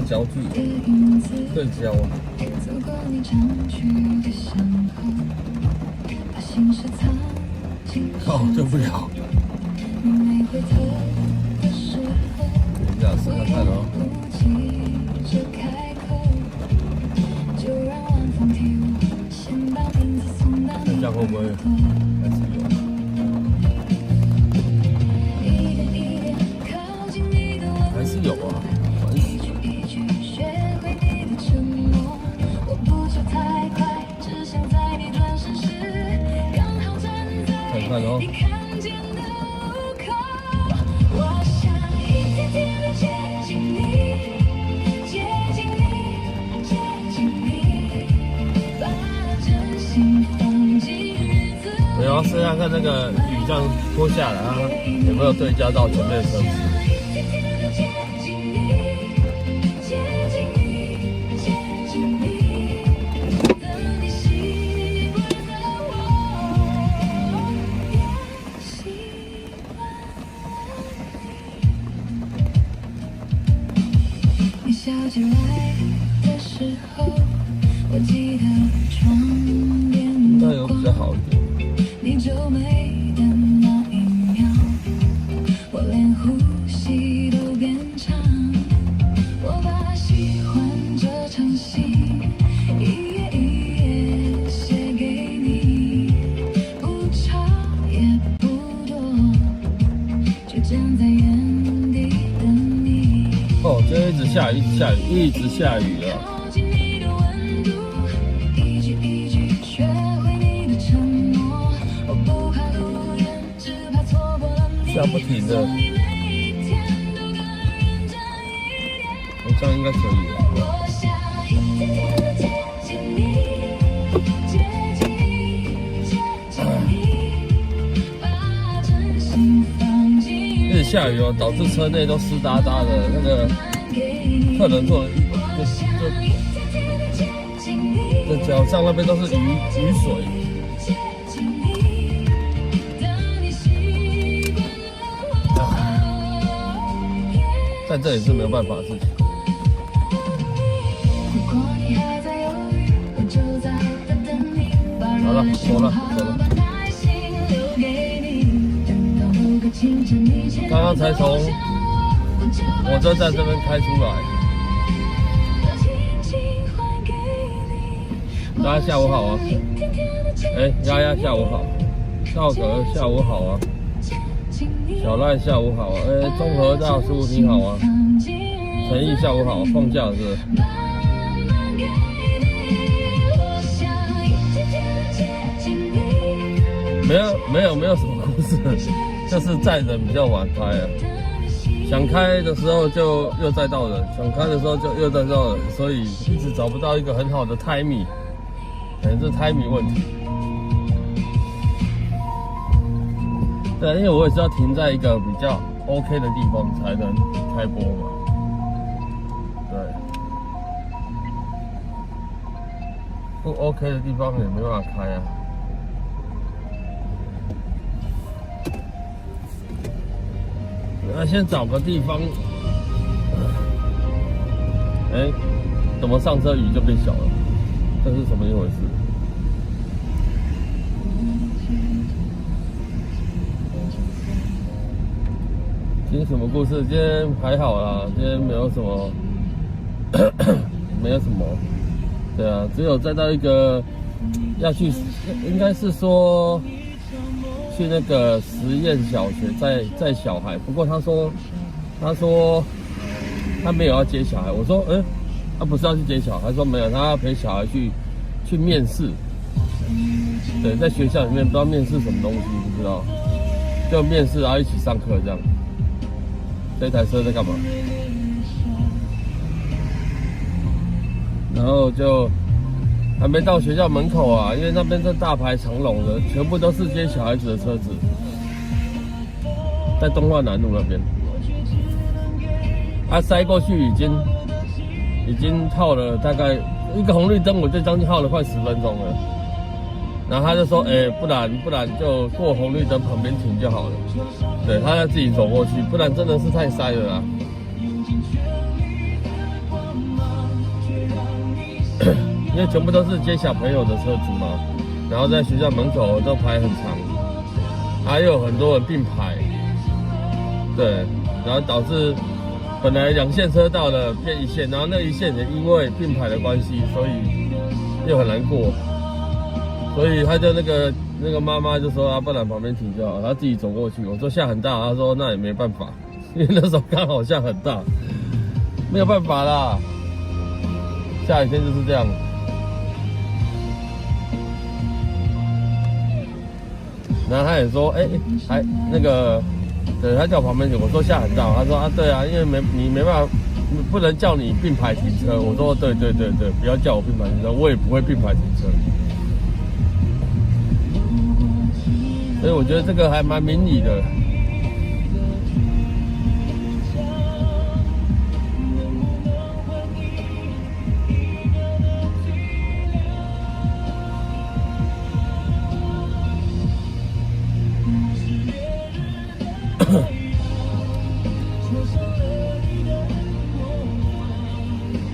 要焦距，对焦啊。靠，救不了。等一下，试看看哦。这样会不会还是有？还是有啊。看看哦。我要试看看那个雨这样拖下来啊，有没有对焦到前面的车子？笑起来的时候，我记得窗边那有比较好一点。你皱眉的那一秒，我连呼吸都变长。我把喜欢这场戏一页一页写给你，不长也不多，就站在原地等你。哦，今天一直下雨，一直下雨，一直下雨了。下不停的，我这样应该可以了。一直下雨哦，导致车内都湿哒哒的，那个客人坐的脚上那边都是雨水。在这里是没有办法的事情。好了，走了，走了。刚刚才从火车站这边开出来。大家下午好啊！丫丫下午好，少格下午好啊！小赖下午好啊！综合大叔你好啊！陈毅下午好，放假是？没有什么故事，就是载人比较晚开啊。想开的时候就又载到人，想开的时候就又载到人，所以一直找不到一个很好的 timing， 可能是 timing 问题。对，因为我也是要停在一个比较 OK 的地方才能开播嘛。对，不 OK 的地方也没办法开啊。那先找个地方，怎么上车雨就变小了？这是什么一回事？今天什么故事？今天还好啦，今天没有什么，没有什么。对啊，只有载到一个要去，应该是说去那个实验小学载小孩。不过他说他没有要接小孩。我说他不是要去接小孩，他说没有，他要陪小孩去面试。对，在学校里面不知道面试什么东西，不知道，就面试然后一起上课这样。这台车在干嘛？然后就还没到学校门口啊，因为那边是大排长龙的，全部都是接小孩子的车子，在东华南路那边。塞过去已经耗了大概一个红绿灯，我就将近耗了快10分钟了。然后他就说，不然就过红绿灯旁边停就好了。对，他要自己走过去，不然真的是太塞了啦。因为全部都是接小朋友的车子嘛，然后在学校门口都排很长，还有很多人并排，对，然后导致本来2线车道的变1线，然后那1线也因为并排的关系，所以又很难过，所以他就那个妈妈就说啊，不然旁边停就好，他自己走过去。我说下很大，他说那也没办法，因为那时候刚好下很大，没有办法啦，下雨天就是这样。然后他也说，还那个，对，他叫我旁边停，我说下很大，他说啊，对啊，因为你没办法，不能叫你并排停车。我说对，不要叫我并排停车，我也不会并排停车。所以我觉得这个还蛮明理的。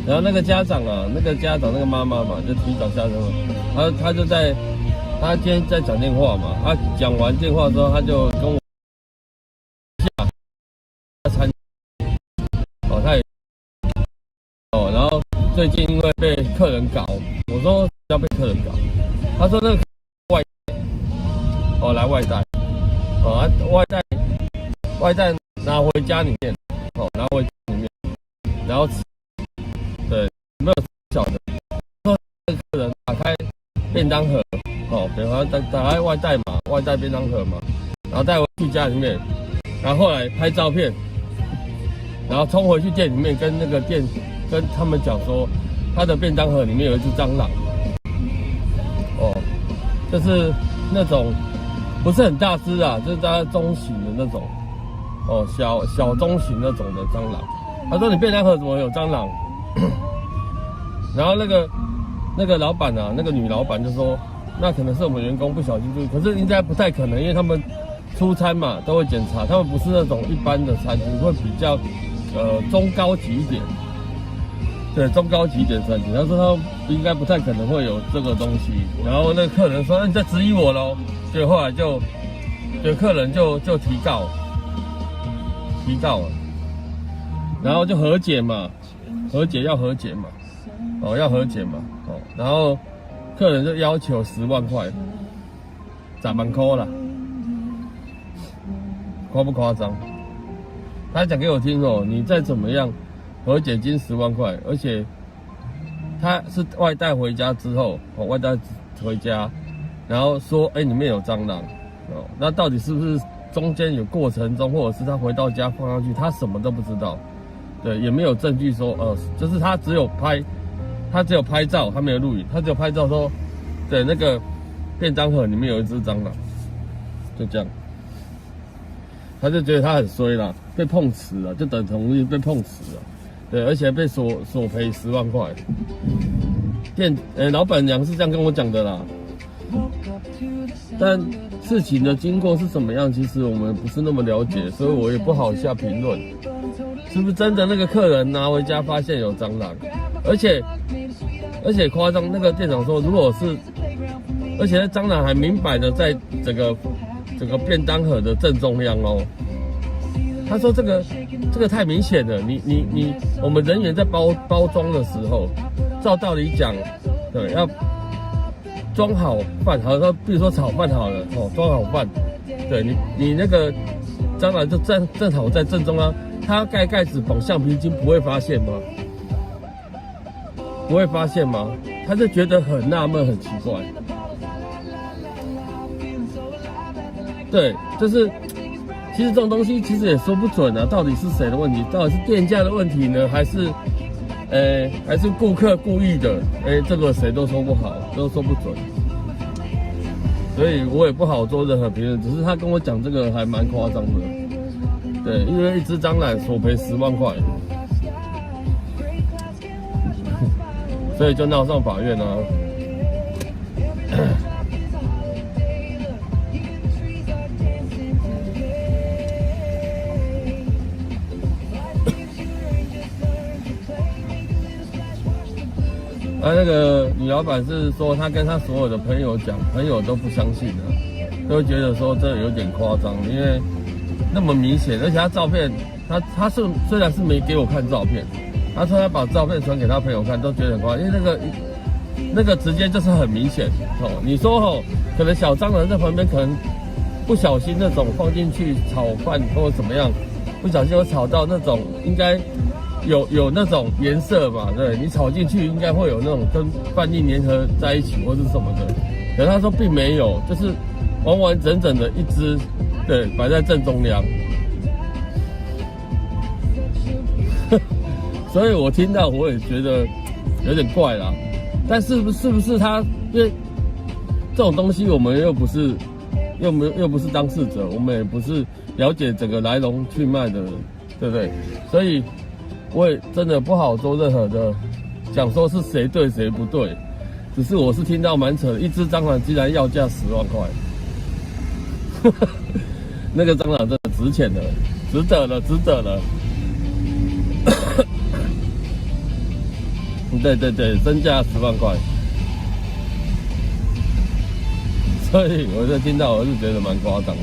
然后那个家长那个妈妈嘛，就提早下车了。他就在，他今天在讲电话嘛。他讲完电话之后，他就跟我下参他也然后最近因为被客人搞，我说要被客人搞，他说那个外来外带外带拿回家里面拿回家里面，然后对没有小的，说那个客人打开便当盒比方打开外带嘛，外带便当盒嘛，然后带回去家里面，然后后来拍照片，然后冲回去店里面跟那个店跟他们讲说，他的便当盒里面有一只蟑螂，就是那种不是很大只啊，就是大概中型的那种，小中型那种的蟑螂。他说你便当盒怎么有蟑螂？然后那个老板那个女老板就说，那可能是我们员工不小心注意，可是应该不太可能，因为他们出餐嘛都会检查，他们不是那种一般的餐厅，会比较中高级一点，对，中高级一点餐厅。他说他应该不太可能会有这个东西。然后那个客人说，那你在质疑我咯？所以后来就客人就提告了，然后就和解嘛，要和解嘛，然后客人就要求10万块，10万块啦，夸不夸张？他讲给我听你再怎么样，和解金10万块，而且他是外带回家之后，外带回家，然后说，里面有蟑螂，那到底是不是中间有过程中，或者是他回到家放上去，他什么都不知道，对，也没有证据说，就是他只有拍照，他没有录影，他只有拍照说，对，那个便当盒里面有一只蟑螂，就这样，他就觉得他很衰啦，被碰瓷了，就等同于被碰瓷了，对，而且被索赔10万块。老板娘是这样跟我讲的啦，但事情的经过是怎么样，其实我们不是那么了解，所以我也不好下评论。是不是真的那个客人拿回家发现有蟑螂？而且夸张，那个店长说，如果是，而且那蟑螂还明摆的在整个便当盒的正中央他说这个太明显了，我们人员在包装的时候，照道理讲，对，要装好饭，好像比如说炒饭好了，装好饭，对你那个蟑螂就正好在正中央，他盖盖子绑橡皮筋不会发现吗？不会发现吗？他就觉得很纳闷，很奇怪。对，就是其实这种东西其实也说不准啊，到底是谁的问题？到底是店家的问题呢，还是顾客故意的？这个谁都说不好，都说不准。所以我也不好做任何评论，只是他跟我讲这个还蛮夸张的。对，因为一只蟑螂索赔10万块。所以就闹上法院啊。那个女老板是说，她跟她所有的朋友讲，朋友都不相信的，都会觉得说这有点夸张，因为那么明显，而且她照片，她虽然是没给我看照片，她说她把照片传给她朋友看，都觉得很夸张，因为那个直接就是很明显哦。你说哦，可能小蟑螂在旁边可能不小心那种放进去炒饭或者怎么样，不小心会炒到那种应该。有那种颜色嘛，对，你炒进去应该会有那种跟饭粒粘合在一起或是什么的，可是他说并没有，就是完完整整的一只，对，摆在正中央。所以我听到我也觉得有点怪啦，但是不是他，因为这种东西我们又不是当事者，我们也不是了解整个来龙去脉的，对不对？所以。我也真的不好做任何的讲说是谁对谁不对，只是我是听到蛮扯的，一只蟑螂竟然要价10万块，那个蟑螂真的值钱的，值得了。对，身价10万块，所以我就听到我是觉得蛮夸张的。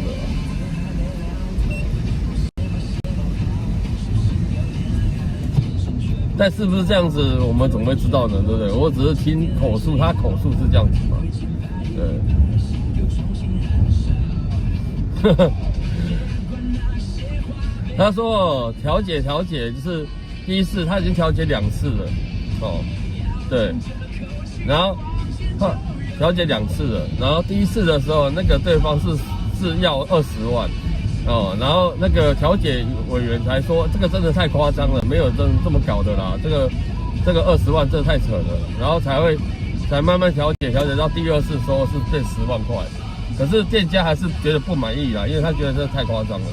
但是不是这样子，我们怎么会知道呢？对不对？我只是听口述，他口述是这样子嘛？对。他说调解就是第一次他已经调解2次了，哦，对，然后调解2次了，然后第一次的时候那个对方是要20万。哦，然后那个调解委员才说，这个真的太夸张了，没有这么搞的啦，这个20万真的太扯了，然后才慢慢调解到第2次说是变10万块，可是店家还是觉得不满意啦，因为他觉得这太夸张了。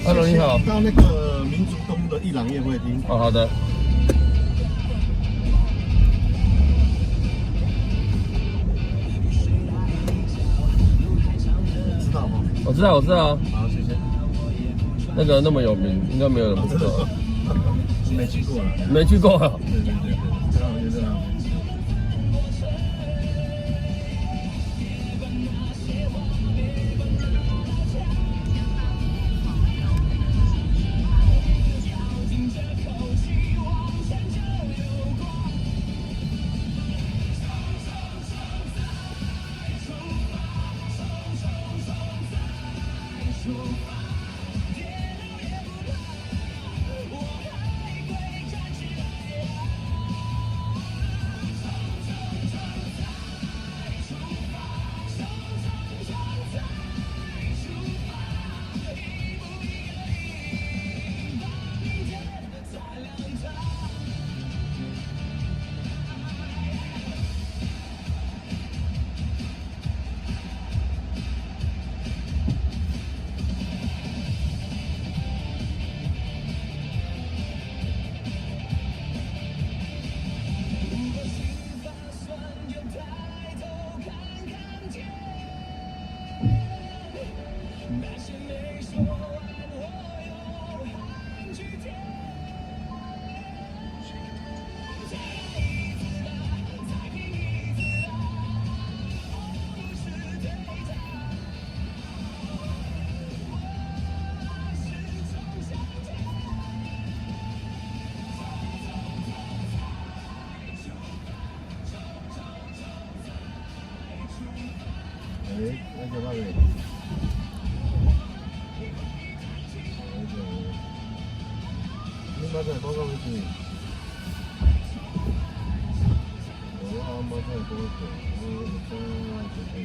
Hello， 你好。到那个民族东的一朗宴会厅。哦，好的。我知道。好，谢谢。那个那么有名，应该没有人不知道。没去过了。没去过了。对，这样就这样。那个那里，你马上报告回去。我马上过去，我再好了。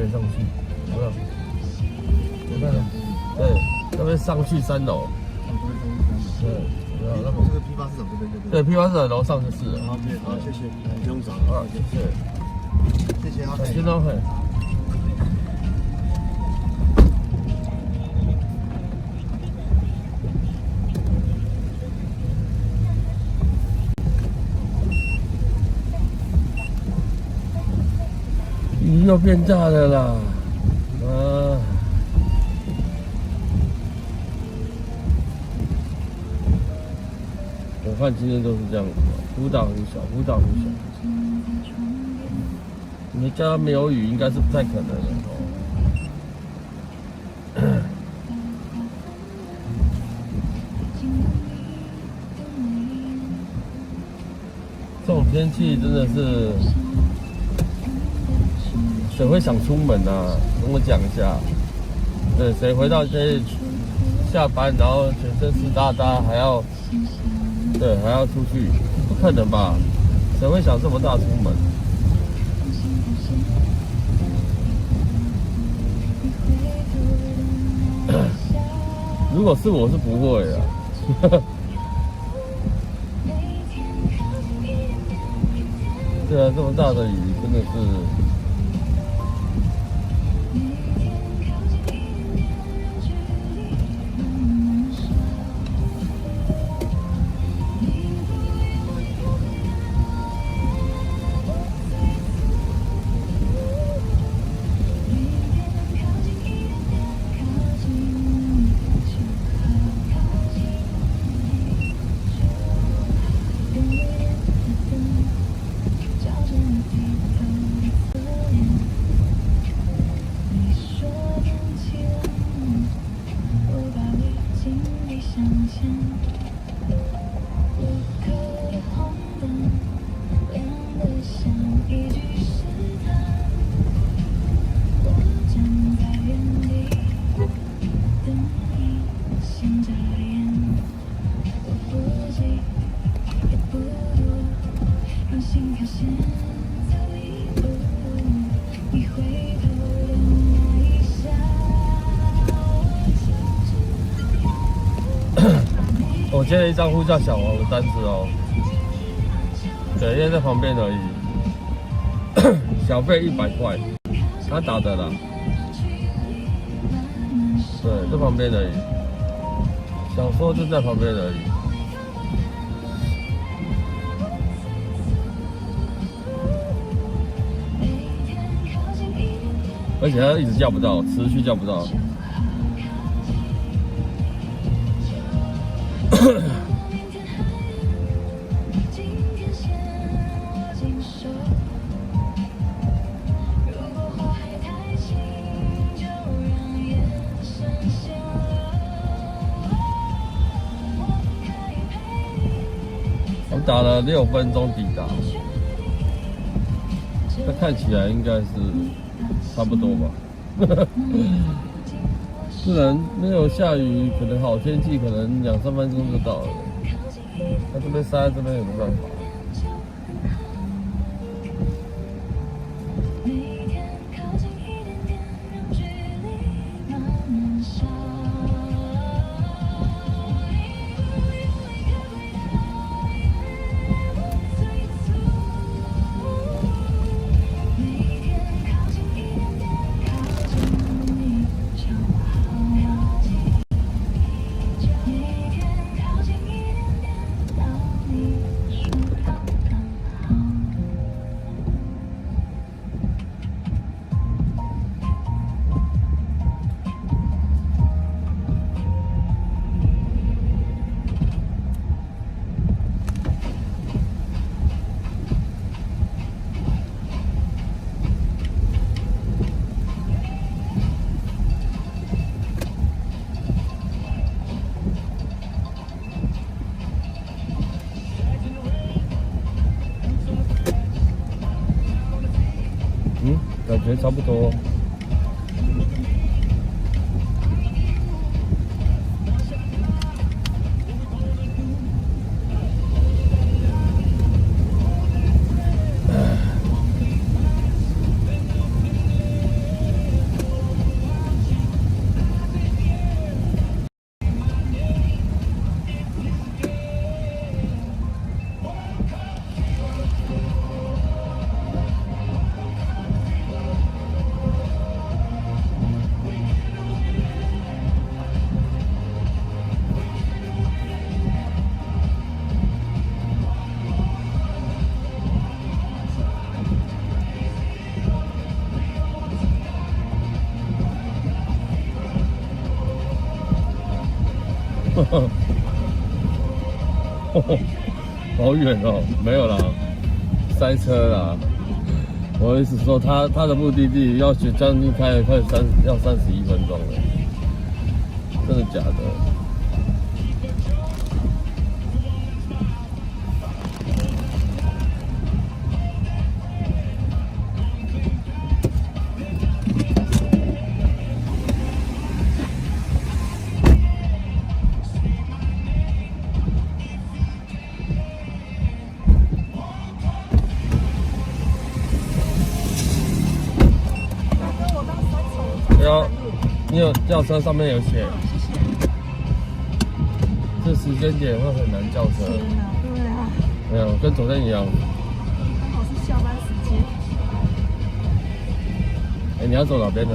以上去，有没有？有看到？对，那边上去3楼。对，有没有？那这个批发市场这边就对，批发市场楼上就是了。好，好，谢谢，不用找啊，谢谢。谢谢阿谢谢阿海。雨又变大了啦，啊！我看今天都是这样子，忽大忽小，忽大忽小。你家没有雨，应该是不太可能的哦。这种天气真的是。谁会想出门啊？跟我讲一下。对，谁回到家里下班，然后全身湿哒哒，还要出去，不可能吧？谁会想这么大出门？如果是我是不会啊。对啊，这么大的雨真的是。我接了一张呼叫小王的单子哦，对，因为在旁边而已，小费100块，他打的啦，对，在旁边而已，想说就在旁边而已。而且他一直叫不到，持续叫不到。我们打了6分钟抵达，那看起来应该是差不多吧。不然没有下雨，可能好天气，可能2、3分钟就到了。那这边塞在这边有没有办法？感觉差不多。好远哦，没有啦，塞车啦。我意思说他的目的地要去将近开了快要31分钟了，真的假的？你有轿车上面有写，这时间点会很难叫车。天哪，对啊，没有，跟昨天一样。刚好是下班时间。哎，你要走哪边呢？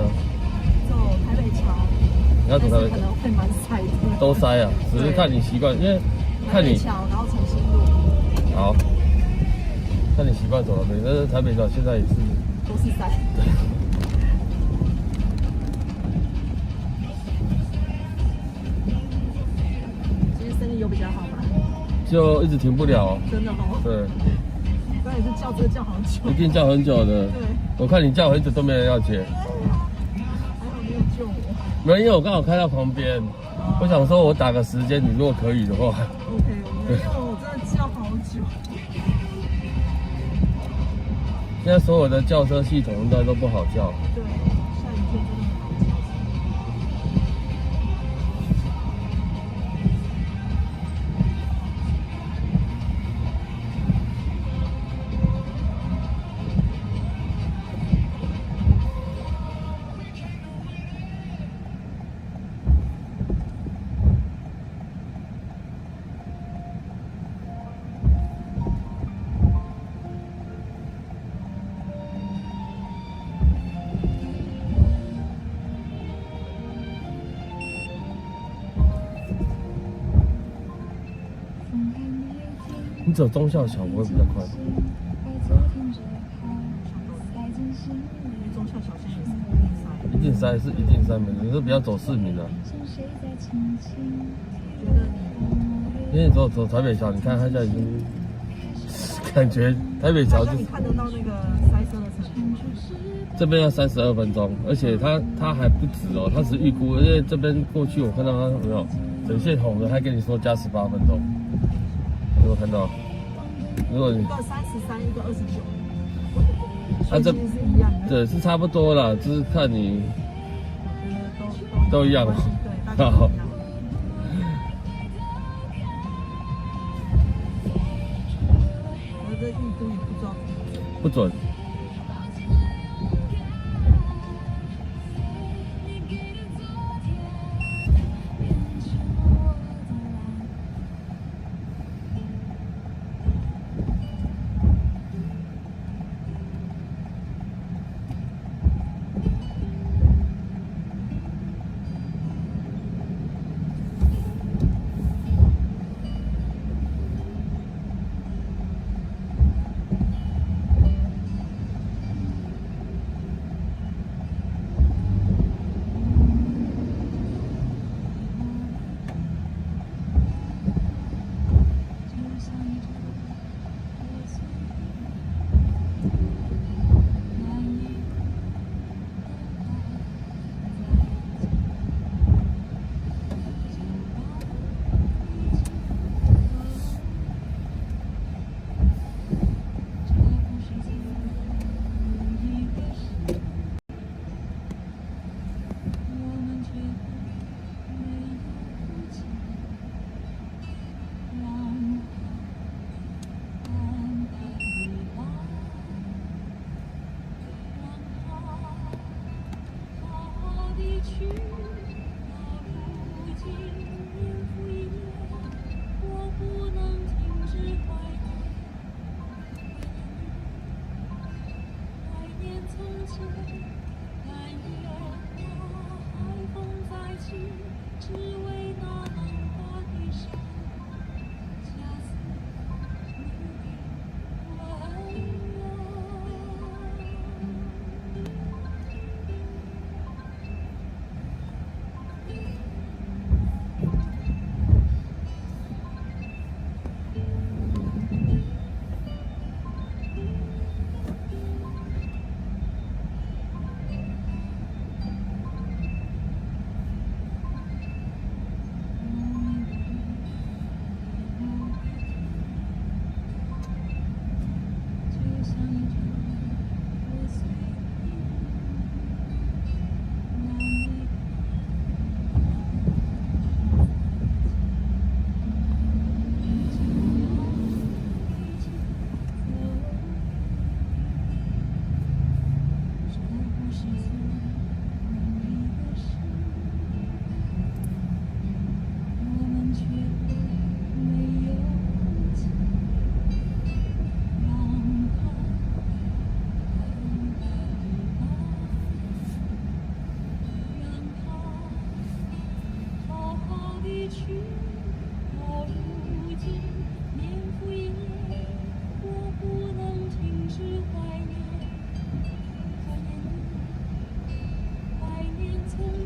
走台北桥。你要走台北桥？可能会蛮塞的。都塞啊，只是看你习惯，因为看你桥，然后重新路。好，看你习惯走哪边。但是台北桥现在也是都是塞。对。有比较好吗？就一直停不了，真的哦。对。刚才是叫车叫好久。一定叫很久的。对。我看你叫很久都没人要接。还好没有救我。没有，因为我刚好开到旁边，我想说我打个时间，你如果可以的话。OK， 没有，我真的叫好久。现在所有的轿车系统应该都不好叫。对，下雨天真的很好叫。你走忠孝桥不会比较快吗？忠孝桥现在也是一定塞，是一定塞，你是不要走市民啊。因为你走台北桥，你看它现在已经感觉台北桥就你看得到那个塞车的程度。这边要32分钟，而且它还不止哦，它只是预估，因为这边过去我看到它没有整线红的，还跟你说加18分钟。有没有看到？如果你一个33，一个29，它这其实是一样的。对，是差不多啦，就是看你都一样。对，大家都一样。我这预估也不知道不准。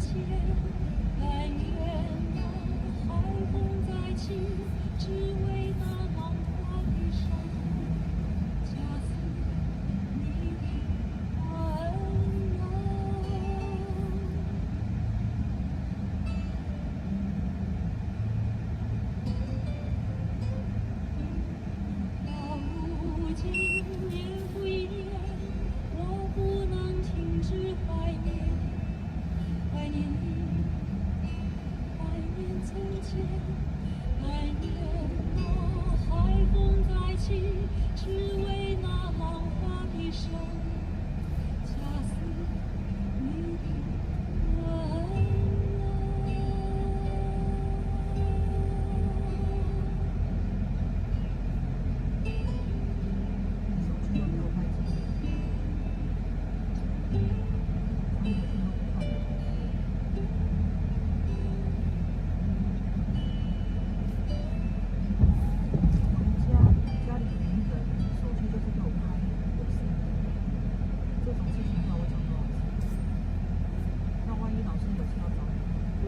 前，但愿那海风再起，只为那浪花的声，恰似你的温柔。到如今年复一年，我不能停止怀念，怀念你，怀念从前，但愿那海风再起，只为那浪花的声，恰似你的温柔。手机又没有拍进去，他每天都不看。家里没人，手机就是给我拍有声音，这种事情要我讲多少次？那万一老师有事要找你，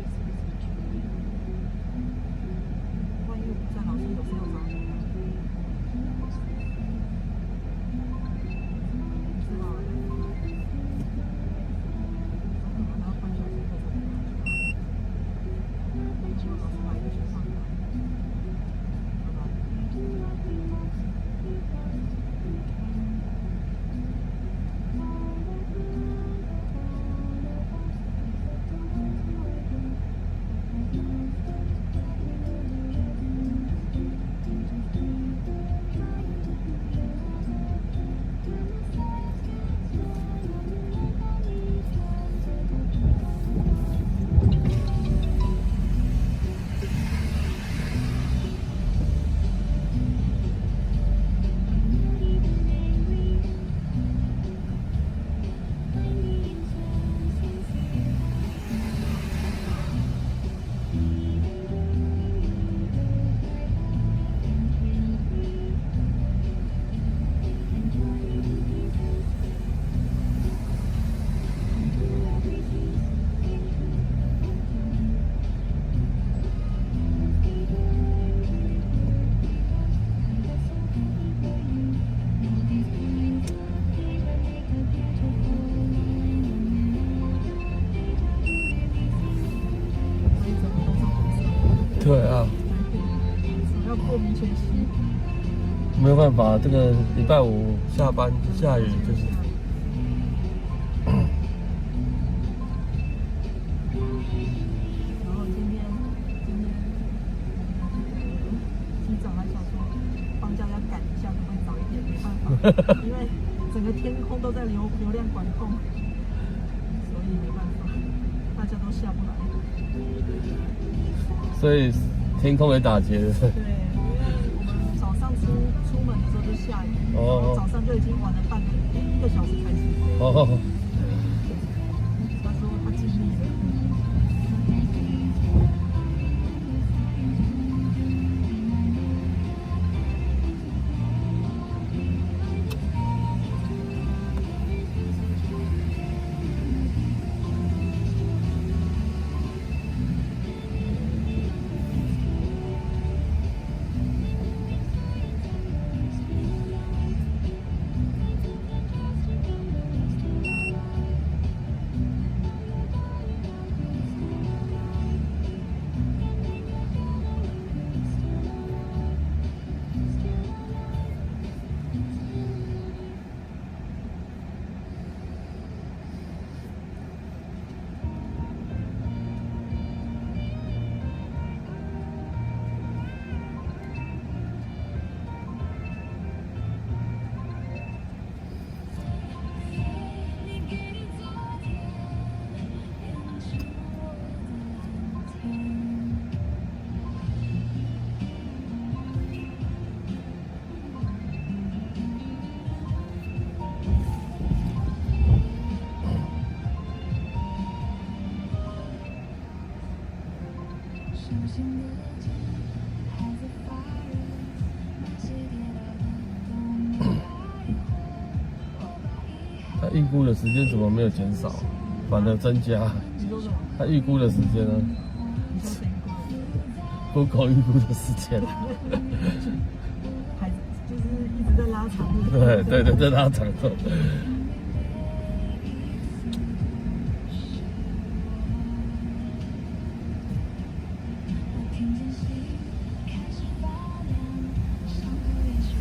万一我不在，老师有事要找你，知道了。总可能还要半小时后才能拿去。结果老师来就先上课，拜拜。对啊，要过明前夕，没有办法，这个礼拜五下班下雨就是。然后今天机长还想说放假要赶一下，可不可以早一点？没办法，因为整个天空都在流量管控，所以没办法，大家都下不来。所以天空也打结了。对，因为我们早上出门的时候就下雨，然后早上就已经晚了一个小时才起飞。哦，他说他尽力了。他预估的时间怎么没有减少？反而增加。你说什么？他预估的时间呢你说谁过？ ？Google 预估的时间。还就是一直在拉长。对，在拉长中。听见心开始发亮，伤口也许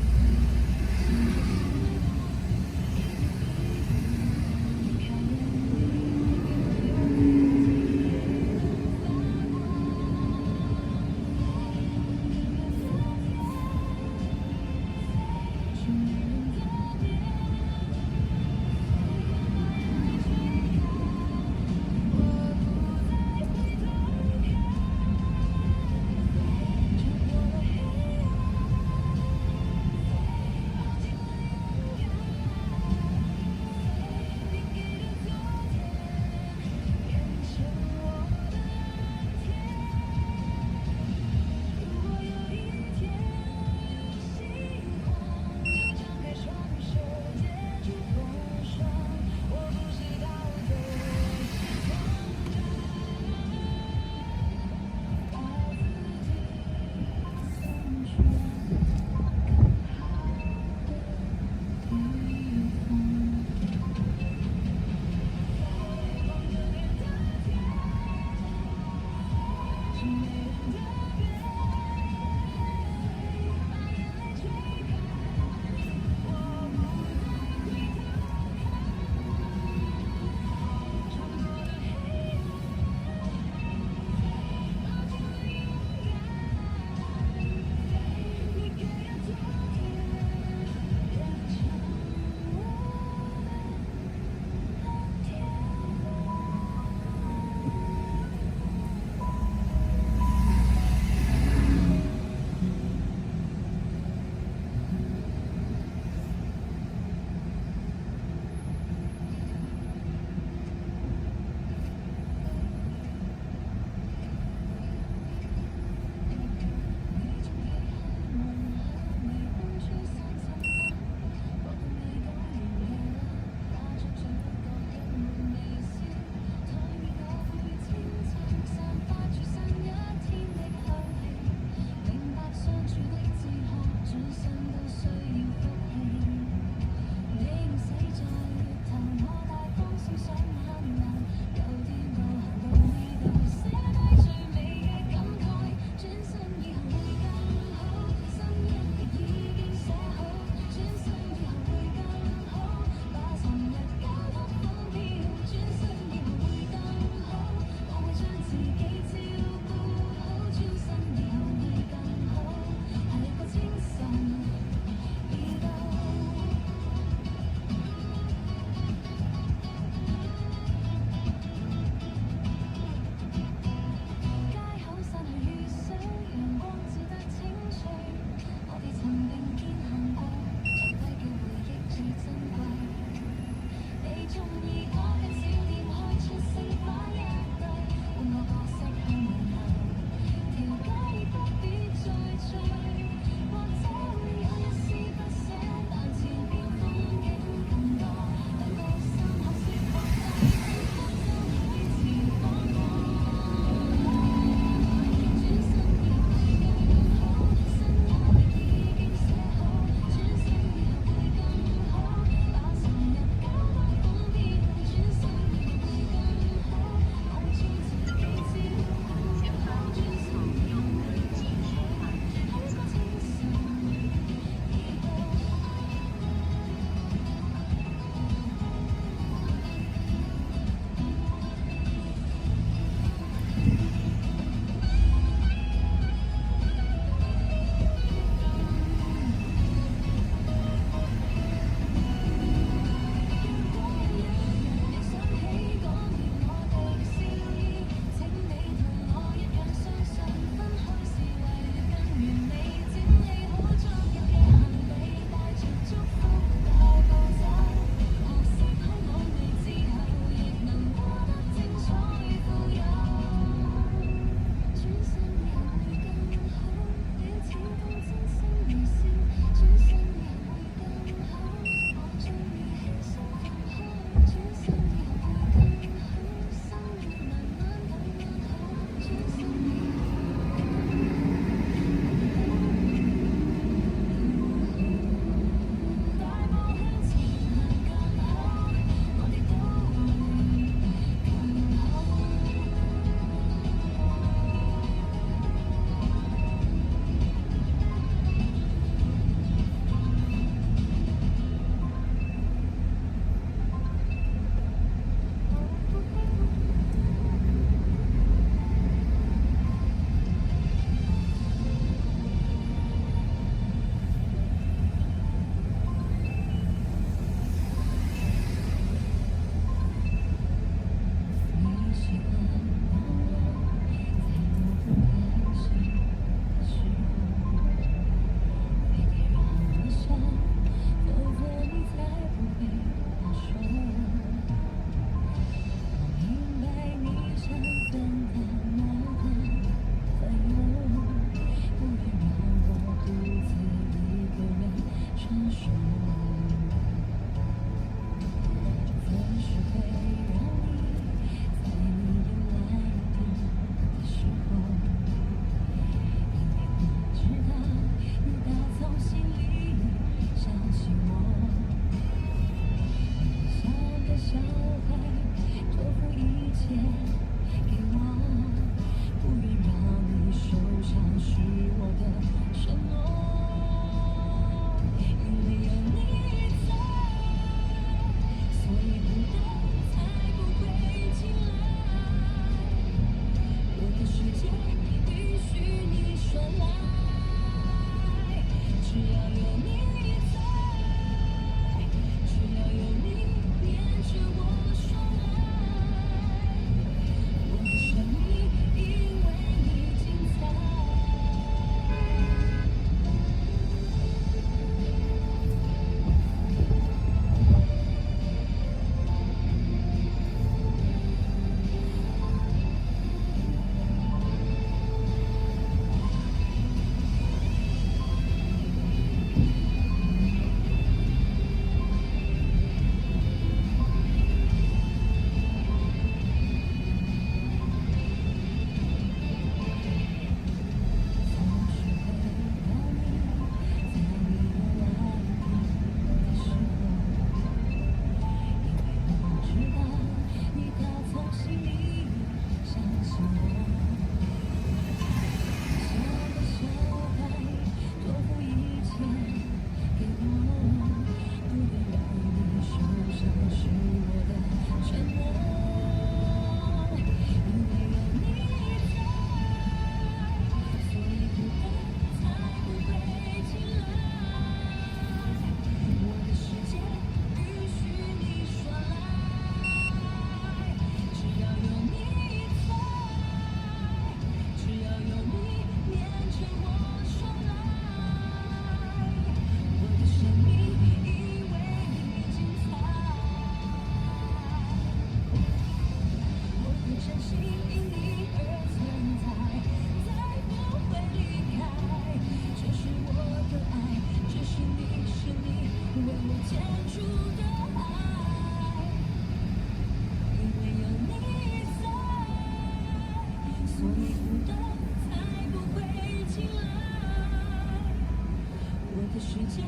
的世界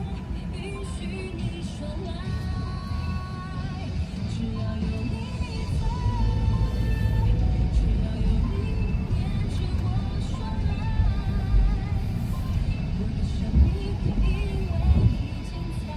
允许你说来，只要有你在，只要有你牵着我说来，我的生命因为你精彩。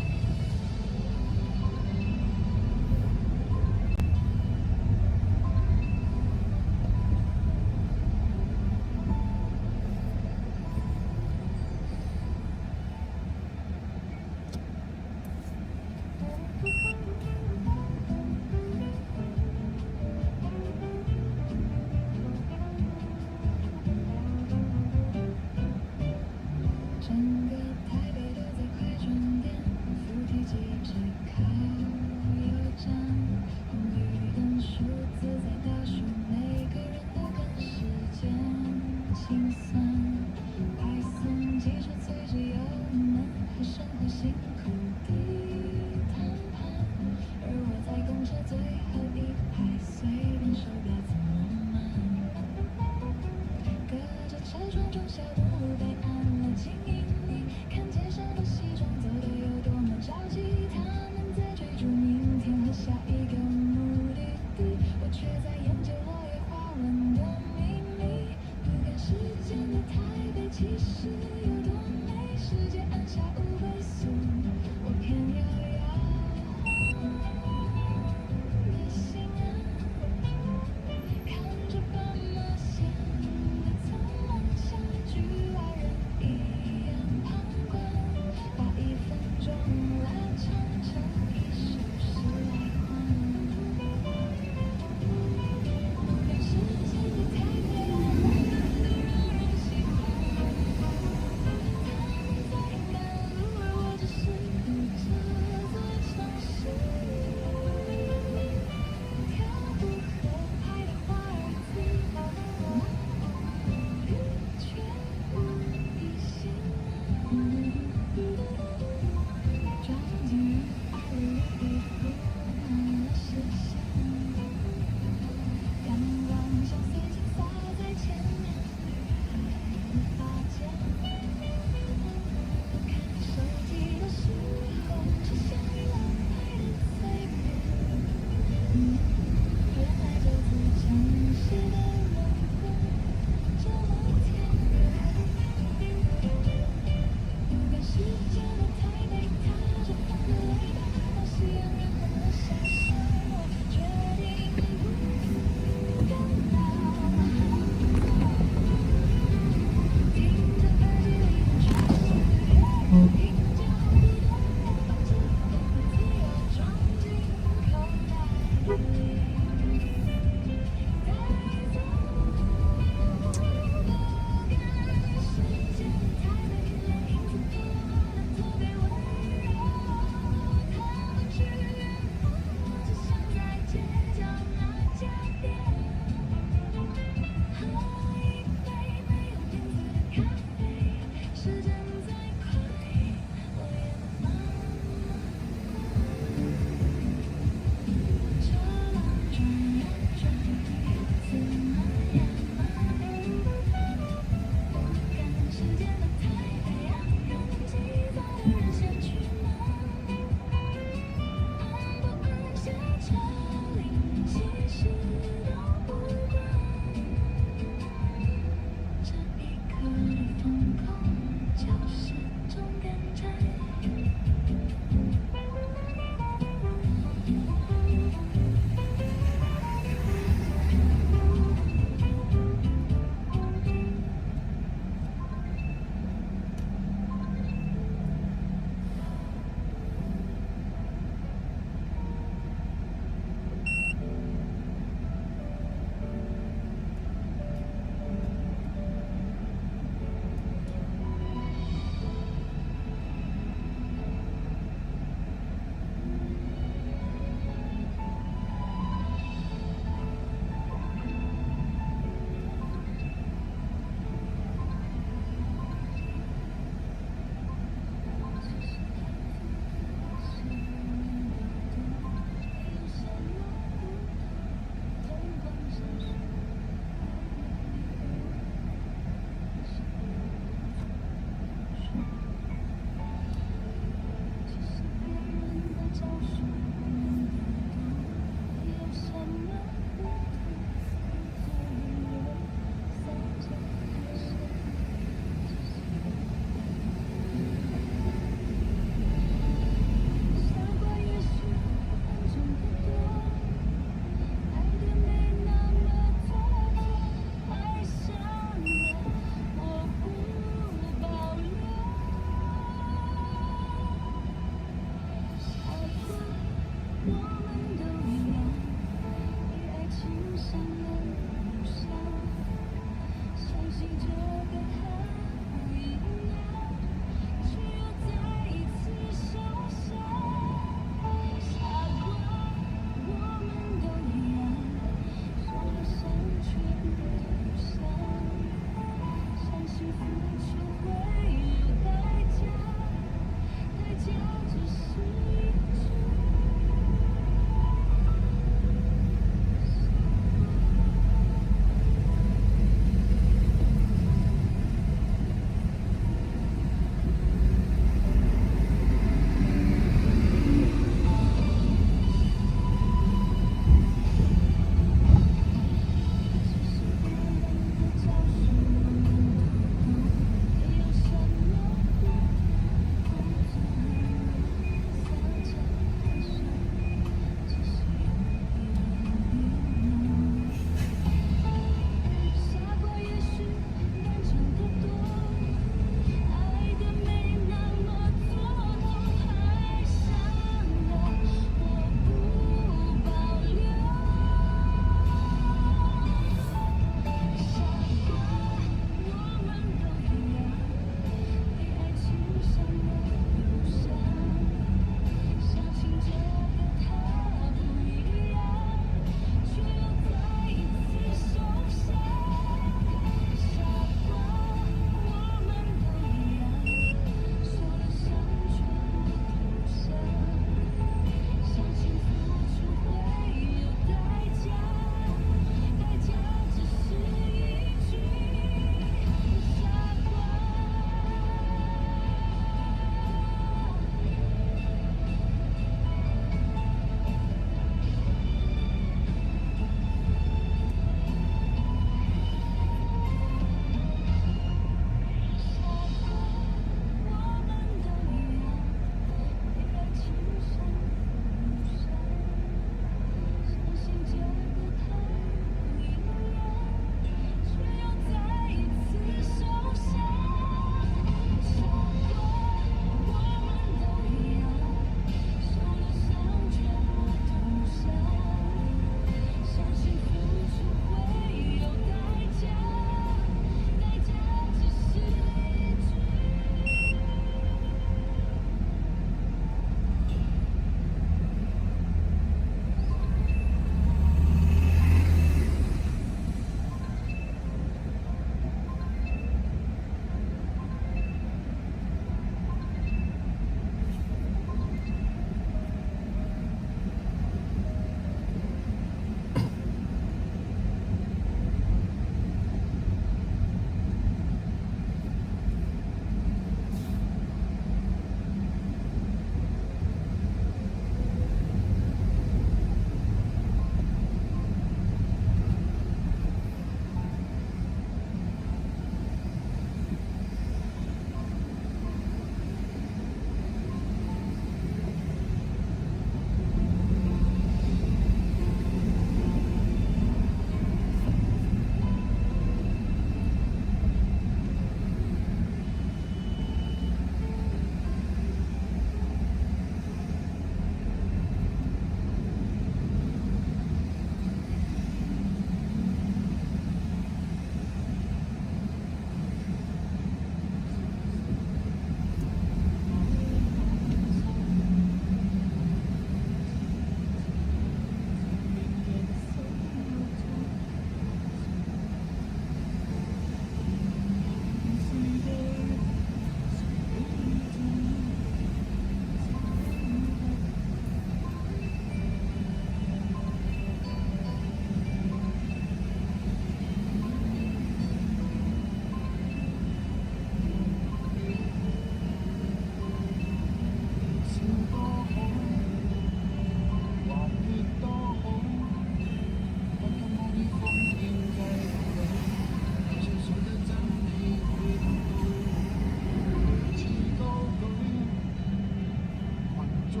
活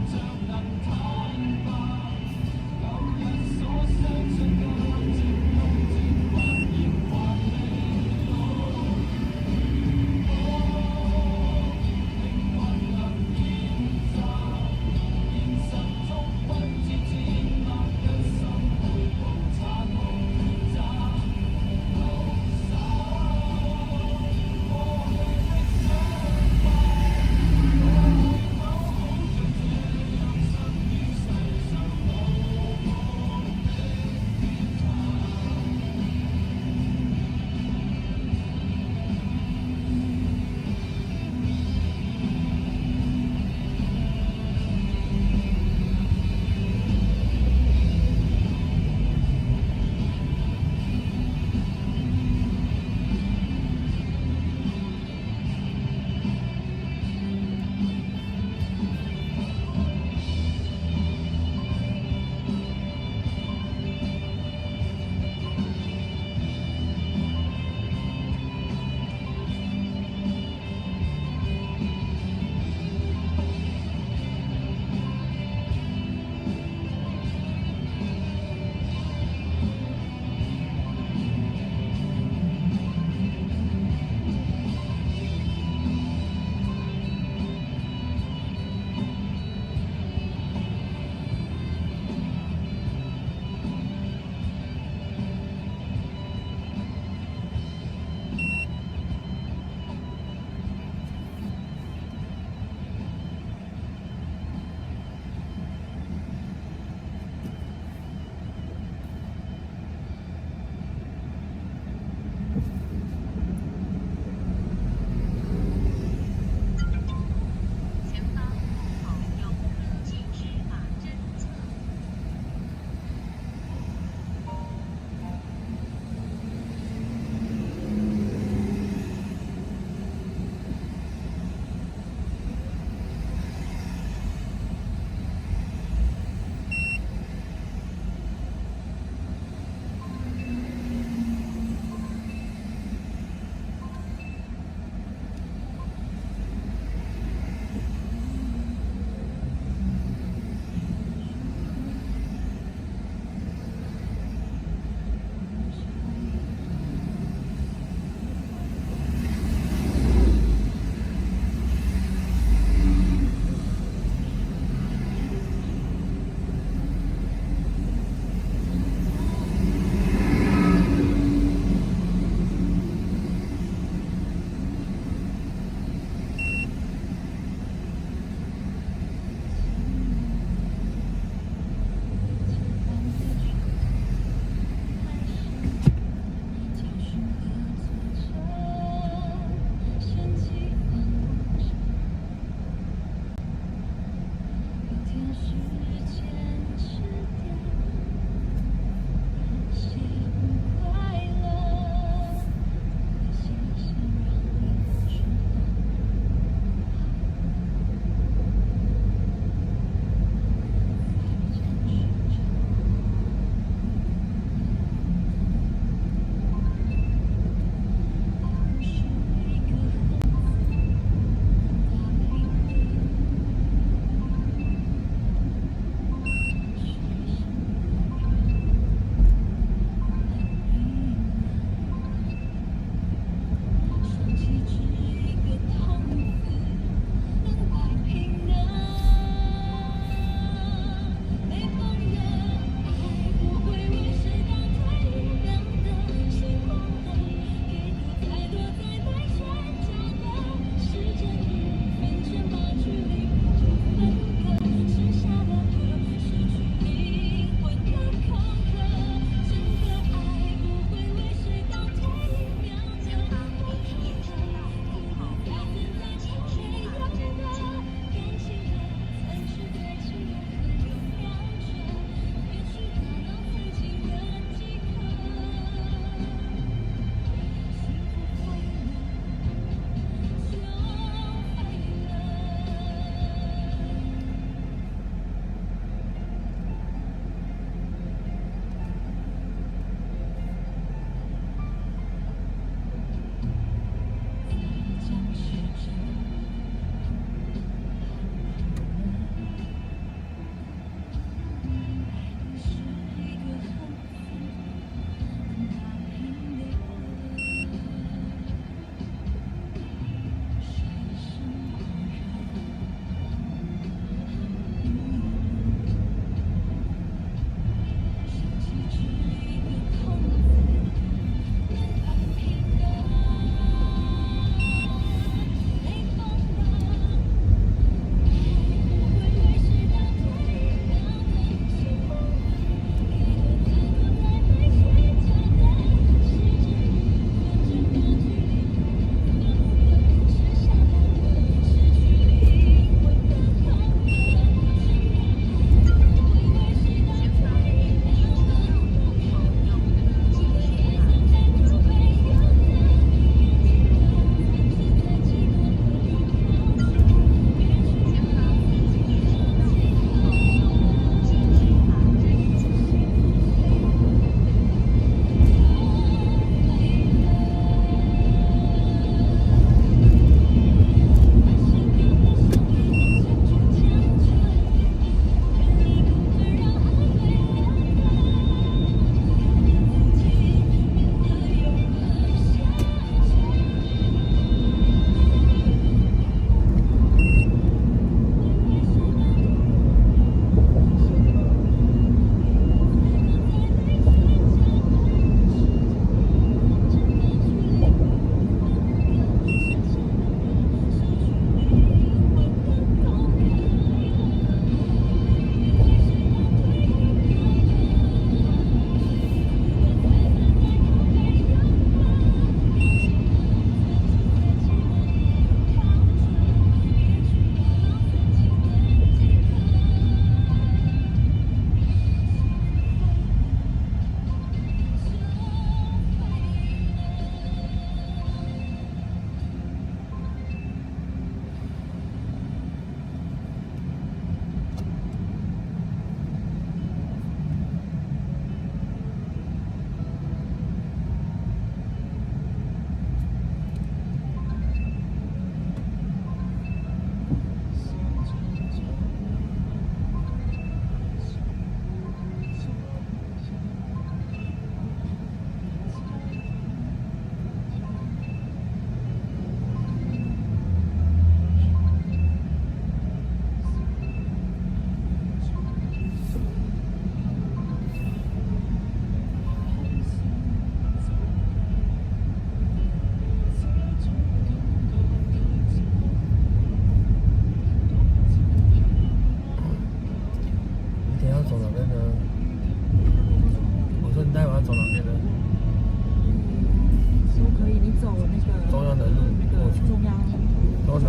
着能坦白，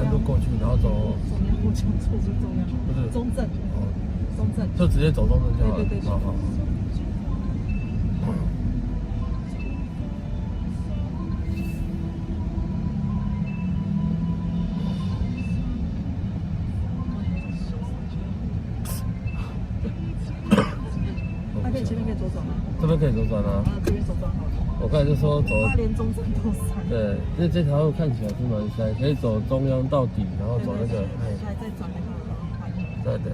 就过去，然后走中央，我讲错是中央，不是中正，哦，中正。就直接走中正就好了。对对对对好好。那可以前面可以左转吗？这边可以左转啊。这边左转好了。我刚才就说走。花莲中正都塞。对，因为这条路看起来是蛮塞，可以走中央到底，然后走那个，再转那个对对。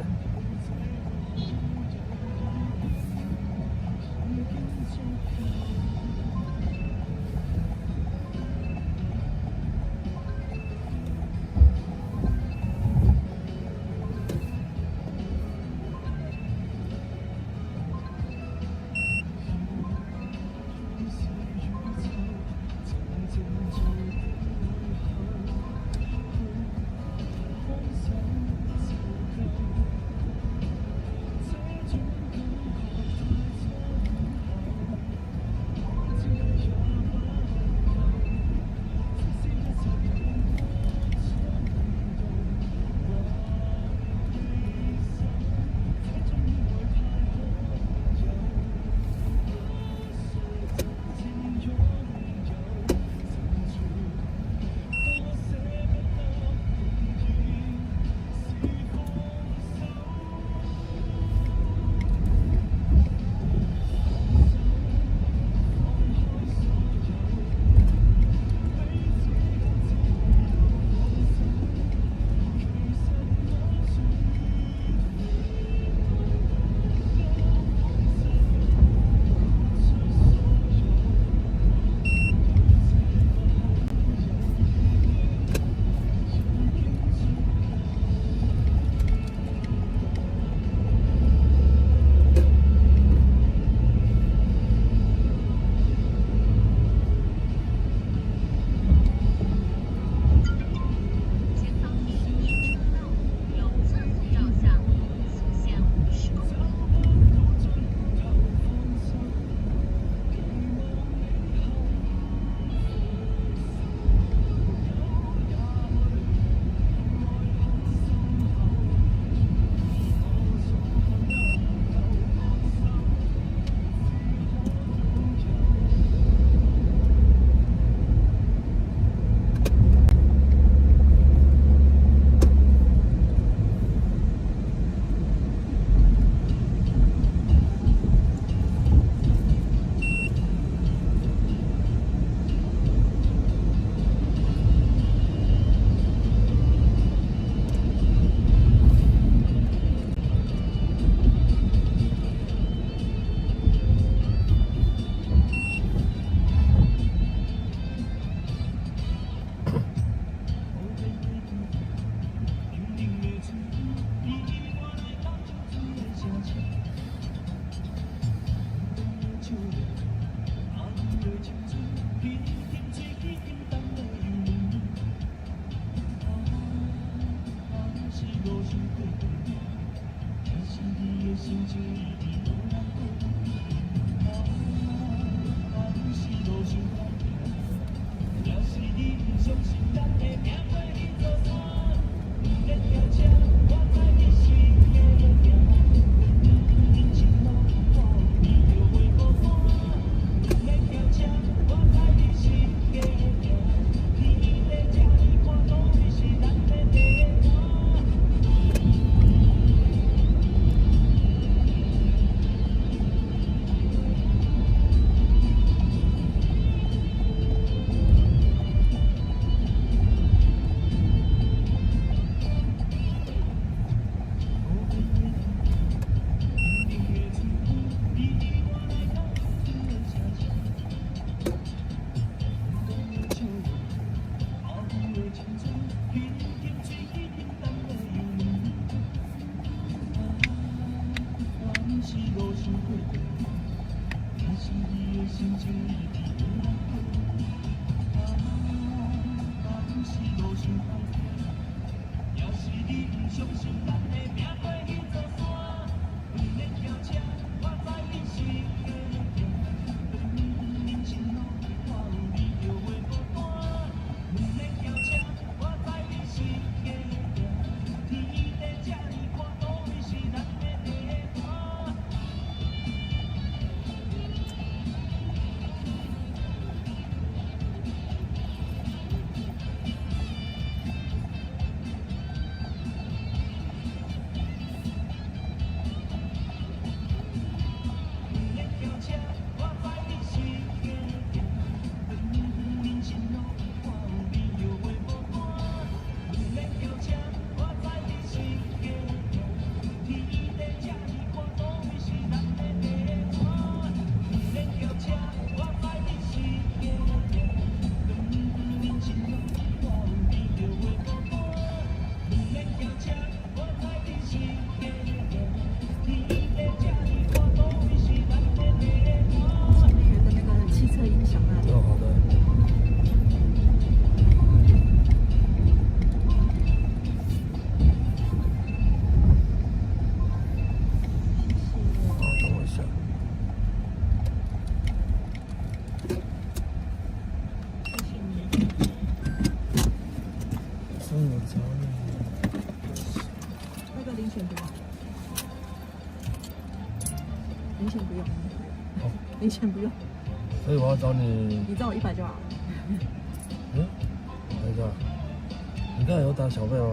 找你。那个零钱不用，零钱不用，零钱不用，所以我要找你。你找我100就好。嗯，等一下，你刚才有打小费吗？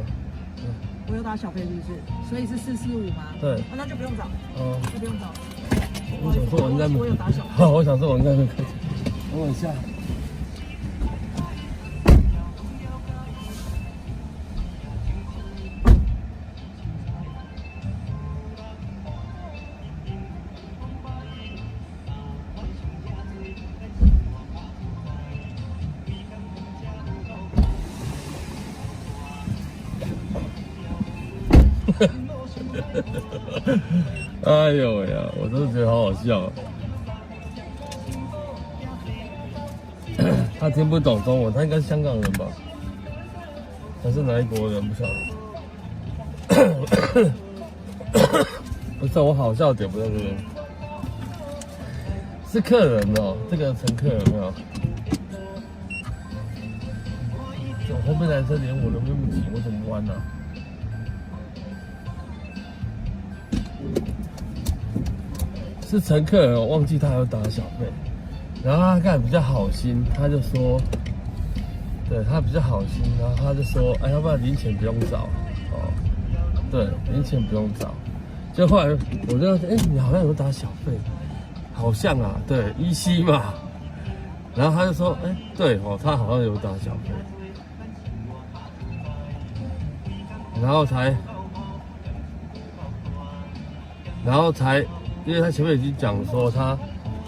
我有打小费是不是？所以是445吗？对哦，那就不用找，哦，那不用找。我想说我应该没，我有打小费。好，我想说我应该没看见。等我一下。哎呦喂呀，我真的觉得好好笑啊。他听不懂中文，他应该是香港人吧？还是哪一国人？不晓得。不是，我好笑的点不在这边，是客人哦，这个乘客有没有？我后面来车连我都对不起，我怎么弯呢？是乘客人，我忘记他有打小费，然后他看比较好心，他就说，对他比较好心，然后他就说，哎，要不然零钱不用找，哦，对，零钱不用找。就后来我就说，哎，你好像有打小费，好像啊，对，EC嘛。然后他就说，哎，对哦，他好像有打小费，然后才，因为他前面已经讲说他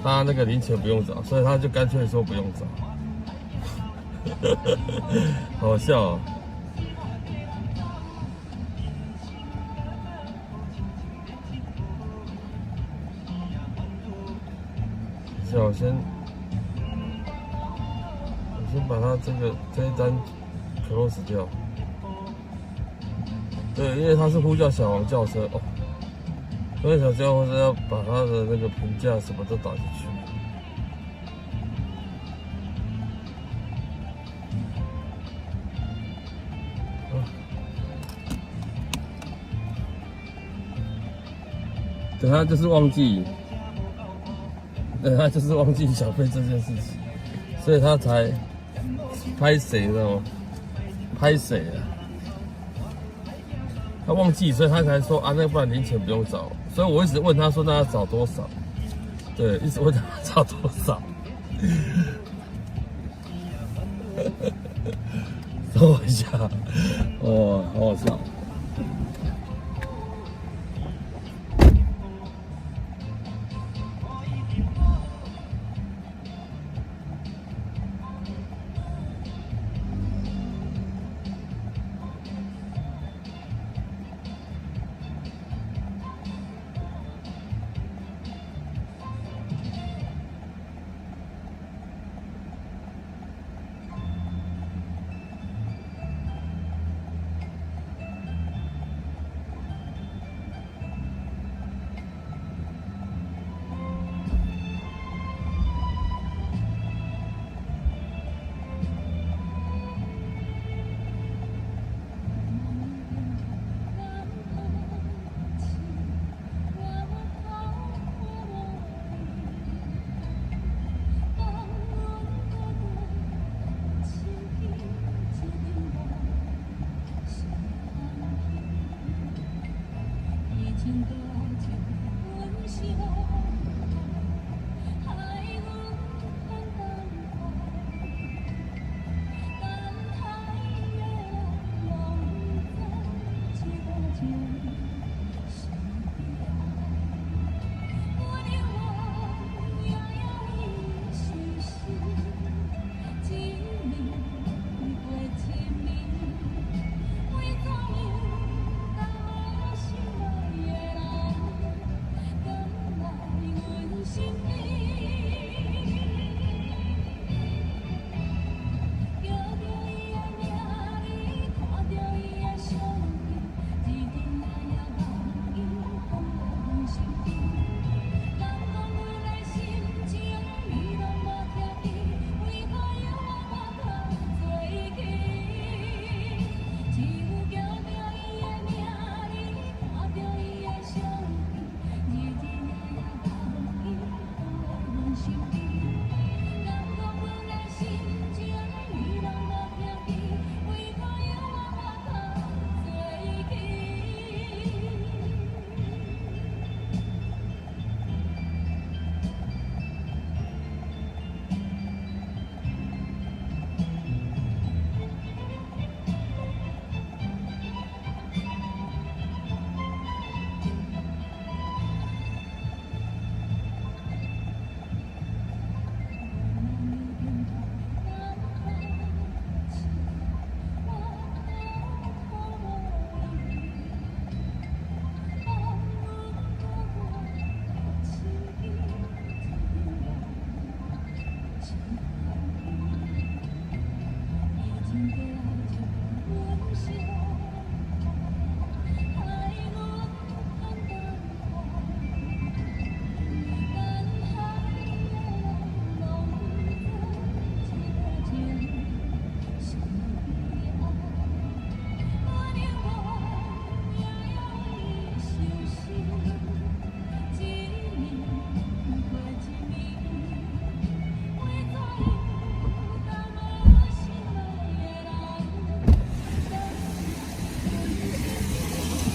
那个零钱不用找，所以他就干脆说不用找，好笑哦。我先把它这一单 close 掉。对，因为它是呼叫小黄轿车哦，所以小轿车要把它的那个评价什么都打进去。对，他就是忘记。对，他就是忘记小费这件事情，所以他才拍谁的哦，拍谁啊？他忘记，所以他才说啊，那不然零钱不用找。所以我一直问他说，那要找多少？对，一直问他找多少。等我一下，哦，好好笑。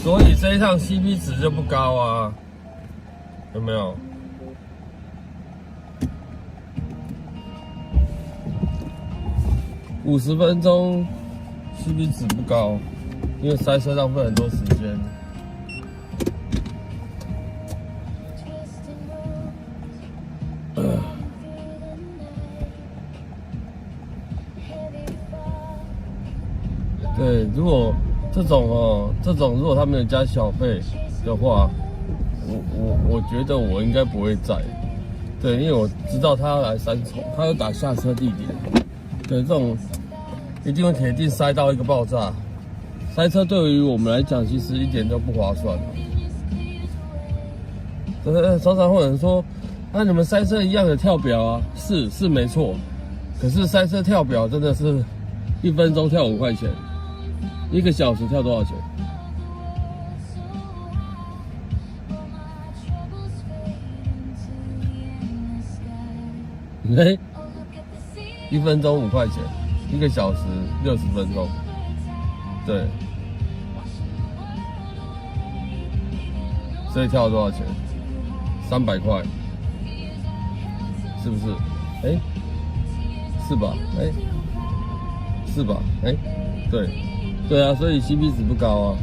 所以这一趟 CP 值就不高啊，有没有？50分钟 CP 值不高，因为塞车浪费很多时间。对，如果这种如果他没有加小费的话，我觉得我应该不会载。对，因为我知道他要来三重，他要打下车地点。对，这种一定会铁定塞到一个爆炸。塞车对于我们来讲，其实一点都不划算。常常会有人说，那你们塞车一样有跳表啊？是没错，可是塞车跳表真的是1分钟跳5块钱，1个小时跳多少钱？1分钟5块钱，1个小时60分钟，对，所以跳了多少钱？300块，是不是？是吧？是吧？对啊，所以 CP 值不高啊。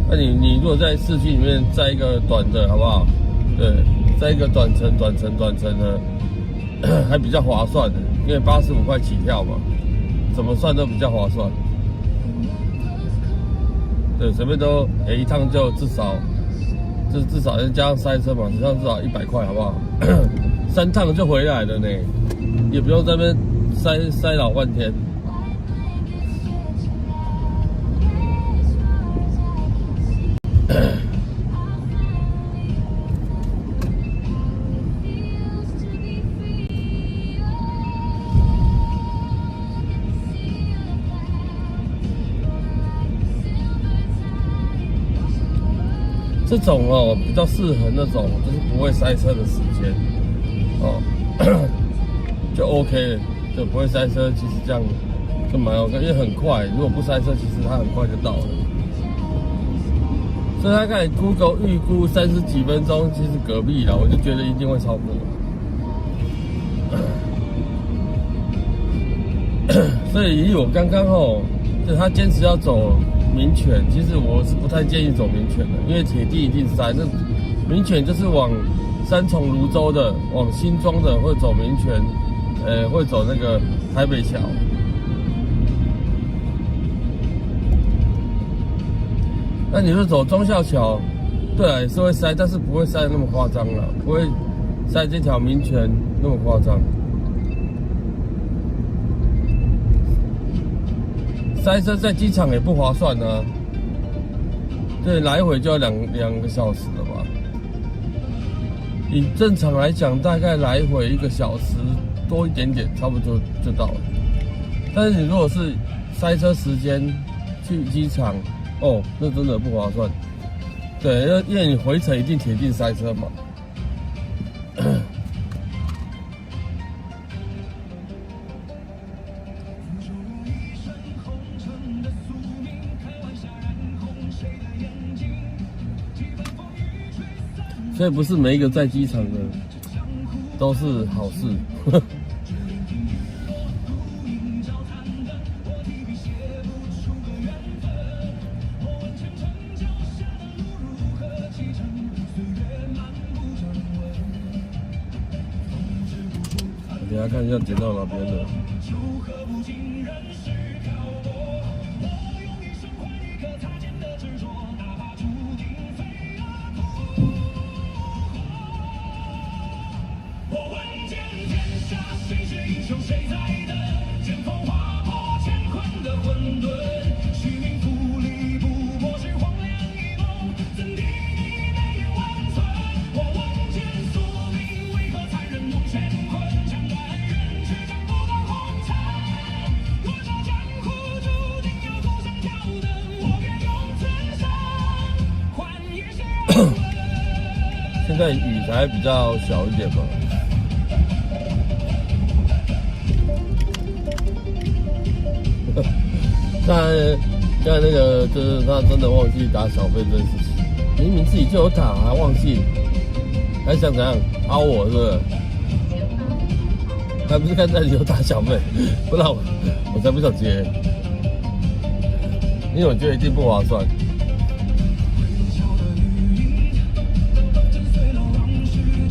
那你如果在市区里面载一个短的，好不好？对，载一个短程的，还比较划算的，因为85块起跳嘛，怎么算都比较划算。对，随便都一趟就至少加上塞车嘛，至少100块，好不好？3趟就回来了呢，也不用在那边塞老半天。这种比较适合那种就是不会塞车的时间就 OK 了，就不会塞车。其实这样就蛮 OK， 因为很快，如果不塞车，其实它很快就到了。所以他看 Google 预估30几分钟，其实隔壁了，我就觉得一定会超过。所以以我刚刚就他坚持要走民权，其实我是不太建议走民权的，因为铁地一定塞。那民权就是往三重、泸州的，往新庄的会走民权，会走那个台北桥。那你说走忠孝桥，对啊，也是会塞，但是不会塞那么夸张了，不会塞这条民权那么夸张。塞车在机场也不划算啊，对，来回就要两个小时了吧？以正常来讲，大概来回1个小时多一点点，差不多就到了。但是你如果是塞车时间去机场，那真的不划算。对，因为你回程一定铁定塞车嘛。所以不是每一个在机场的都是好事。等一下看一下剪到哪边了。现在雨才比较小一点嘛。刚才那个就是他真的忘记打小费这件事情，明明自己就有打还忘记，还想怎样凹我是不是？还不是看在你有打小费，不然我才不想接，因为我觉得一定不划算。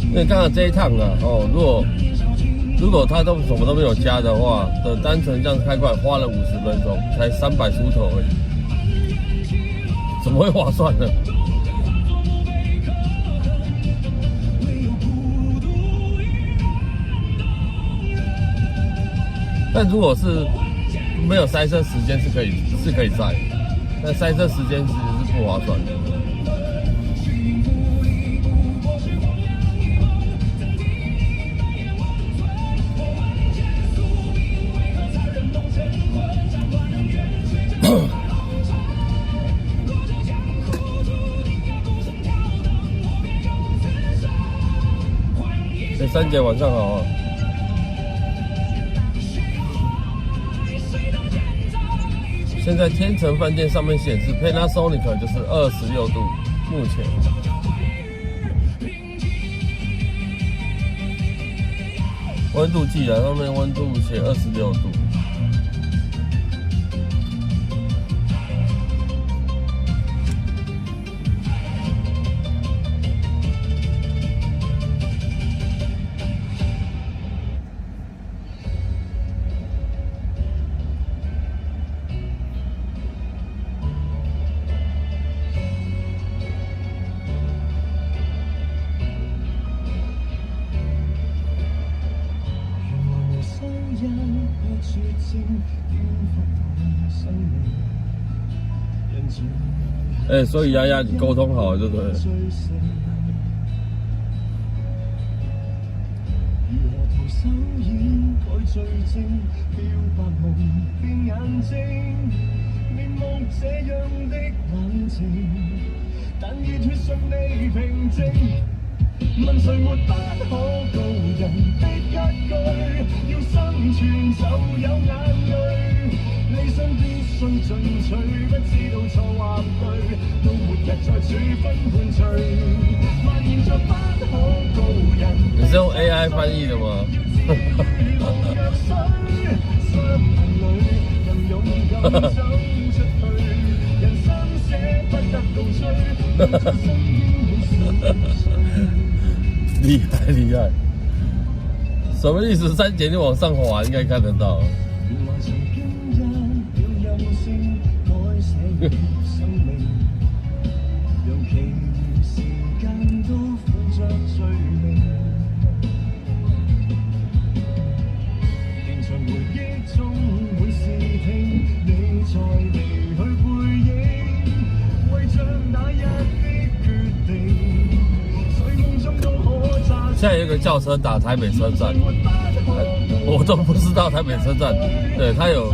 因为刚刚这一趟啊，如果他都什么都没有加的话，单纯这样开过来花了50分钟，才300出头而已，怎么会划算呢？但如果是没有塞车时间是可以载，但塞车时间其实是不划算的。三姐晚上好啊！现在天成饭店上面显示 Panasonic 就是26度，目前。温度计啊，上面温度写26度。所以丫丫，你沟通好了，对不对？問誰沒不可告人的一句，要生存就有眼淚，理想必須進取，不知道錯或對，到末日再處分判罪，蔓延着不可告人。你是用 AI 翻譯的嗎？厉害厉害，什么意思？三姐你往上滑应该看得到。现在有一个轿车打台北车站，我都不知道台北车站，对，它有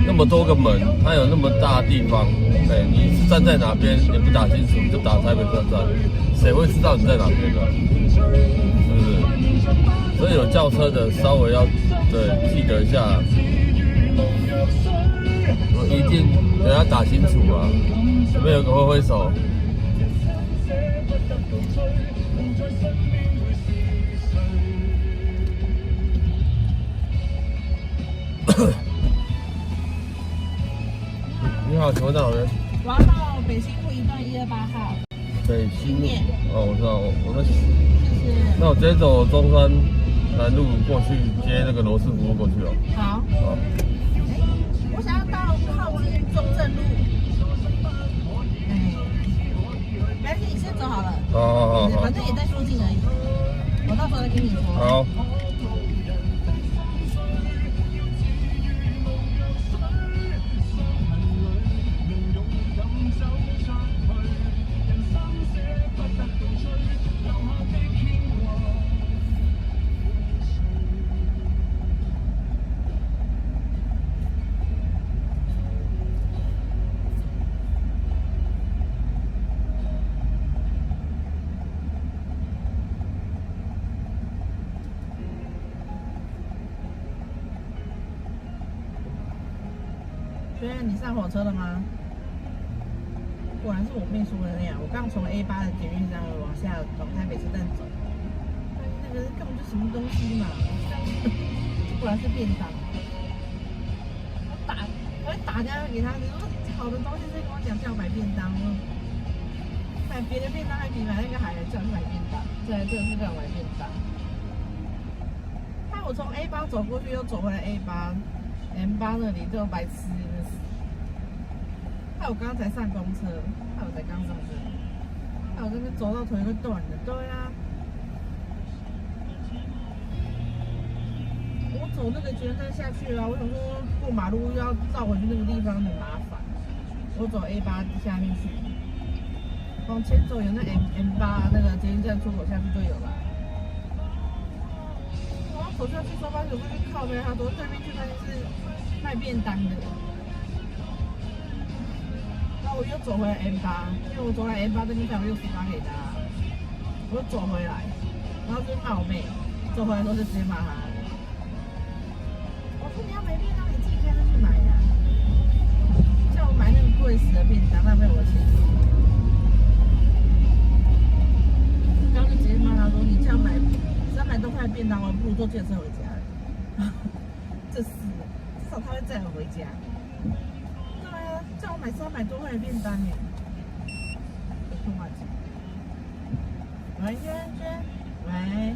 那么多个门，它有那么大的地方，对，你是站在哪边也不打清楚，就打台北车站，谁会知道你在哪边呢？是不是？所以有轿车的稍微要对记得一下，我一定给他打清楚啊！前面有个挥挥手。你好，请问在哪边？我要到北新路1段128号。北新路。哦，我知道，我在。谢谢。那我直接走中山南路过去接那个罗斯福路过去哦。好。好。我想要到靠近中正路。没关系，你先走好了。好。反正也在附近而已。我到时候再跟你说。好。轩，你上火车了吗？果然是我妹说的那样，我刚从 A8的捷运站往下往台北车站走，但是那个根本就什么东西嘛，果然是便当。我会打电话给他，你说好的东西再跟我讲叫我买便当，买别的便当还比买那个还叫你买便当，对，这个是叫我买便当。我从 A8 走过去，又走回来 A8，M8 那里就白痴，真的是。害我刚刚才上公车，害我才刚上车，害我这边走到腿都断了。对啊，我走那个捷运站下去啊，我想说过马路又要绕回去那个地方很麻烦，我走 A8 下面去，往前走有那 M8 那个捷运站出口下去就有了。走下去说发现我去靠边，他走对面去发现是卖便当的。然后我又走回来 M8，因为我走来 M8 这边才有68给他，我又走回来，然后就骂我妹，走回来之后就直接骂他。我说你要买便当你自己开车去买呀，叫我买那个贵死的便当，浪费我的钱。刚就直接骂他说你这样买300多块的便当，我不如坐电车回家。这是，至少他会载我回家。对啊，叫我买300多块的便当耶。有空话讲。喂，娟，喂。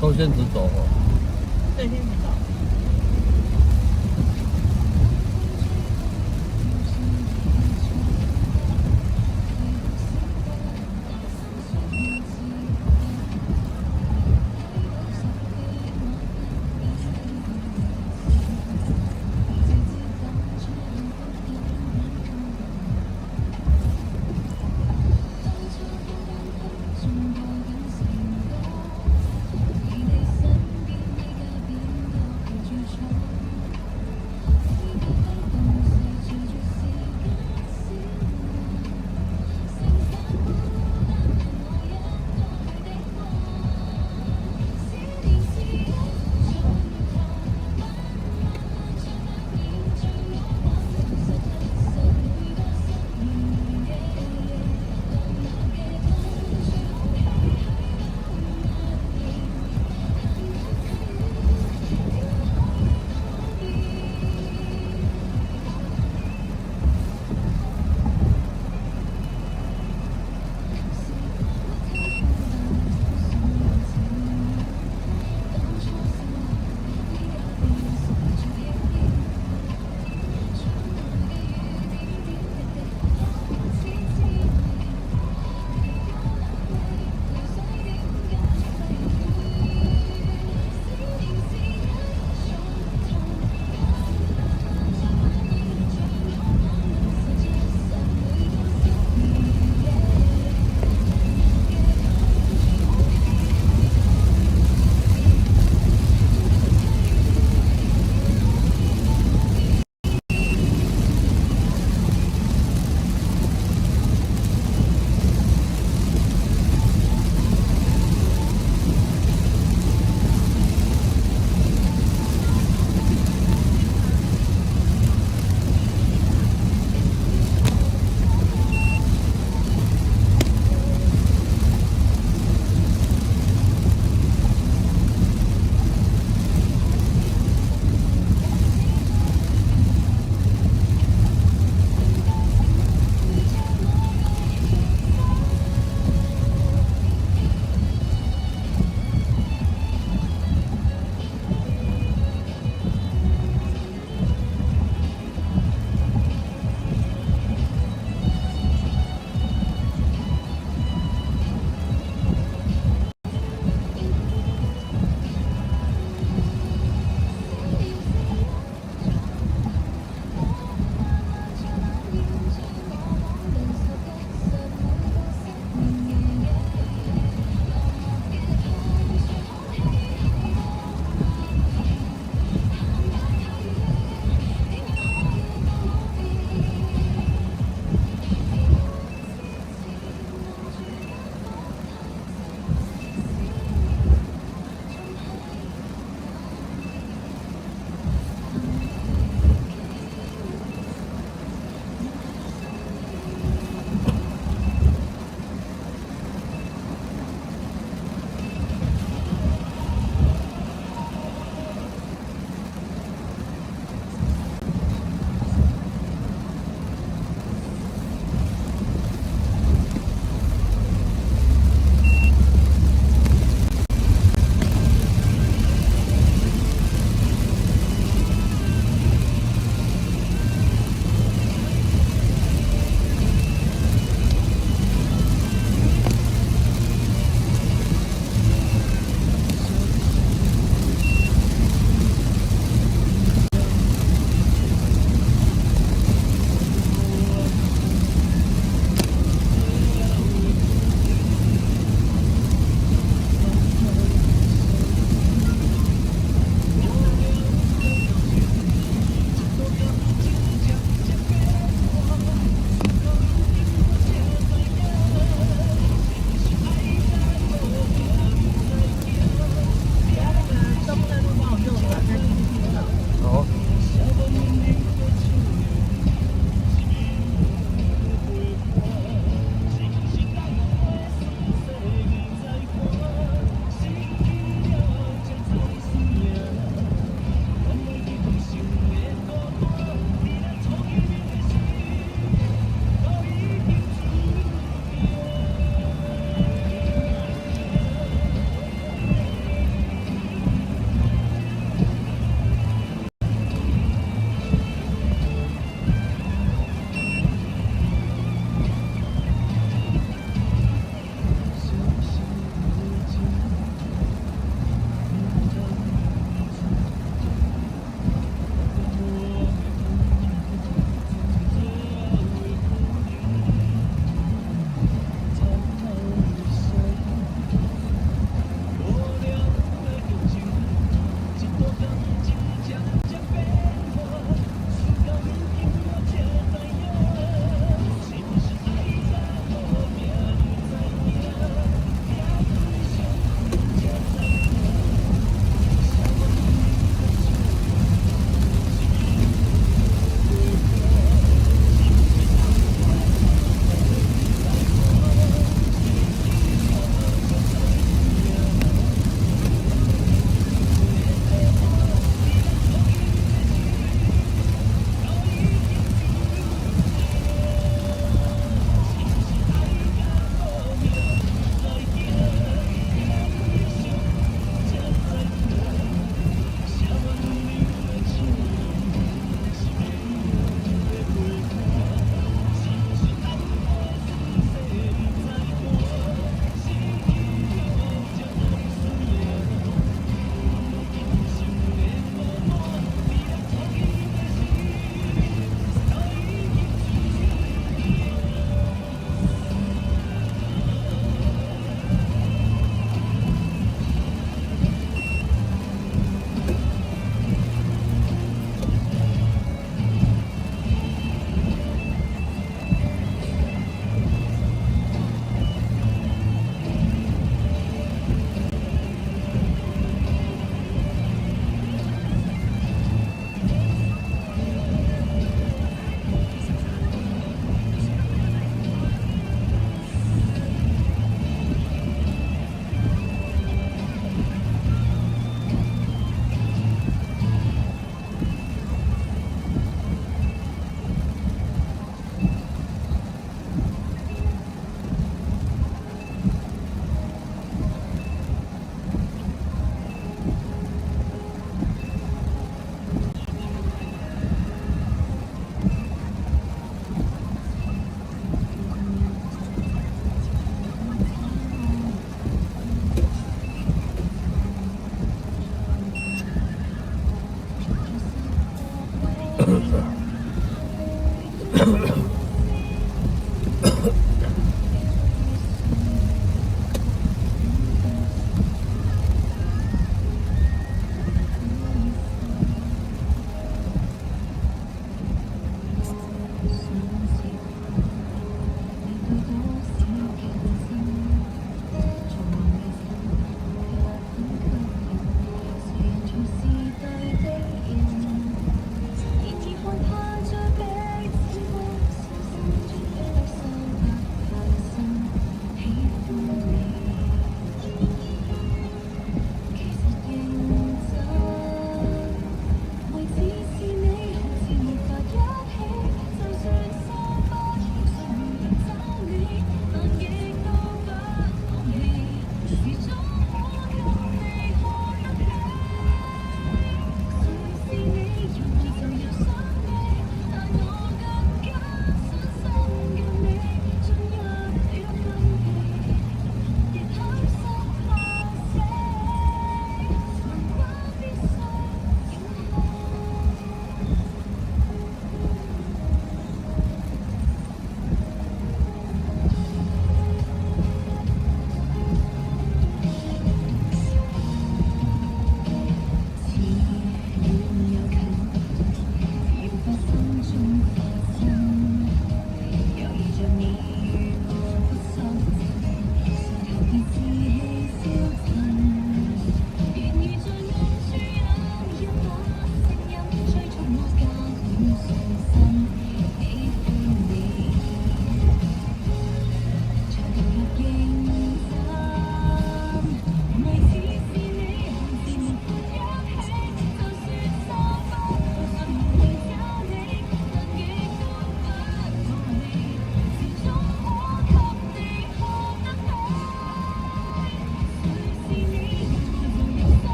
都先直走哦。对，先知道。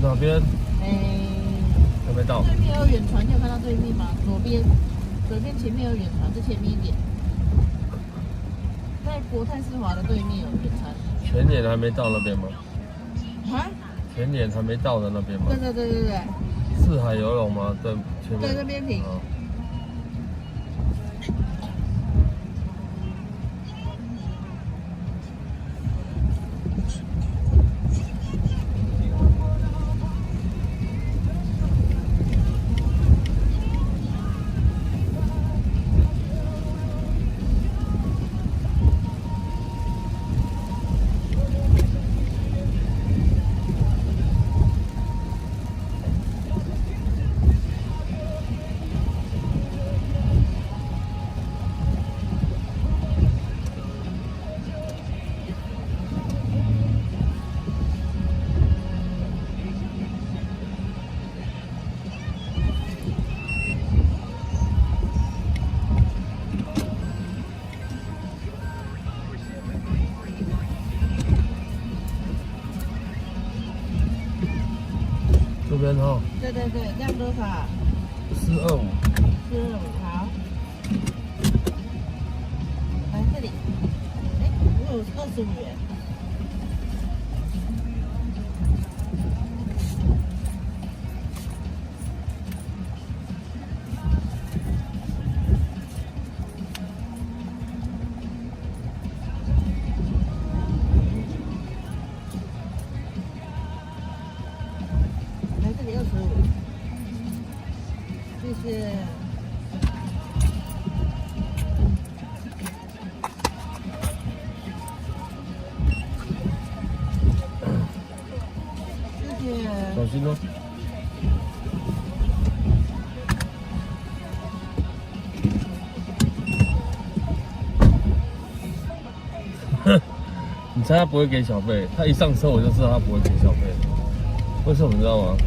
哪边？还没到。对面有远传，你有看到对面吗？左边前面有远传，再前面一点，在国泰世华的对面有远传。全年还没到那边吗？啊？全年还没到的那边吗？对。四海游泳吗？对，前面。对，这边停。人哈。对对对，这样多少425。 ？425，好。来这里，哎，我有25元。来这里25，谢谢。谢谢。小心哦。你猜他不会给小费？他一上车我就知道他不会给小费。为什么你知道吗？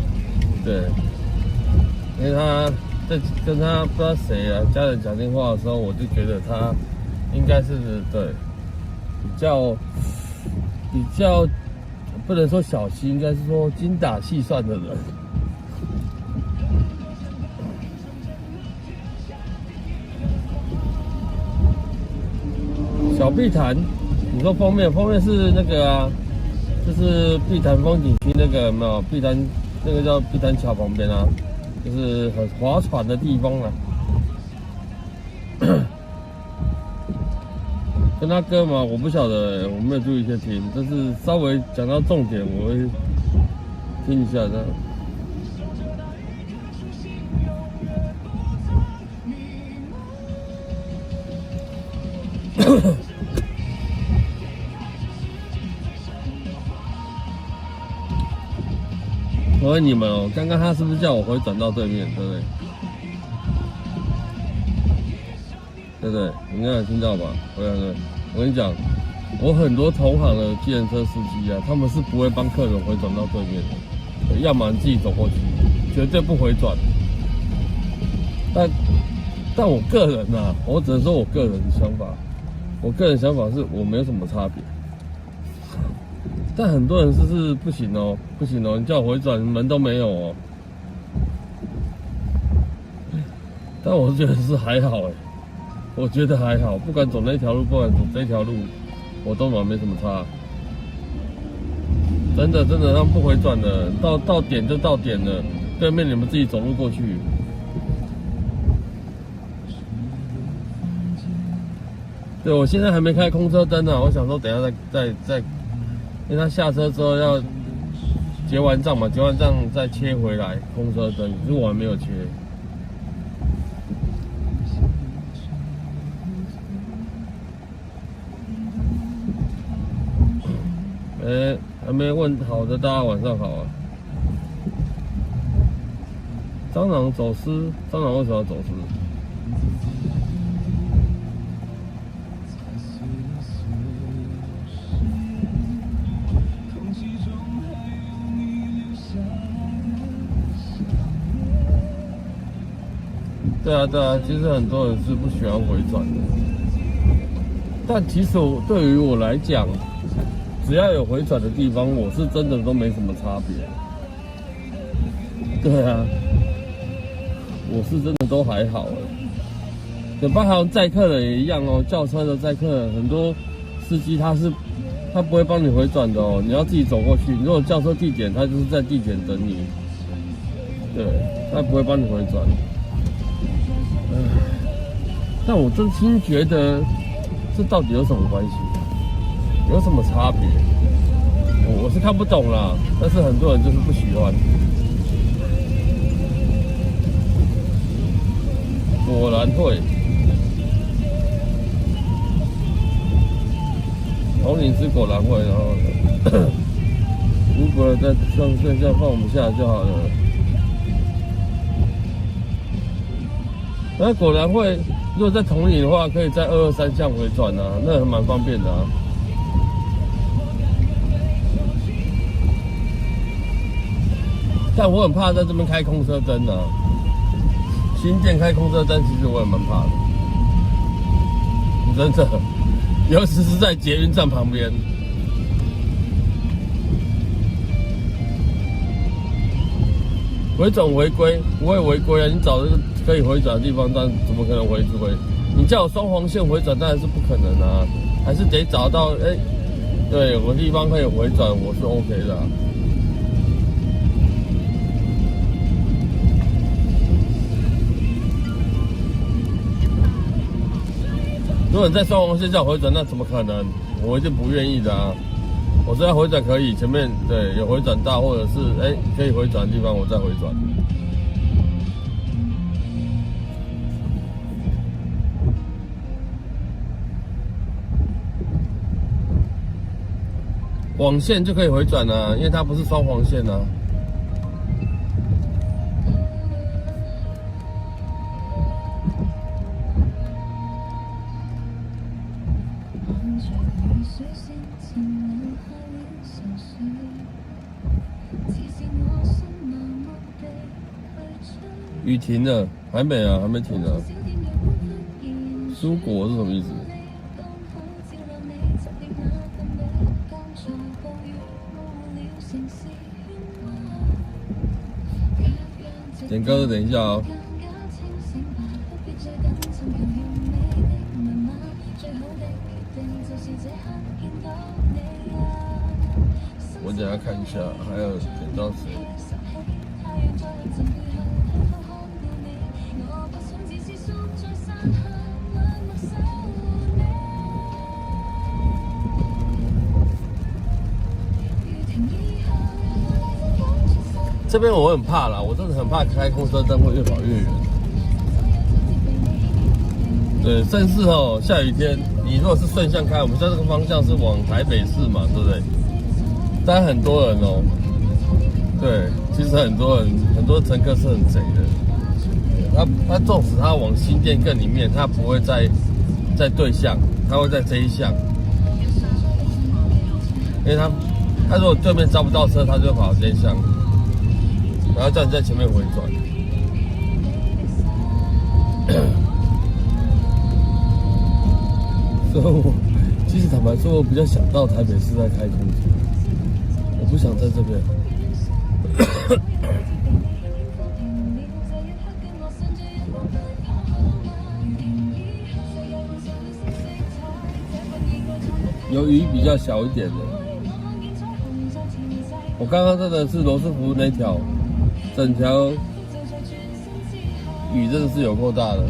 对，因为他在跟他不知道谁啊家人讲电话的时候，我就觉得他应该是对比较不能说小气，应该是说精打细算的人。小碧潭，你说封面是那个啊，就是碧潭风景区那个有没有？碧潭那个叫碧潭桥旁边啊，就是很划船的地方啊。跟他哥嘛，我不晓得，我没有注意去听，但是稍微讲到重点，我会听一下的。我问你们哦，刚刚他是不是叫我回转到对面，对不对？对不对？你刚才有听到吧？我跟你讲，我很多同行的计程车司机啊，他们是不会帮客人回转到对面的，要么你自己走过去，绝对不回转。但我个人啊，我只能说我个人的想法，我个人想法是我没有什么差别。但很多人是不行哦，不行哦，你叫我回转门都没有哦。但我觉得是还好哎。我觉得还好，不管走那条路，不管走这条路，我都没什么差。真的，他们不回转的，到点就到点了，对面你们自己走路过去。对，我现在还没开空车灯呢，我想说等一下再，因为他下车之后要结完账嘛，结完账再切回来空车灯，可是我还没有切。还没问好的，大家晚上好啊。蟑螂走失，蟑螂为什么要走失？对啊，其实很多人是不喜欢回转的，但其实对于我来讲，只要有回转的地方，我是真的都没什么差别。对啊，我是真的都还好哎。包含载客人也一样哦，轿车的载客人很多司机他不会帮你回转的哦，你要自己走过去。如果轿车地点，他就是在地点等你，对，他不会帮你回转。但我真心觉得这到底有什么关系？有什么差别？我是看不懂啦，但是很多人就是不喜欢。果然会。红领是果然会，然后如果再剩下放我们下就好了。那果然会，如果在同里的话，可以在223巷回转啊，那还蛮方便的啊。但我很怕在这边开空车灯啊，新店开空车灯，其实我也蛮怕的，真的，尤其是在捷运站旁边。回转违规不会违规啊，你找这个可以回转的地方，但怎么可能回？你叫我双黄线回转，当然是不可能啊，还是得找到对，有个地方可以回转，我是 OK 的啊。如果你在双黄线叫我回转，那怎么可能？我一定不愿意的啊！我说要回转可以，前面对有回转道，或者是可以回转的地方，我再回转。网线就可以回转啊，因为它不是双黄线啊。雨停了，还没啊，还没停啊。蔬果是什么意思？点歌的等一下哦。我等一下看一下，还有点到谁？这边我很怕啦，我真的很怕开空车灯会越跑越远。对，甚至下雨天，你如果是顺向开，我们现在这个方向是往台北市嘛，对不对？但很多人对，其实很多乘客是很贼的。他纵使他往新店更里面，他不会在对向，他会在这一项，因为他如果对面招不到车，他就跑这一项。然后叫你在前面回转，所以我其实坦白说，我比较想到台北市在开空车，我不想在这边。有雨比较小一点的，我刚刚真的是罗斯福那条。整条雨真的是有够大的。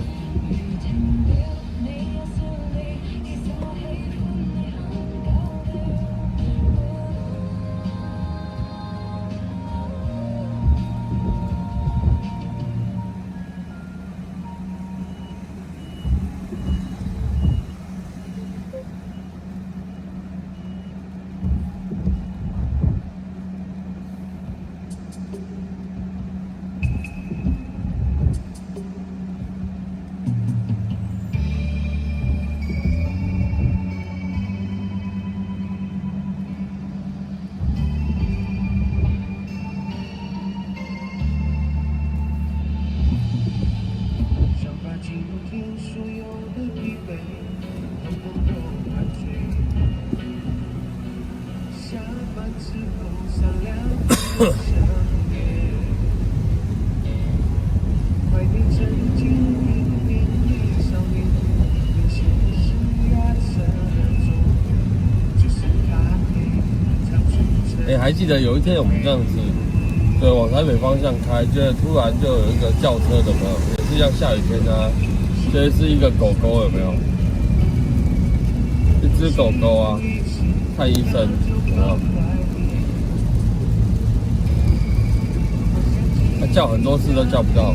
还记得有一天我们这样子，对，往台北方向开，就突然就有一个轿车的，有没有？也是像下雨天啊，这是一个狗狗，有没有？一只狗狗啊，看医生，有没有？他叫很多次都叫不到。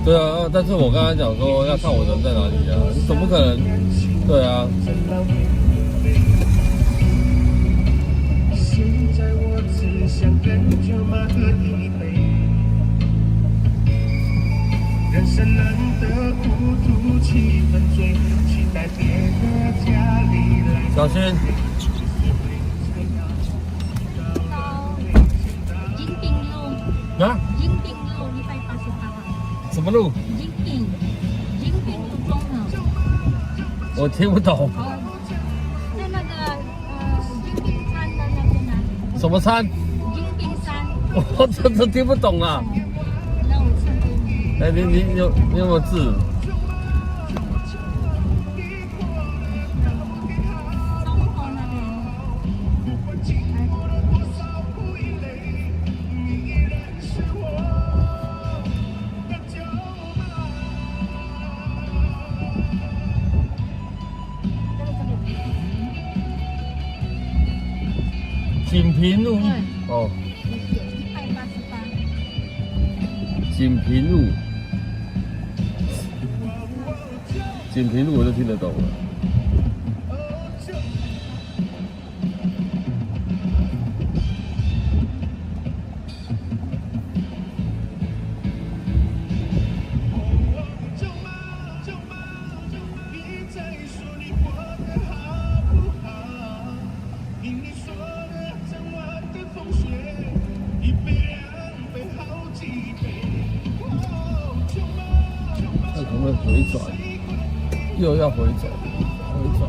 对啊，但是我刚才讲说要看我人在哪里啊，你总不可能，对啊，现在我只想跟舅妈喝一杯，人生难得糊涂气氛醉，期待别的家里来。小心，到迎宾路，啊，迎宾路188号。什么路？迎宾路中了。我听不懂，哦，在那个迎宾山的那边啊，什么山？迎宾山。我真的听不懂啊！那我唱给你。哎，你有没有字？中国那边。锦屏路对哦， 188。锦屏路，锦屏路我就听得懂了。舅妈，舅妈，别再说你过得好不好？听你说的整晚的风雪，一杯两杯好几杯。舅妈，舅妈，看可不可以回转，又要回转，回转。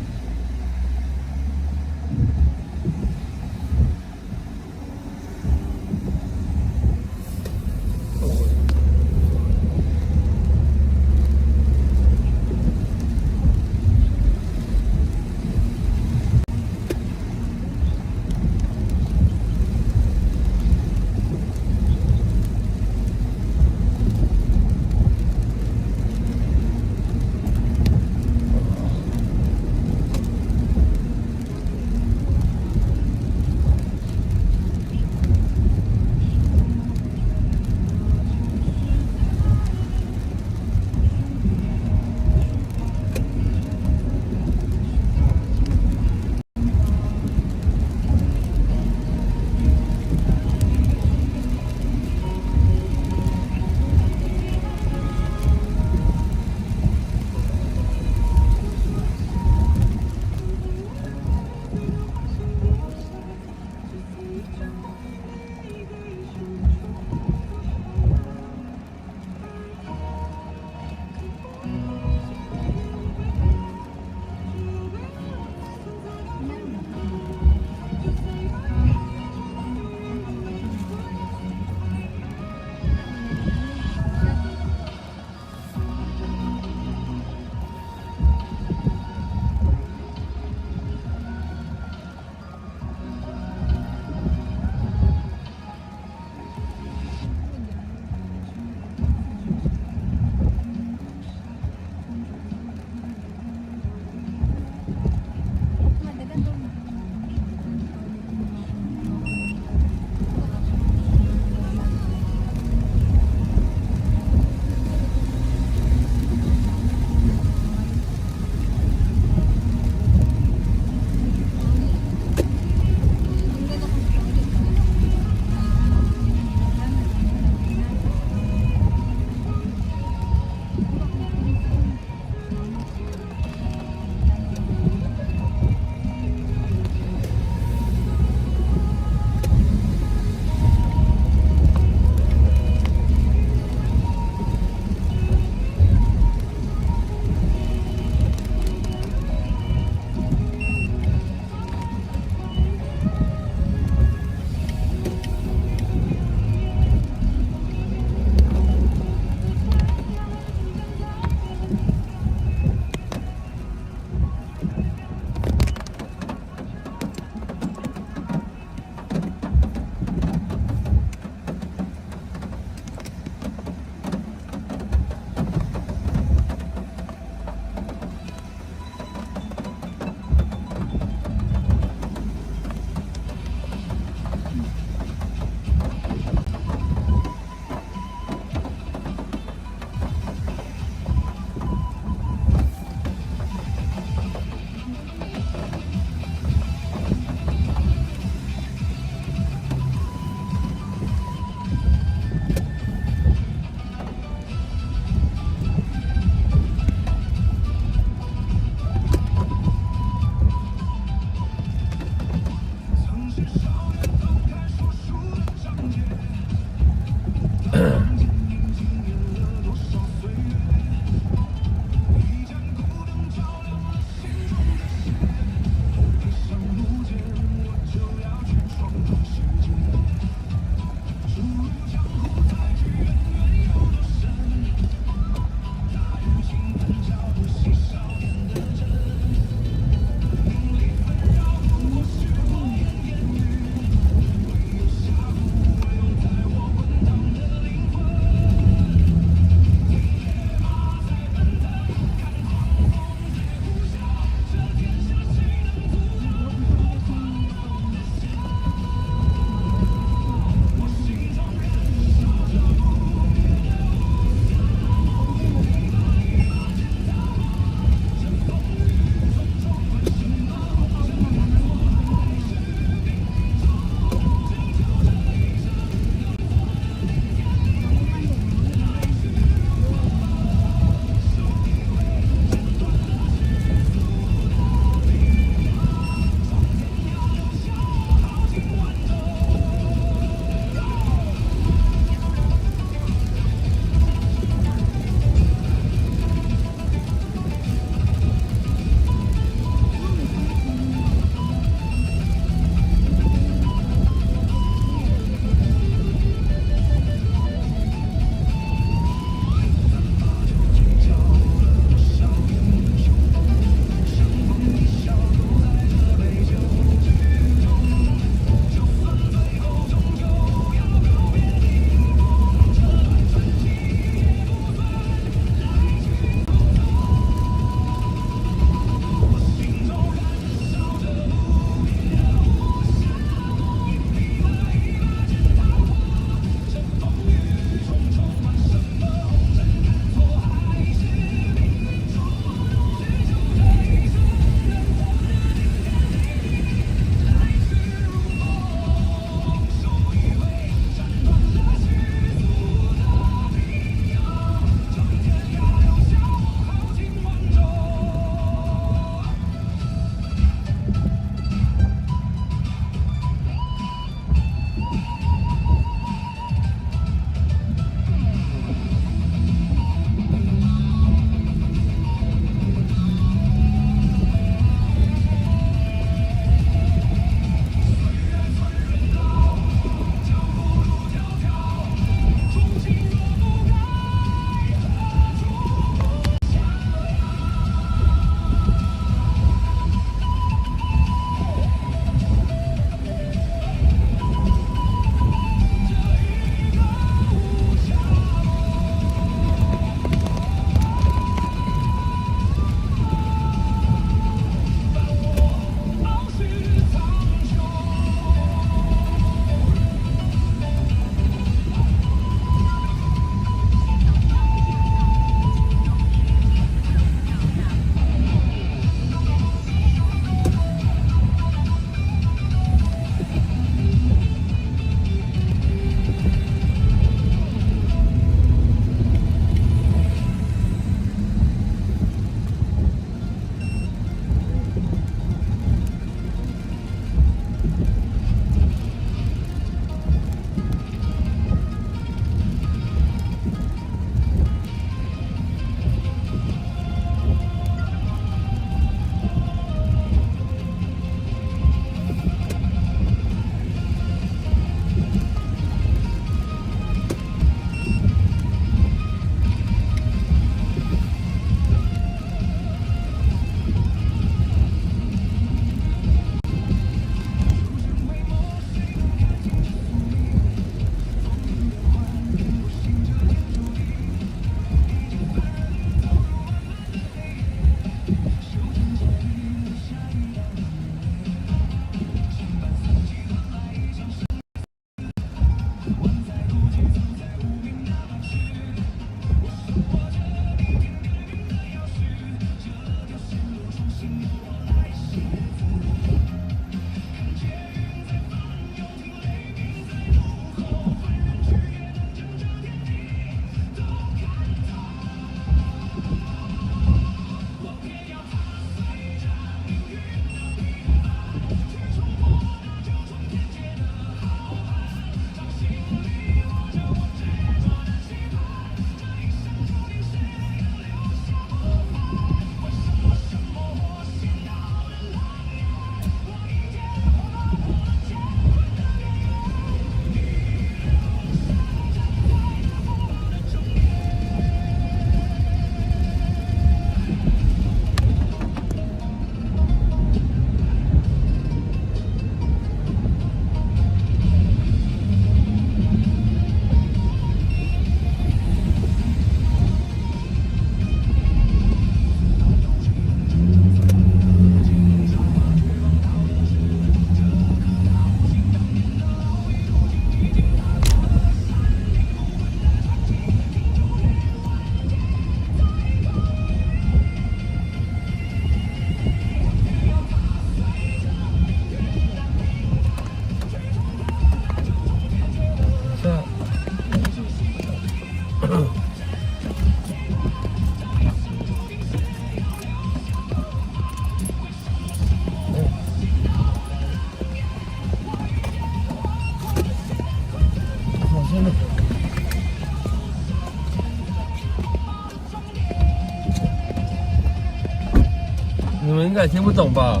你们应该听不懂吧？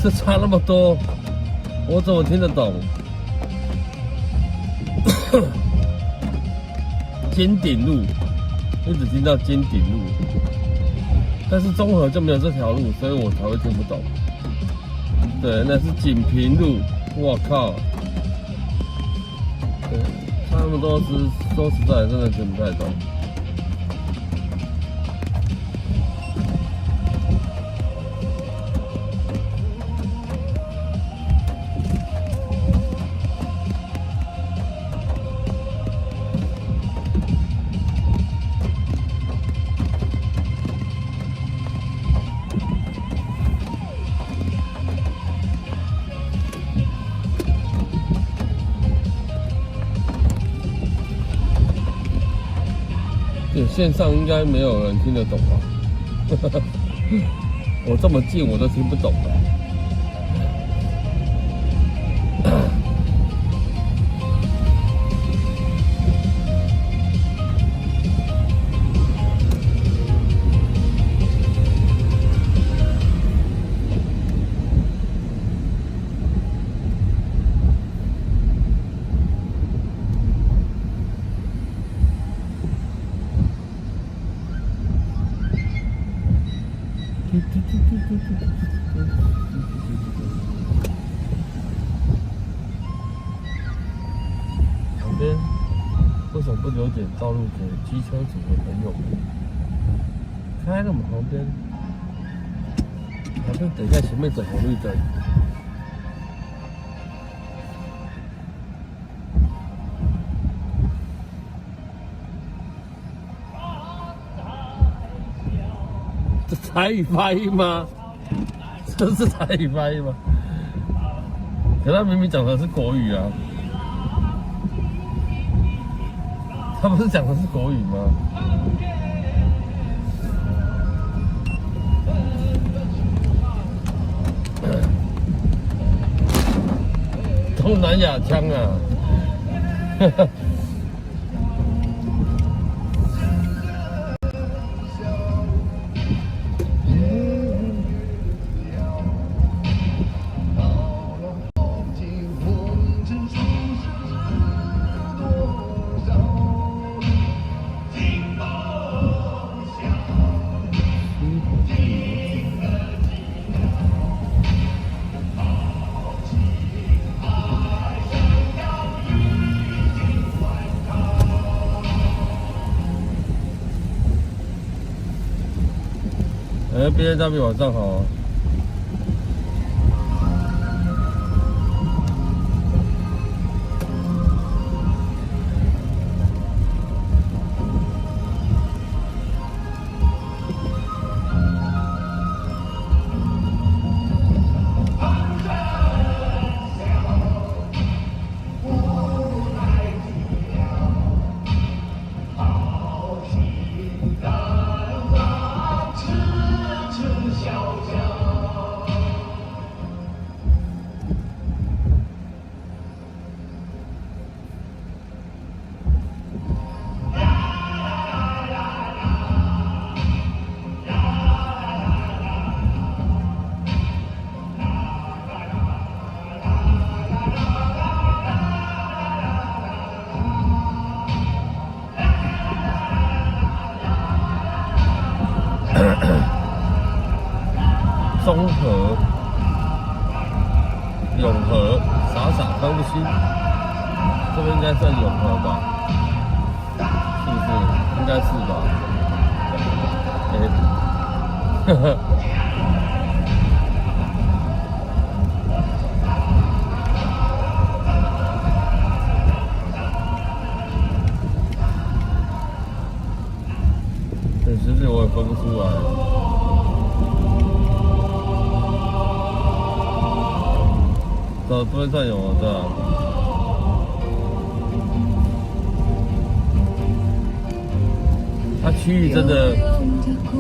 是差那么多，我怎么听得懂？尖顶路，一直听到尖顶路，但是中和就没有这条路，所以我才会听不懂。对，那是锦屏路，我靠！对，差那么多说实在真的听不太懂。对，线上应该没有人听得懂吧？我这么近我都听不懂了。旁边为什么不留点道路给机车主的朋友们？开那么旁边，反正等一下前面走红绿灯。这台语发音吗？这是台语发音吗？可他明明讲的是国语啊！他不是讲的是国语吗？东南亚腔啊！哈哈。BMW 往上好啊。中和、永和，傻傻分不清，这边应该算永和吧？是不是？应该是吧？呵呵。对，其实我也分不出来。不会算有的。它区域真的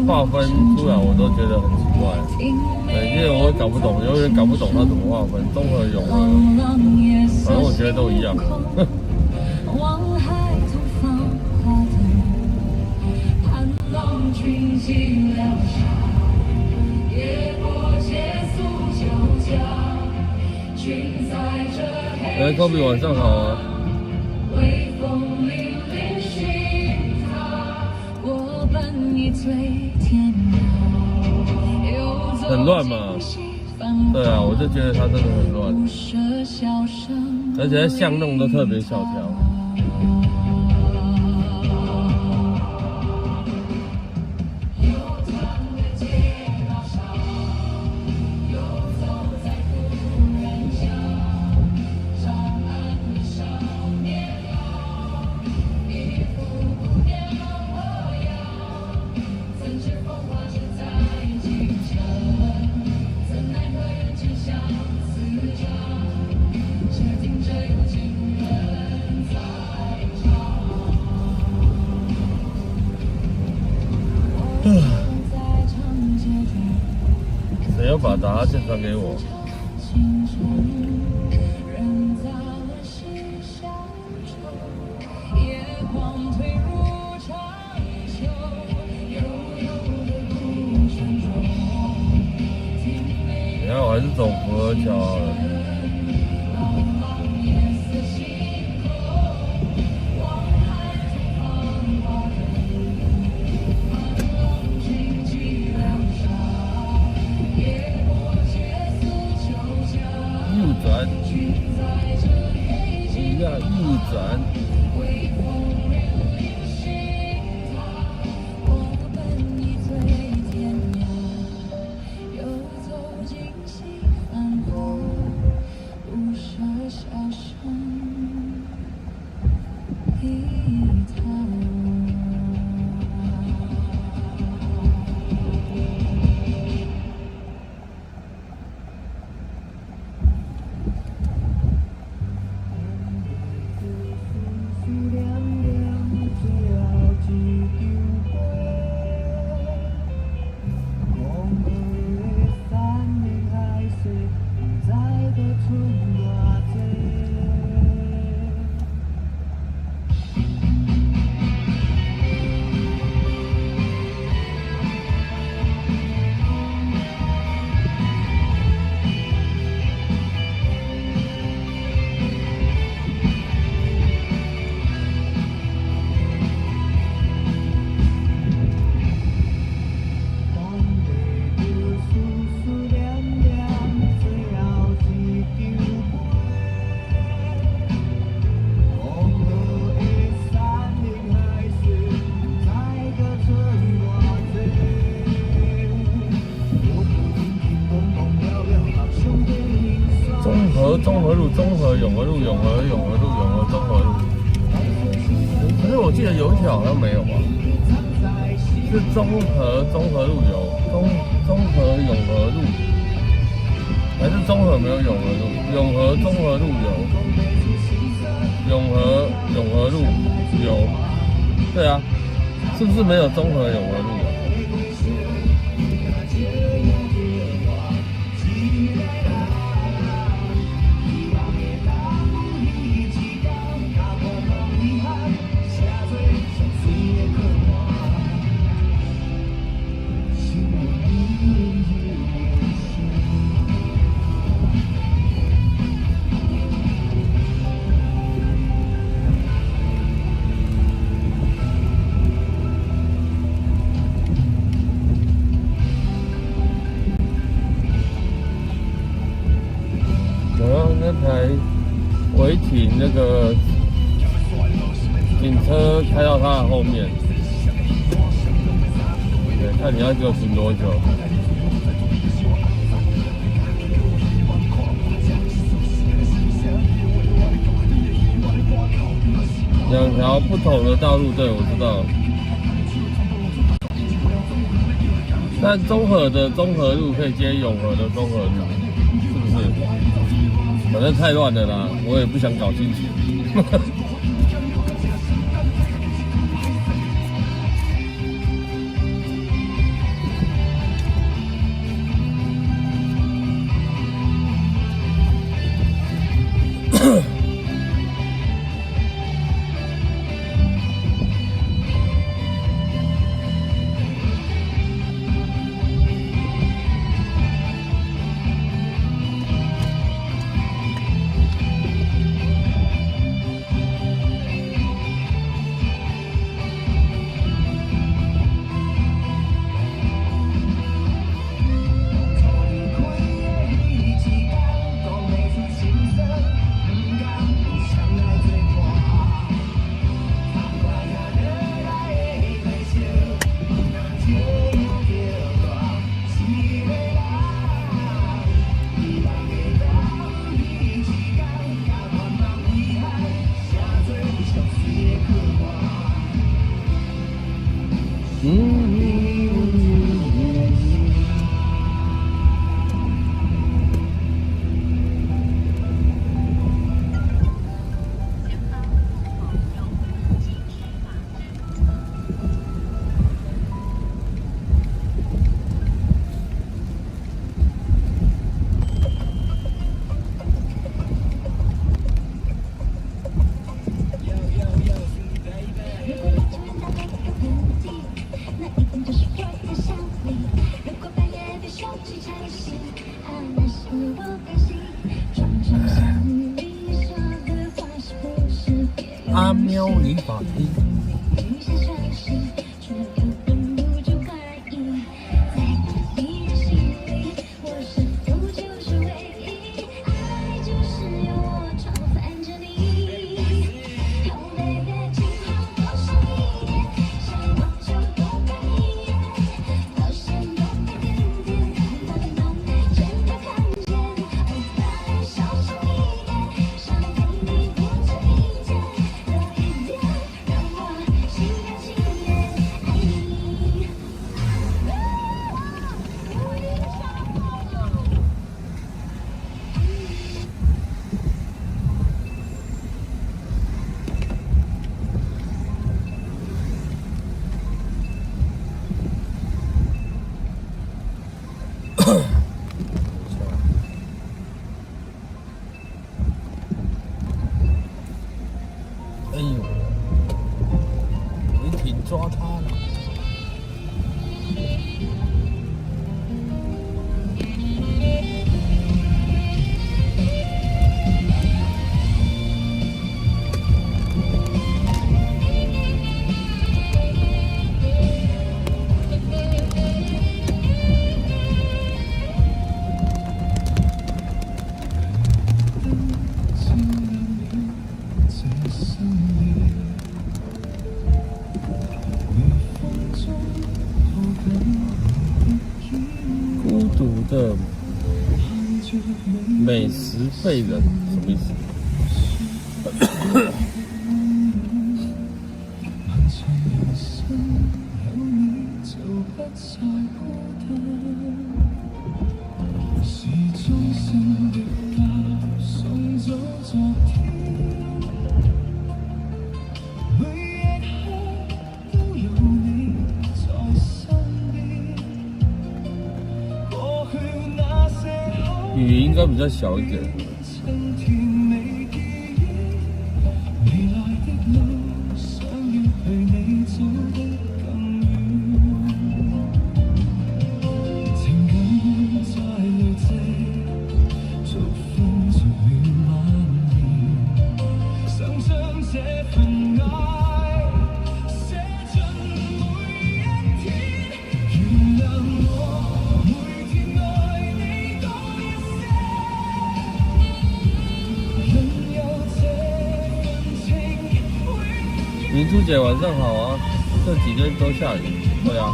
划分出来，我都觉得很奇怪。对，因为我搞不懂，永远搞不懂它怎么划分，中和、永和，反正我觉得都一样。浪群起了沙。哎，Kobe 晚上好啊。微风凛凛心塔，我本已醉天涯，游走很乱嘛。对啊，我就觉得它真的很乱，而且巷弄都特别小条。谁要把答案先传给我？等下我还是走福和桥好了。右转，一下右转。中和路、中和永和路、永和路、中和路。可是我记得有一条好像没有吧？是中和路有，中和永和路，还是中和没有永和路？永和中和路有，永和路有，对啊，是不是没有中和永和路啊？那台违停那个警车开到他的后面，对，看你要给我停多久。两条不同的道路，对，我知道。但中和的中和路可以接永和的中和路，是不是？反正太乱了啦，我也不想搞清楚。阿喵理发厅。有些城市却忍不住怀疑，在你的心里，我是否就是唯一？爱就是要我常烦着你。Oh baby， 今后多说一点，想我就多看一眼，到现多一点点，把感动真的看见。Oh baby， 小声一点，想陪你不止一天，多一点，让我心甘情愿爱你。哎呦，你挺抓他了。孤独的美食废人什么意思？雨应该比较小一点。明珠姐晚上好啊，这几天都下雨，对啊。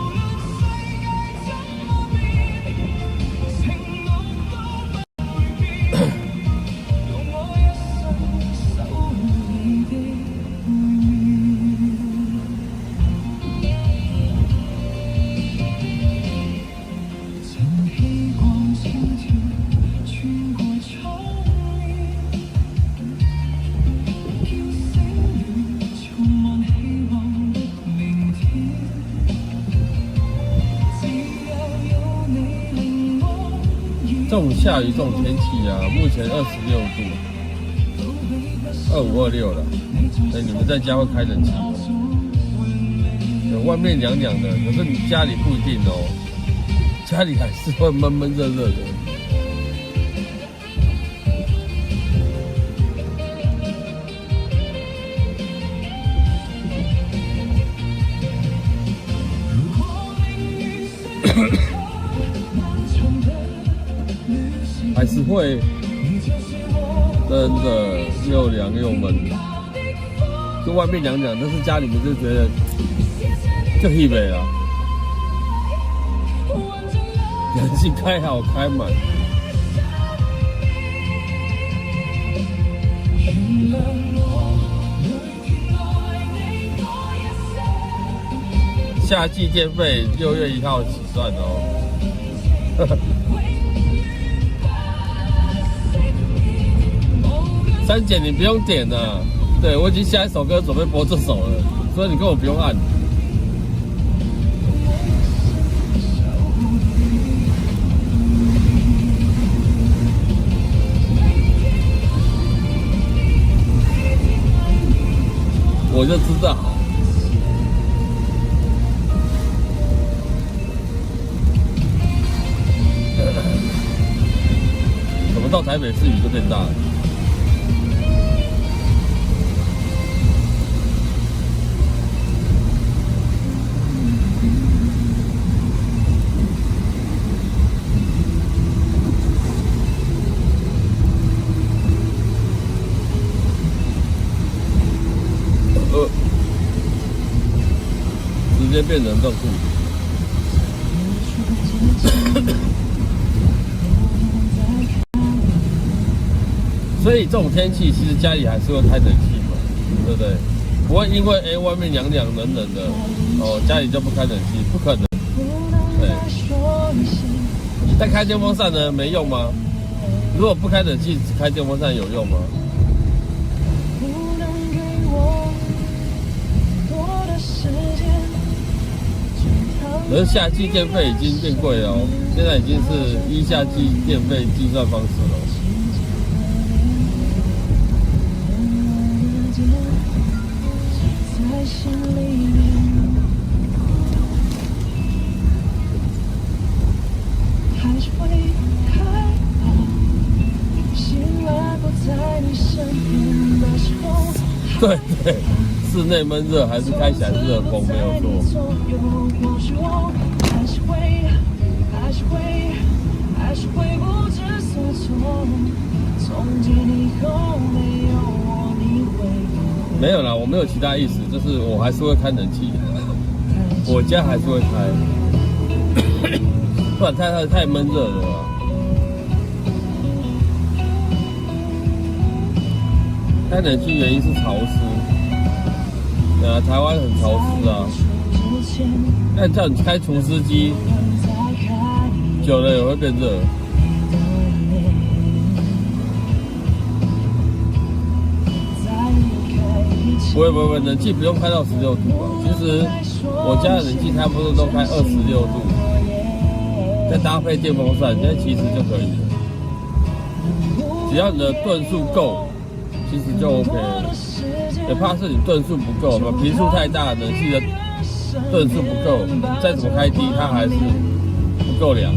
这种下雨这种天气啊，目前26度，25、26了。所以你们在家会开冷气吗？外面凉凉的，可是你家里不一定哦，家里还是会闷闷热热的。还是会，真的又凉又闷，就外面凉凉，但是家里面就觉得就很美了。冷气开好开满，夏季电费6月1号起算哦。三姐，你不用点了，对我已经下一首歌准备播这首了，所以你根本不用按。我就知道。怎么到台北市雨就变大了？接变冷冻库。所以这种天气，其实家里还是会开冷气嘛，对不对？不会因为外面凉凉冷冷的，家里就不开冷气，不可能。对。但开电风扇呢，没用吗？如果不开冷气，只开电风扇有用吗？可是夏季电费已经变贵了哦，现在已经是依夏季电费计算方式了。对对，室内闷热还是开起来热风没有错。没有啦，我没有其他意思，就是我还是会开冷气，我家还是会开，不然太闷热了啦。开冷气原因是潮湿，台湾很潮湿啊。但叫你开除湿机，久了也会变热。不会，冷气不用开到16度啊。其实我家的冷气差不多都开26度，再搭配电风扇，那其实就可以了。只要你的吨数够。其实就 OK 了，也怕是你吨数不够嘛，频数太大，冷气的吨数不够，再怎么开低，它还是不够凉。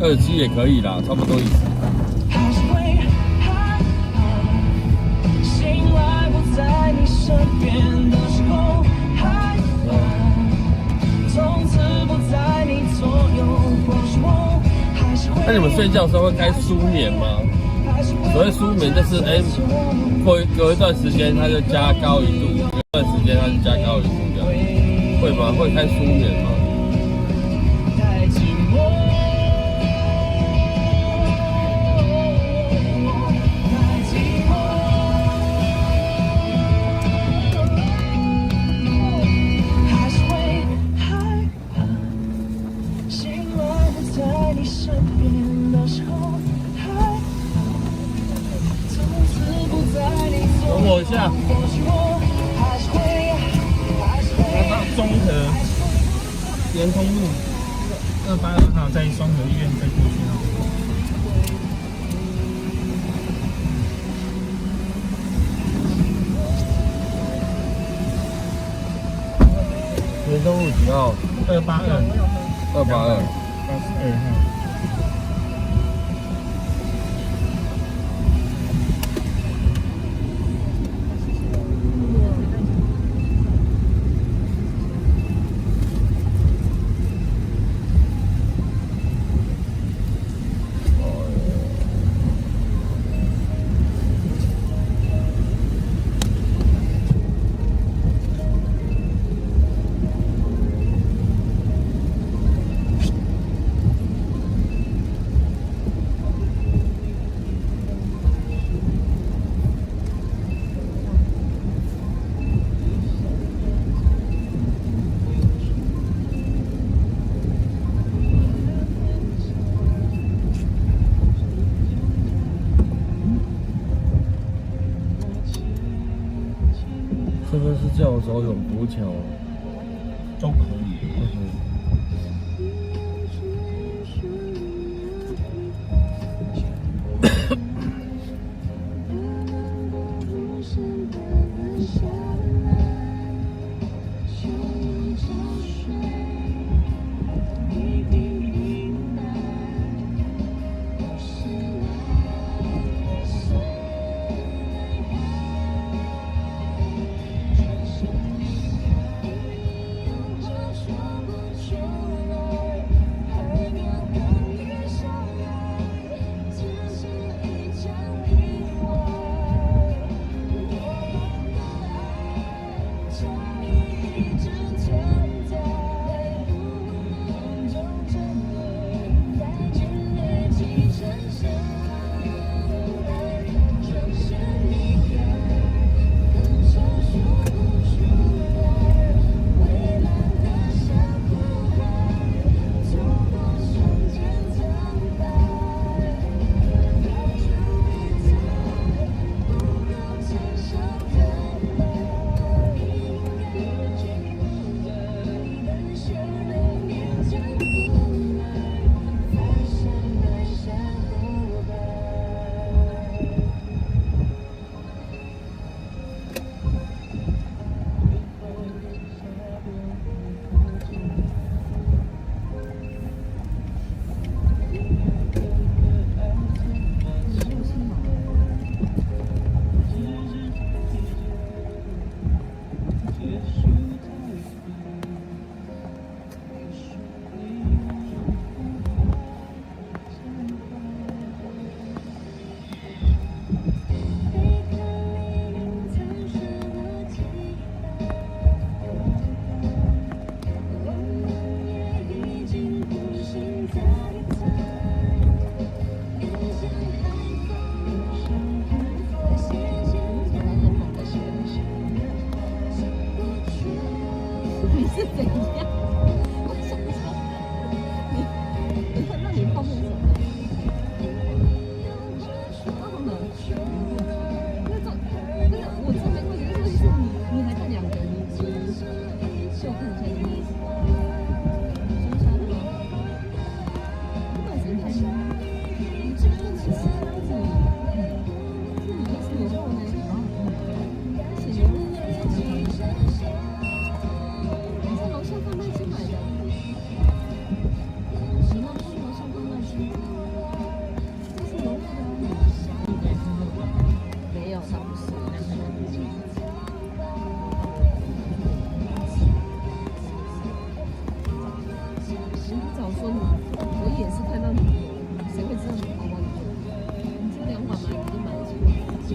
27也可以啦，差不多意思。那你们睡觉的时候会开舒眠吗？所谓舒眠就是隔一段时间它就加高1度，隔一段时间它就加高1度这样，会吗？会开舒眠吗？等我一下。到中和联通路282号，在双和医院再过去哦。联通路几号282。282。82号。这个是叫我走永福桥，都可以。这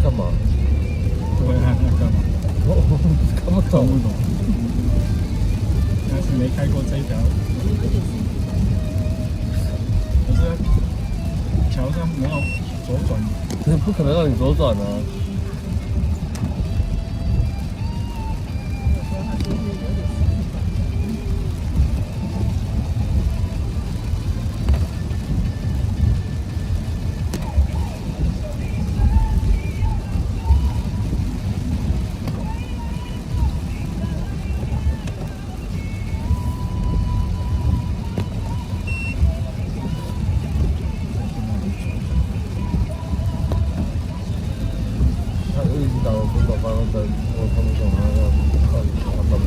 干嘛？对啊，那干嘛？我看不懂。懂不懂？但是没开过这一条，可是桥上没有左转，不可能让你左转啊！他一直打我左转方向灯，我看不懂他要干嘛。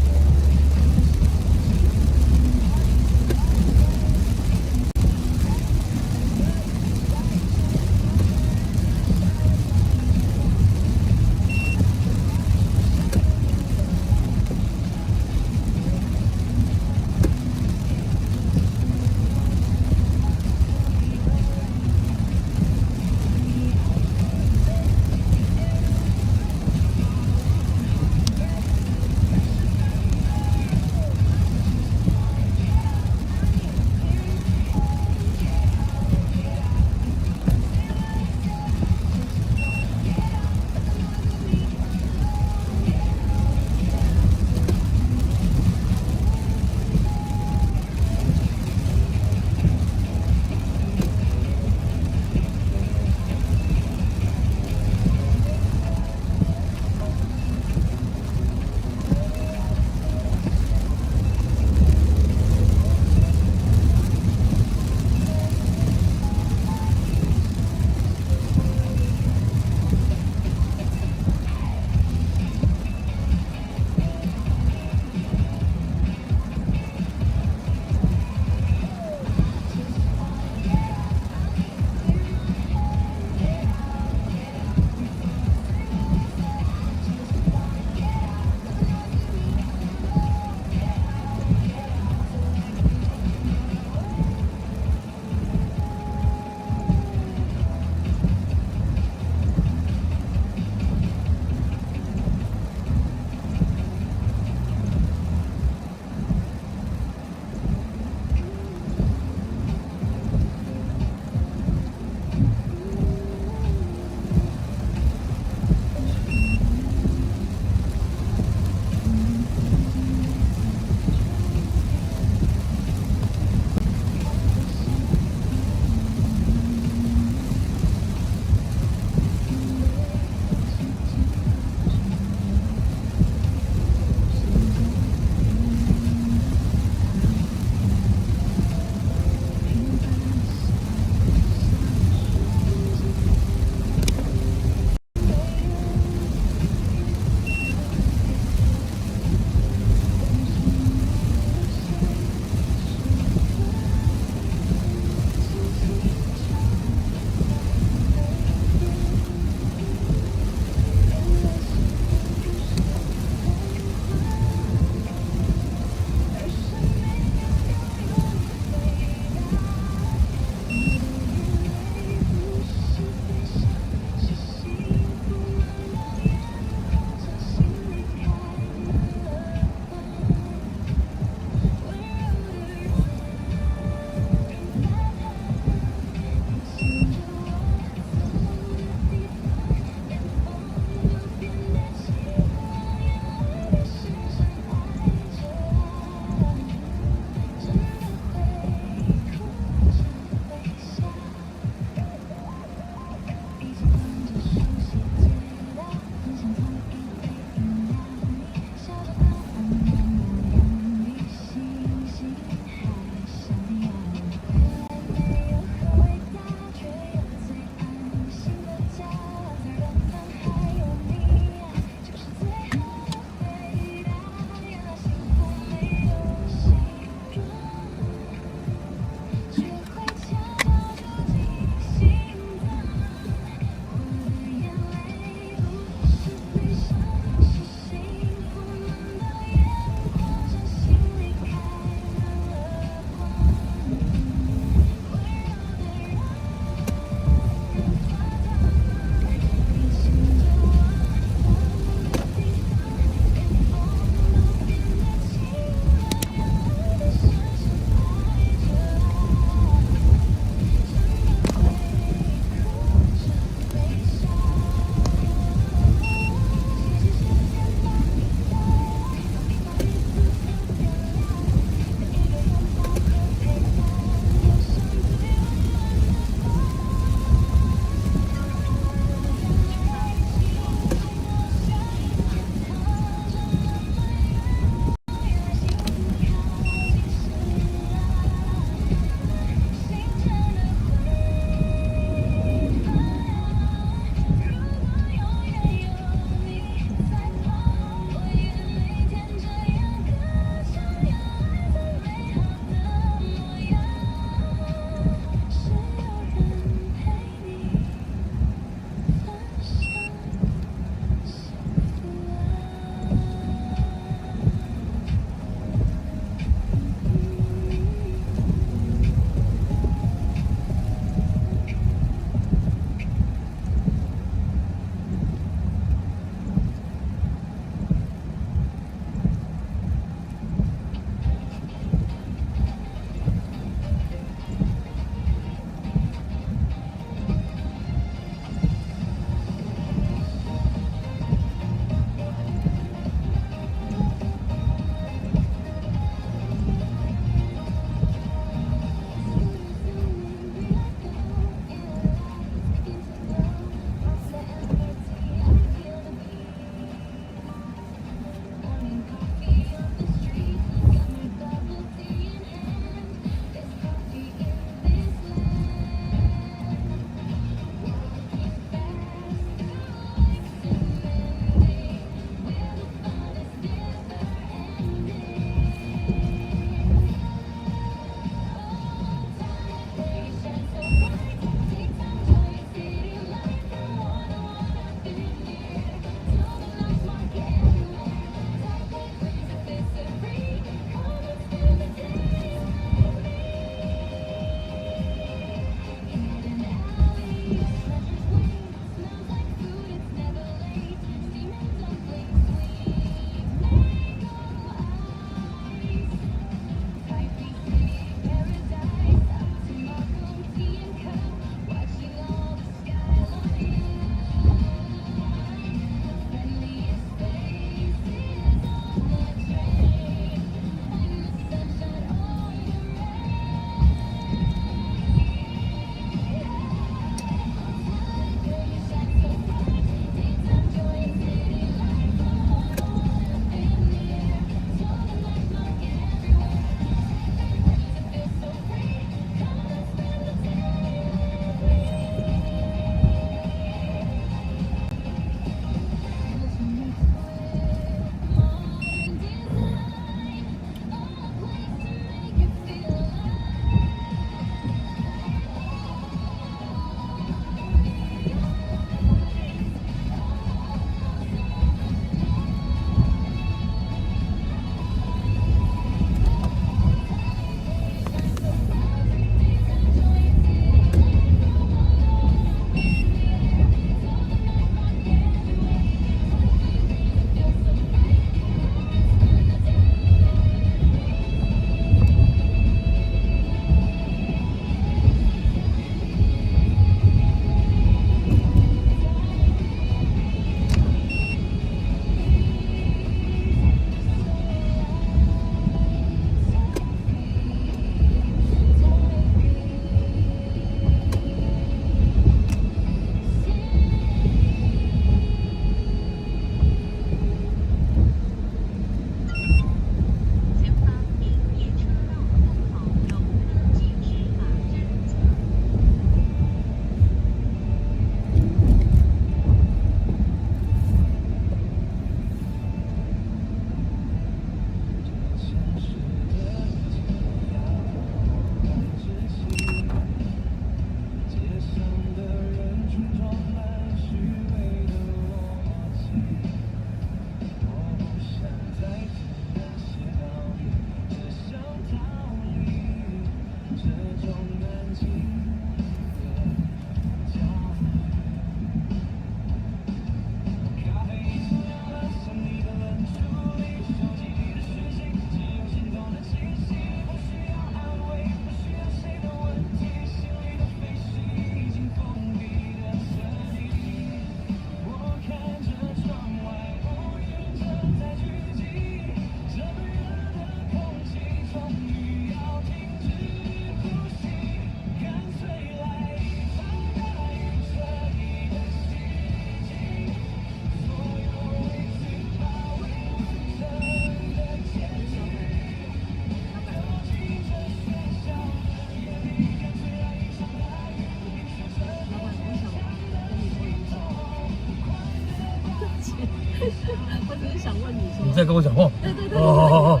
我只是想问你说，你在跟我讲话？对对对，哦，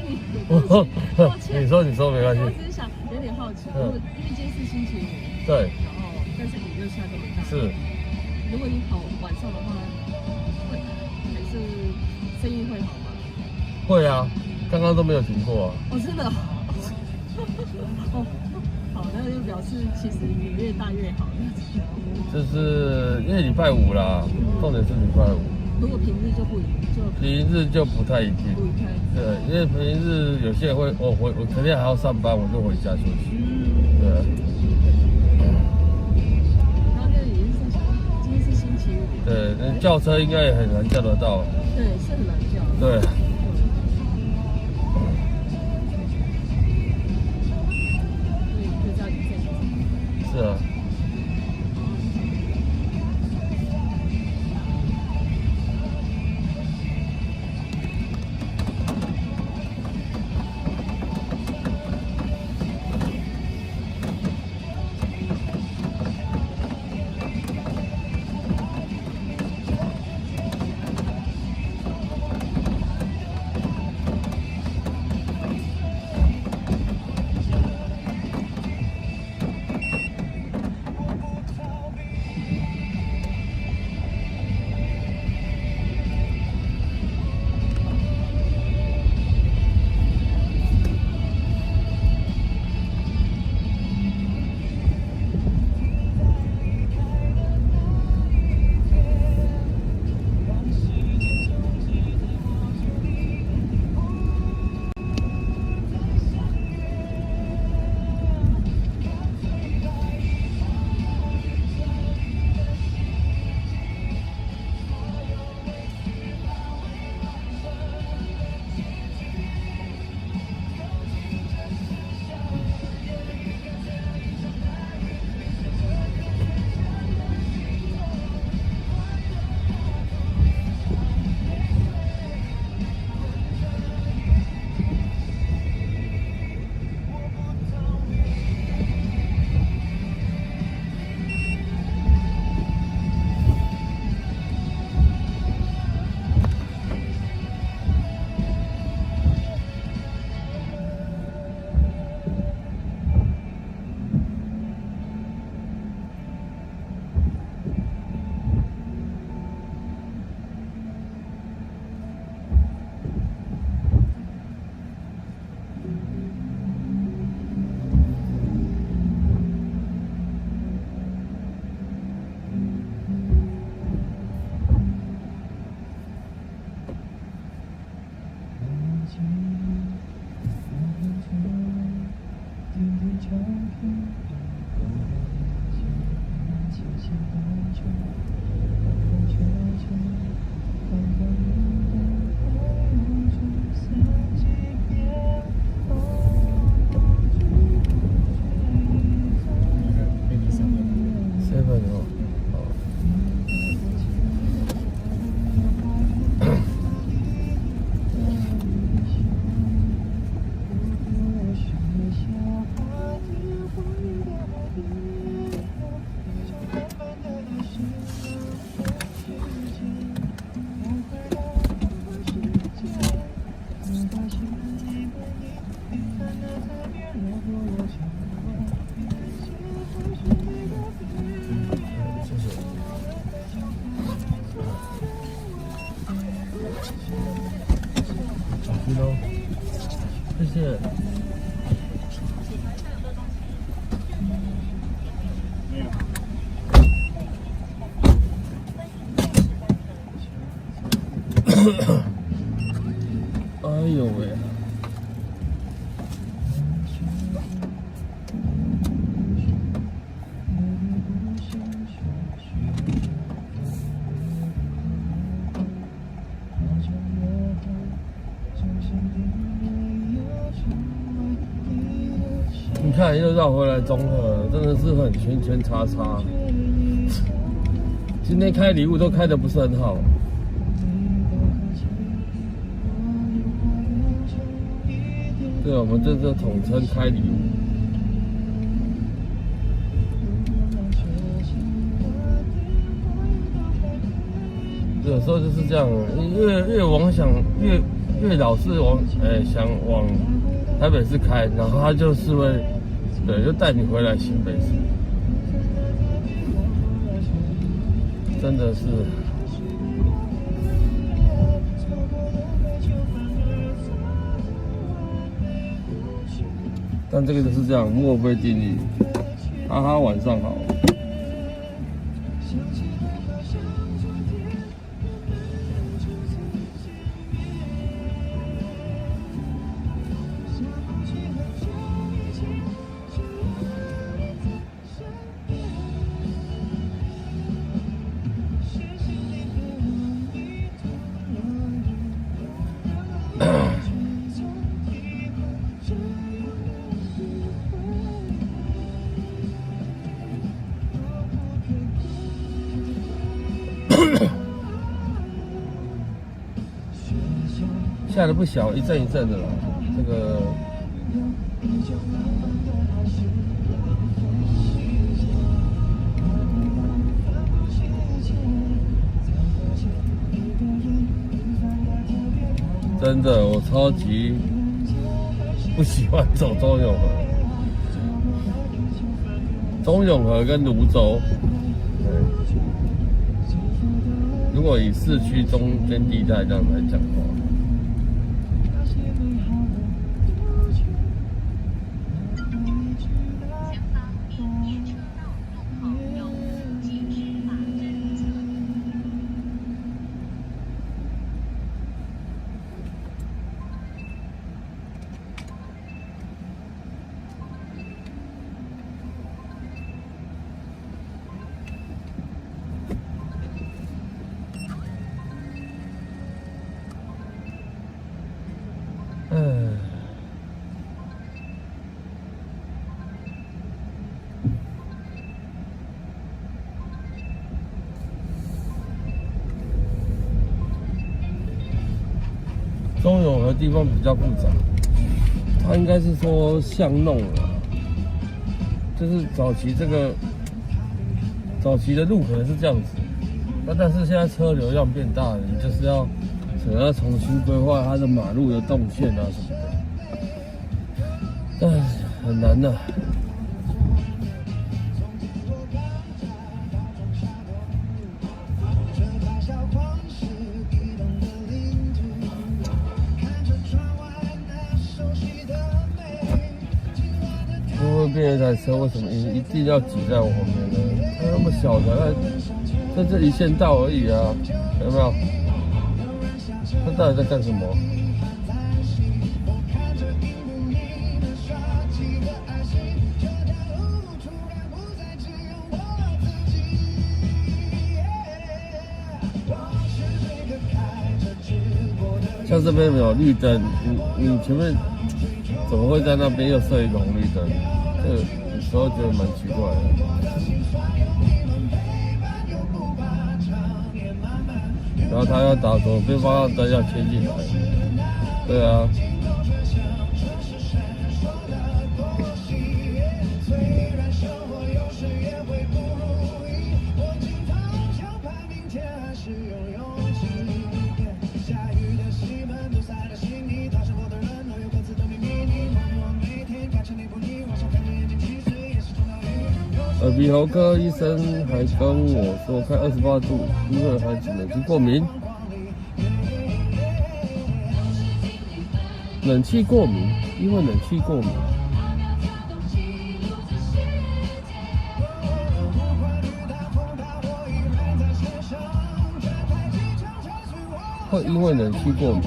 抱歉，你说没关系我。只是想有点好奇，因为今天是星期五，对，然后但是雨又下这么大，是。如果你跑晚上的话，会还是生意会好吗？会啊，刚刚都没有停过啊。哦，真的。哦，好，那就表示其实雨越大越好。就是因为礼拜五啦，重点是礼拜五。如果平日就不平日就不太一定。不一定。对，因为平日有些人会，我肯定还要上班，我就回家休息。对。然后那也是在想，今天是星期五。对，那轿车应该也很难叫得到。对，是很难叫。对。是啊。谢谢。哎呦喂！你看，又绕回来中和，真的是很圈圈叉叉。今天开礼物都开得不是很好。对，我们这是统称开礼物。对，有时候就是这样，越老是想往台北市开，然后他就是会，对，就带你回来新北市，真的是。但这个就是这样，墨菲定律。哈哈，晚上好。下的不小，一阵一阵的了。这个真的，我超级不喜欢走中永和，中永和跟蘆洲。如果以市区中间地带这样来讲的话。中永和地方比较复杂，它应该是说巷弄啊，就是早期的路可能是这样子，但是现在车流量变大了，你就是要可能要重新规划它的马路的动线啊什么的，但很难呐。变一台车为什么一定要挤在我后面呢？它那么小的，在这一线道而已啊，有没有？它到底在干什么？像这边没有绿灯，你前面怎么会在那边又设一个红绿灯？这个有时候觉得蛮奇怪的。然后他要打左边方向灯要切进来，对啊。耳鼻喉科医生还跟我说，开28度，因为孩子冷气过敏。冷气过敏，因为冷气过敏。会因为冷气过敏。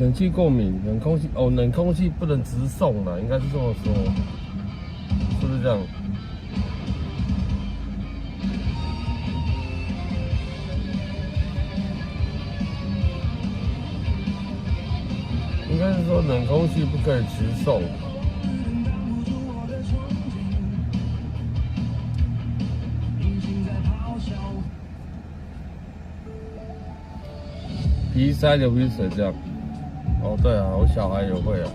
冷气过敏，冷空气不能直送啦，应该是这么说，是不是这样？应该是说冷空气不可以直送。鼻塞、流鼻水这样。哦，对啊，我小孩也会啊，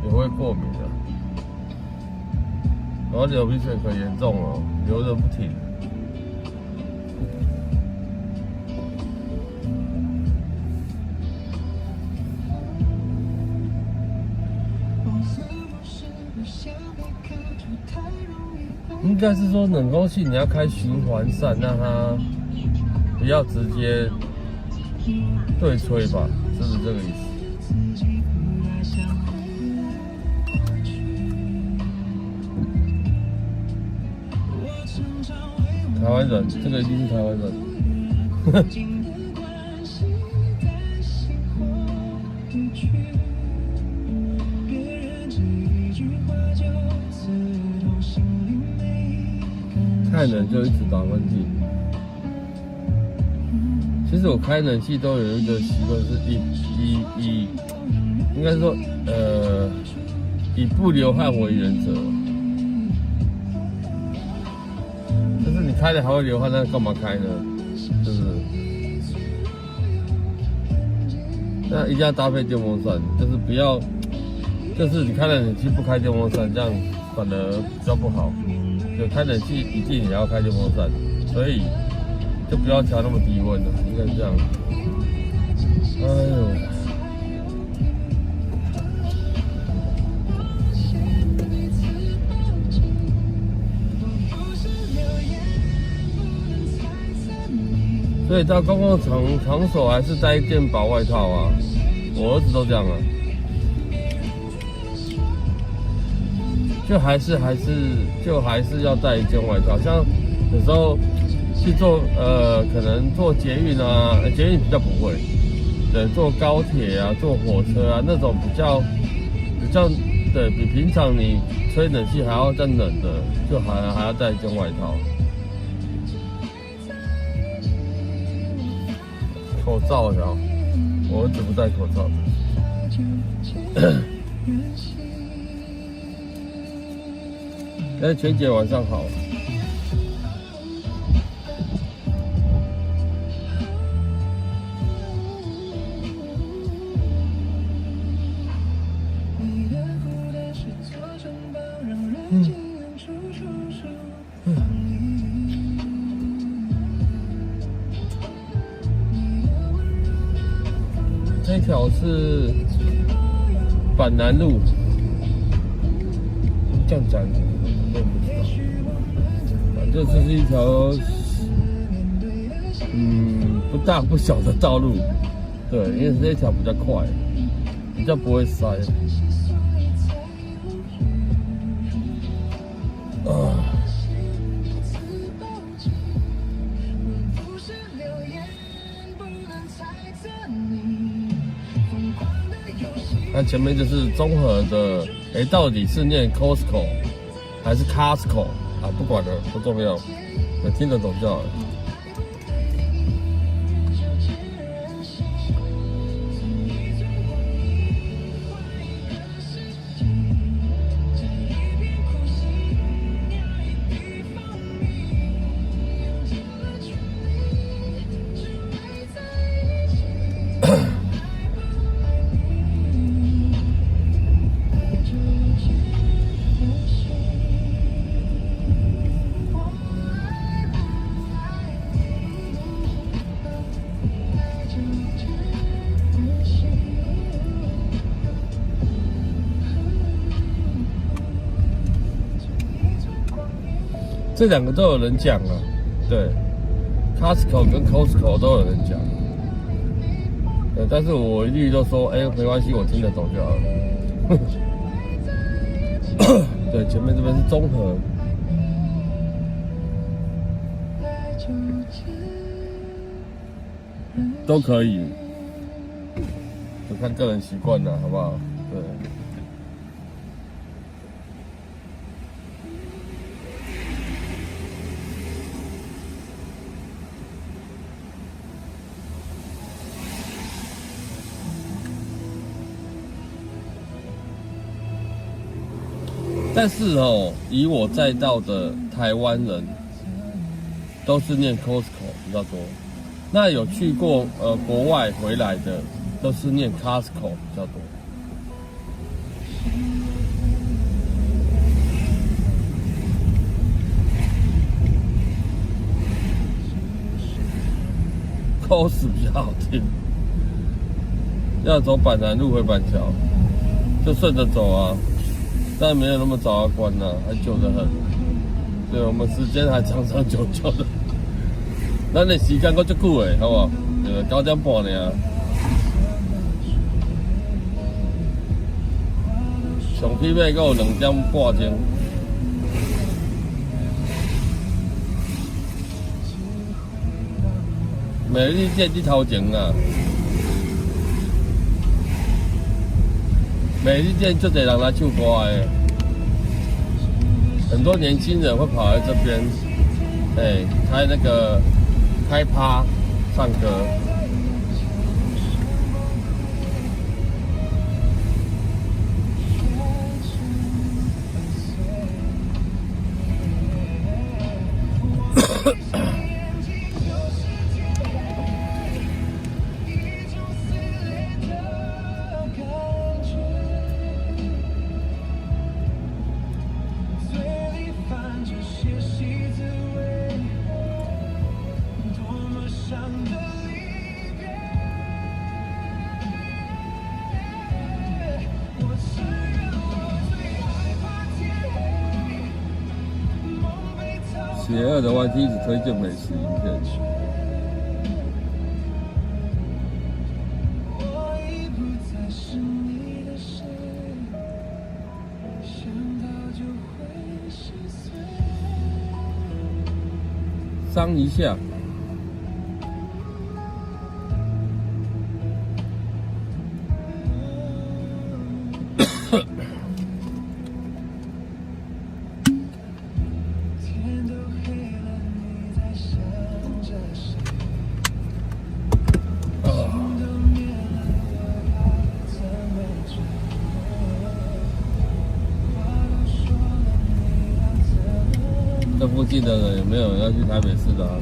也会过敏的。然后流鼻水可严重了，流得不停。应该是说冷空气你要开循环扇，让它不要直接对吹吧，是不是这个意思？台湾人，这个一定是台湾人。太冷就一直打喷嚏。其实我开冷气都有一个习惯，是应该说以不流汗为原则。就是你开了还会流汗，那干嘛开呢？是不是？那一定要搭配电风扇，就是不要，就是你开了冷气不开电风扇，这样反而比较不好。就开冷气一定也要开电风扇，所以就不要调那么低温了，应该是这样。哎呦！所以到公共场所还是带件薄外套啊，我儿子都这样啊。就还是要带一件外套，像有时候去坐可能坐捷运啊，捷运比较不会，对，坐高铁啊，坐火车啊那种比较对比平常你吹冷气还要再冷的，就还要带一件外套。口罩呀，我儿子不戴口罩。全姐晚上好。这条是板南路，这样讲。反正这是一条不大不小的道路，对，因为这一条比较快，比较不会塞。那前面就是综合的，到底是念 Costco 还是 Costco 啊？不管了，不重要，我听得懂就好了。这两个都有人讲啊，对 ，Costco 跟 Costco 都有人讲，对，但是我一律都说，没关系，我听得懂就好了。对，前面这边是综合，都可以，都可看个人习惯啦，好不好？对。但是哦，以我载到的台湾人，都是念 Costco 比较多。那有去过国外回来的，都是念 Costco 比较多。Cos 比较好听。要走板南路回板桥，就顺着走啊。但没有那么早要关啊，还久得很。对，我们时间还长长久久的。咱的时间搁足久的，好不好？9点半呢。上媲美搁有2点半钟。美利坚伫头前啊。美利坚就得让他唱歌的，很多年轻人会跑来这边，开那个开趴唱歌。邪恶的 YT 一直推荐美食影片。伤一下。这附近的人有没有人要去台北市的啊？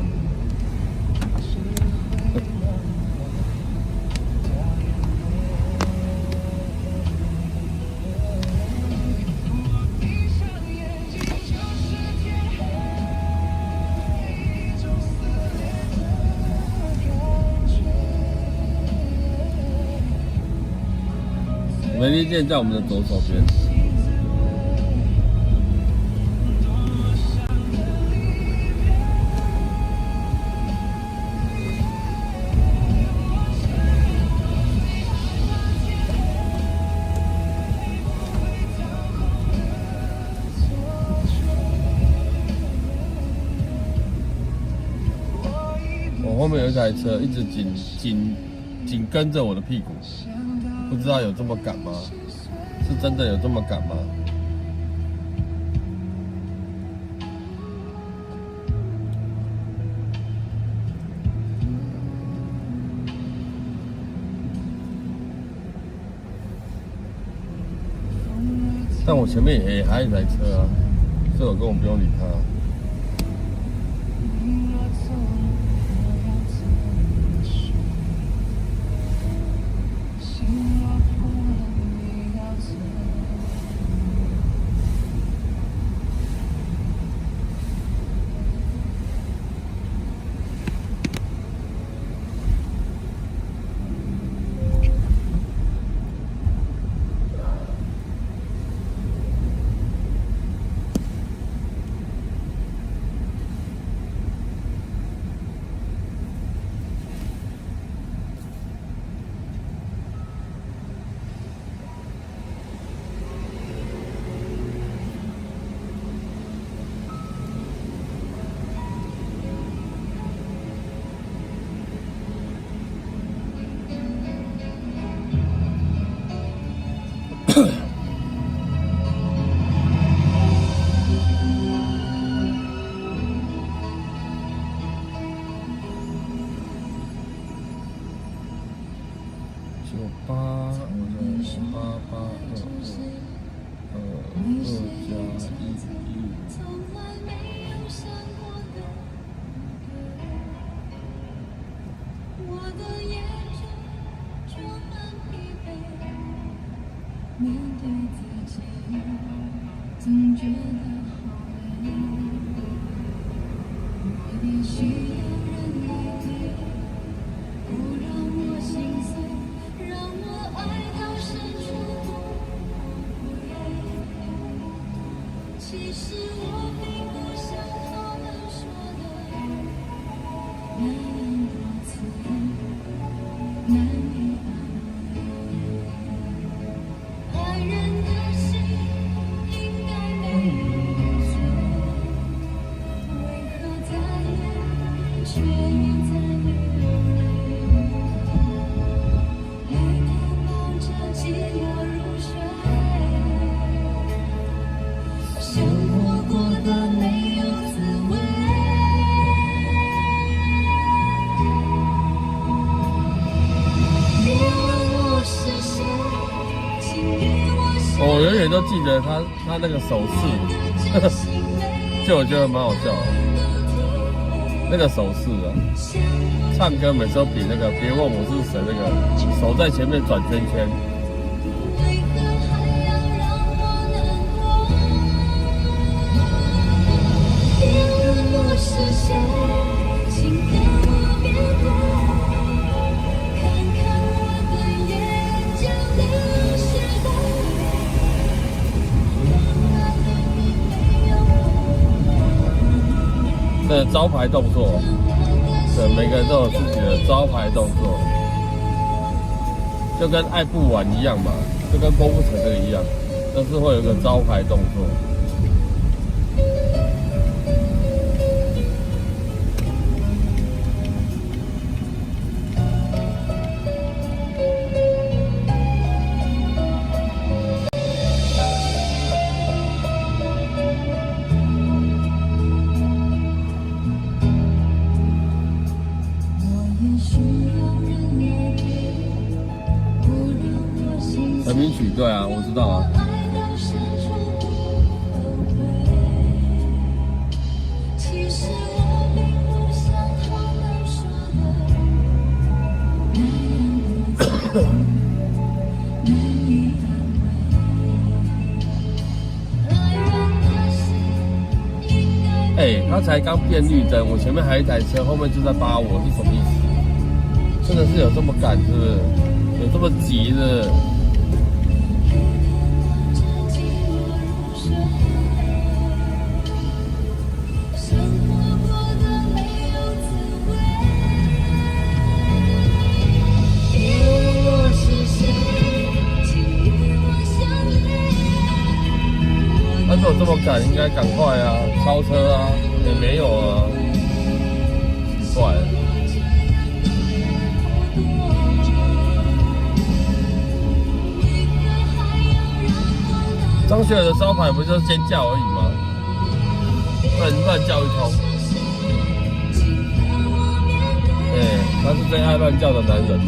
美利坚在我们的左手边。我后面有一台车一直紧跟着我的屁股，不知道有这么赶吗？是真的有这么赶吗？但我前面也还有一台车啊，所以我根本不用理他。8，我的2+1。面对自己，总觉得好累。我也需要人来陪，不让我心碎，让我爱到深处不悔。其实我并不像他们说的那样多刺，难以安慰。爱人的心应该没有罪，为何在眼却在流泪？泪点抱着寂寞入睡，生活过得没有滋味。别问我是谁。我永远都记得他那个手势，就我觉得蛮好笑的。那个手势啊，唱歌每次都比那个别问我是谁那个手在前面转圈圈。为何还要让我难过？别问我是谁，请跟我面对，看看我的眼睛流血的泪。这招牌动作，对，每个人都有自己的招牌动作，就跟爱不完一样嘛，就跟郭富城这个一样，都是会有一个招牌动作。成名曲，对啊，我知道啊。其实我并不像他们说的那样的自由，难以安慰。爱人的心应该他才刚变绿灯，我前面还有一台车，后面就在扒我，是什么意思？真的是有这么赶，是不是？有这么急是不是？但是我这么赶，应该赶快啊，超车啊，也没有啊，奇怪了。张学友的招牌不就是尖叫而已吗？乱叫一通。他是最爱乱叫的男人。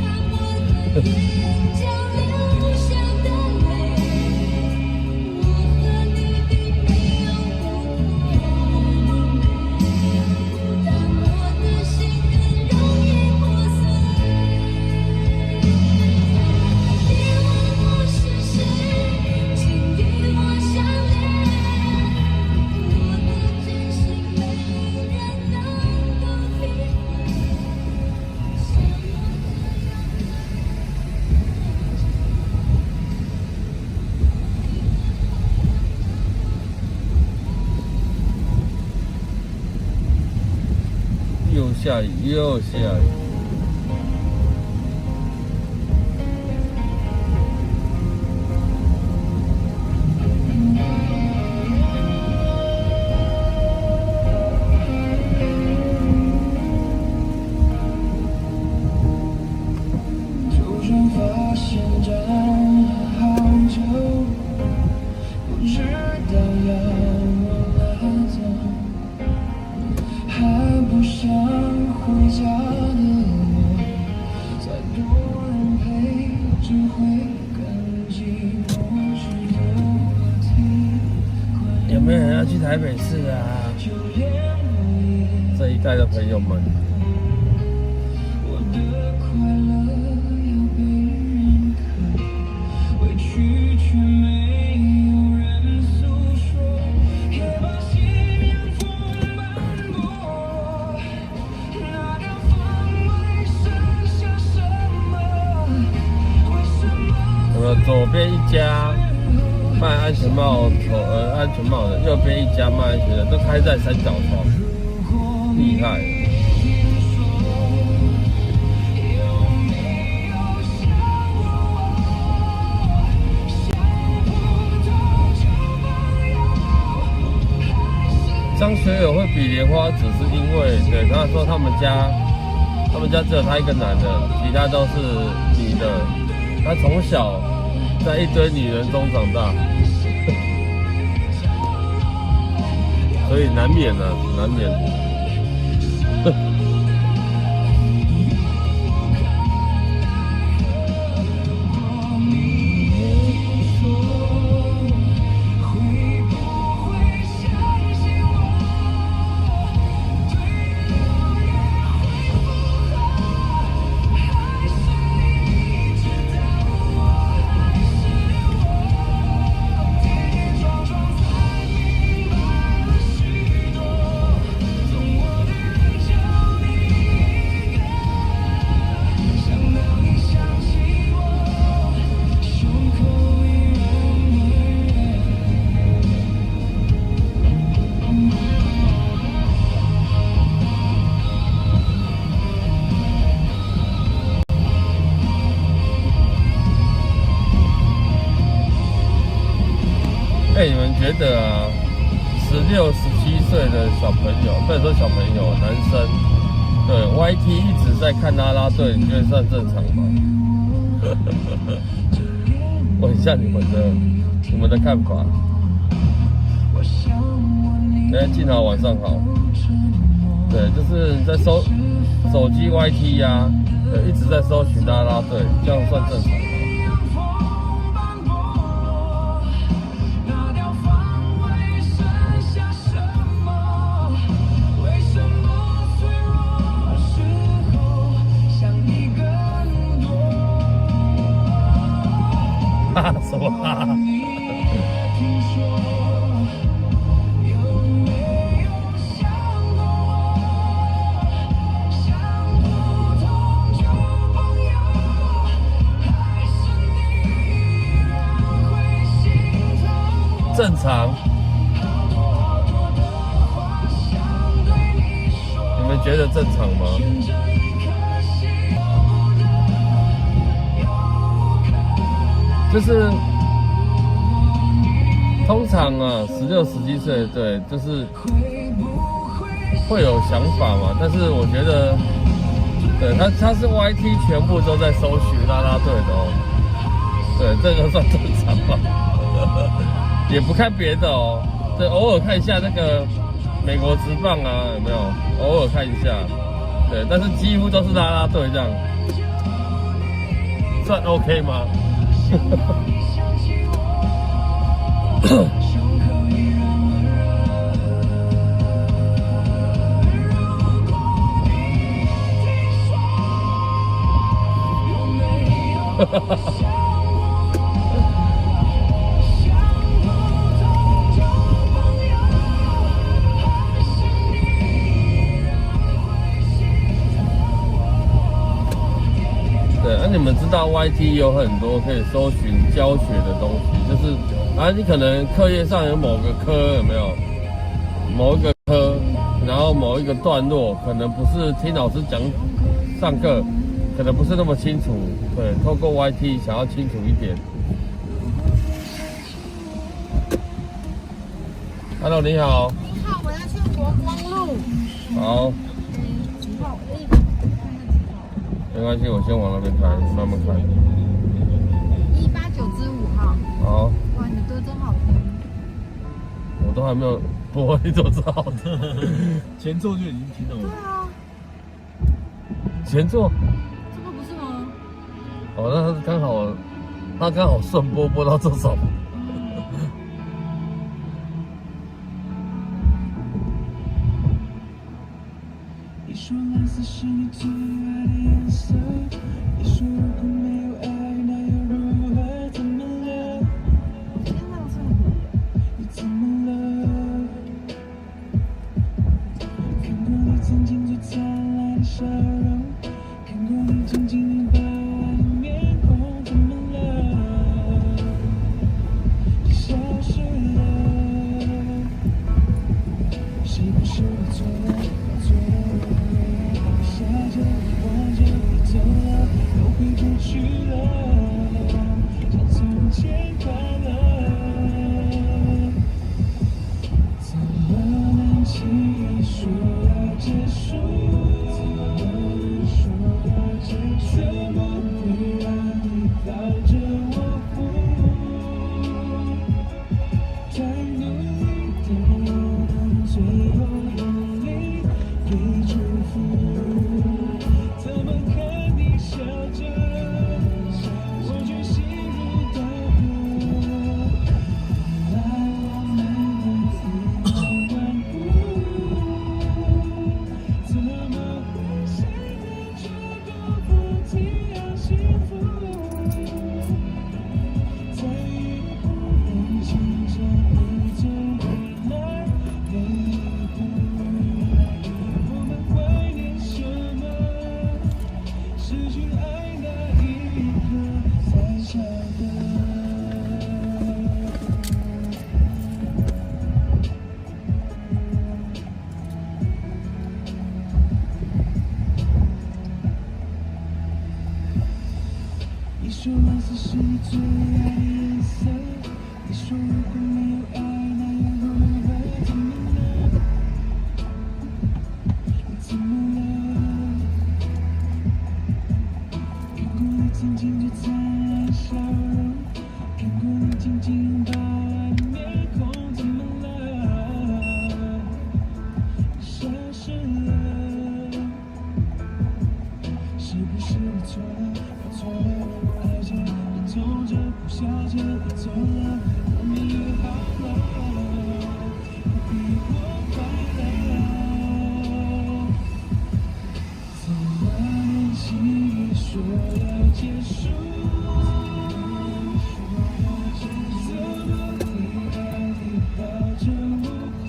又下雨，又下雨。就算发现站了好久，不知道要往哪走。还不想回家的我，再多人陪着没有人要去台北市啊？这一代的朋友们，我的快乐要被认可，委屈却没有人诉说，也把信仰风斑驳。那条缝里剩下什么？为什么？有没有左边一家卖安全帽的，右边一家卖安全的，都开在三角窗，厉害。张学友会比莲花，只是因为对他说他们家只有他一个男的，其他都是女的。他从小在一堆女人中长大，所以难免啊，难免。你们觉得啊，16、17岁的小朋友，不能说小朋友，男生，对 YT 一直在看啦啦队，你觉得算正常吗？问一下你们的看法。静好，晚上好。对，就是在手机 YT 呀，对，一直在搜寻啦啦队，这样算正常吗？什么啊？正常？你们觉得正常吗？就是通常啊，16、17岁，对，就是会有想法嘛。但是我觉得，对他是 YT 全部都在搜寻啦啦队的哦。对，这个算正常吧？也不看别的哦，对，偶尔看一下那个美国职棒啊，有没有？偶尔看一下，对，但是几乎都是啦啦队这样，算 OK 吗？对，那你们知道 YT 有很多可以搜寻教学的东西，就是你可能课业上有某个科有没有某一个科，然后某一个段落可能不是听老师讲上课，可能不是那么清楚，对，透过 YT 想要清楚一点。Hello， 你好。你好，我要去国光路。好。几号？没关系，我先往那边开，慢慢开。189之5号。好。哇，你的歌真好听。我都还没有播，你怎么知道的？前奏就已经听到了。对啊。前奏。这个不是吗？哦，那他刚好顺播到这首。你说蓝色是你最爱的颜色，你说如果没有爱，那又如何？怎么了？你怎么了？看过你曾经最灿烂的笑容，看过你紧紧拥抱爱的面孔，怎么了？你消失了，是不是我错了？错了。笑着望着你走了，又回不去了，像从前快乐。怎么能轻易说要结束？怎么能说要结束？怎么会让你抱着我哭？太努力的等最后用力给祝福。怎么看你笑着，我却心如刀割。原来我们的自由顽固，怎么会想得出口不提要幸福？再也不能牵着你走未来每一步。我们怀念什么？失去爱那一刻才晓得。你说蓝色是你最爱的颜色，你说如果没有爱，那又如何？怎么了？你怎么了？看过你曾经最灿烂的笑容，看过你紧紧拥抱爱的面孔，怎么了？你消失了，是不是我错了？我错了，我爱着，你痛着，不笑着，你走了，我们约好了，不比我快乐。怎么能轻易说要结束？怎么会让你抱着我哭？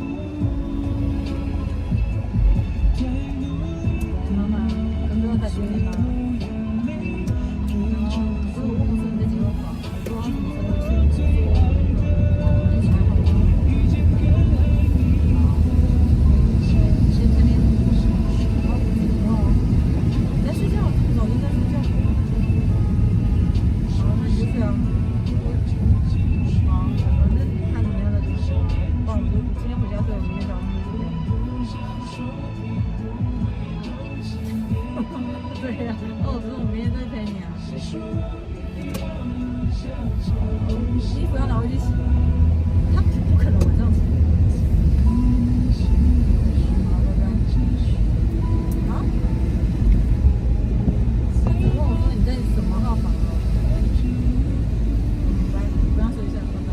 太努力妈妈，有没有在群里吗？所以我不是你的结婚房，说什么时候去？在睡觉，老公在睡觉。好，那你就睡啊。好，反正看怎么样的就睡。不然我就今天回家睡，明天早上就睡。对呀，那我说我明天再陪你啊。衣服要拿回去洗，他不可能晚上洗。好，拜拜。啊？他只问我说你在什么号房哦？来，你跟他说一下，拜拜。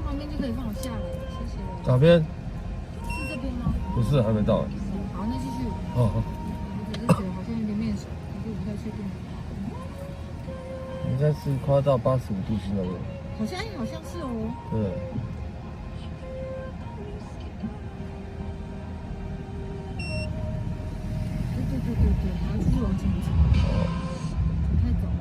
旁边就可以放我下来，谢谢。哪边？是这边吗？不是，还没到。好，那继续。哦，我只是觉得好像有点面熟，可是我不太确定。应该是快到85度 C 那边。好像是哦。对。对，然后继续往前走。太早了。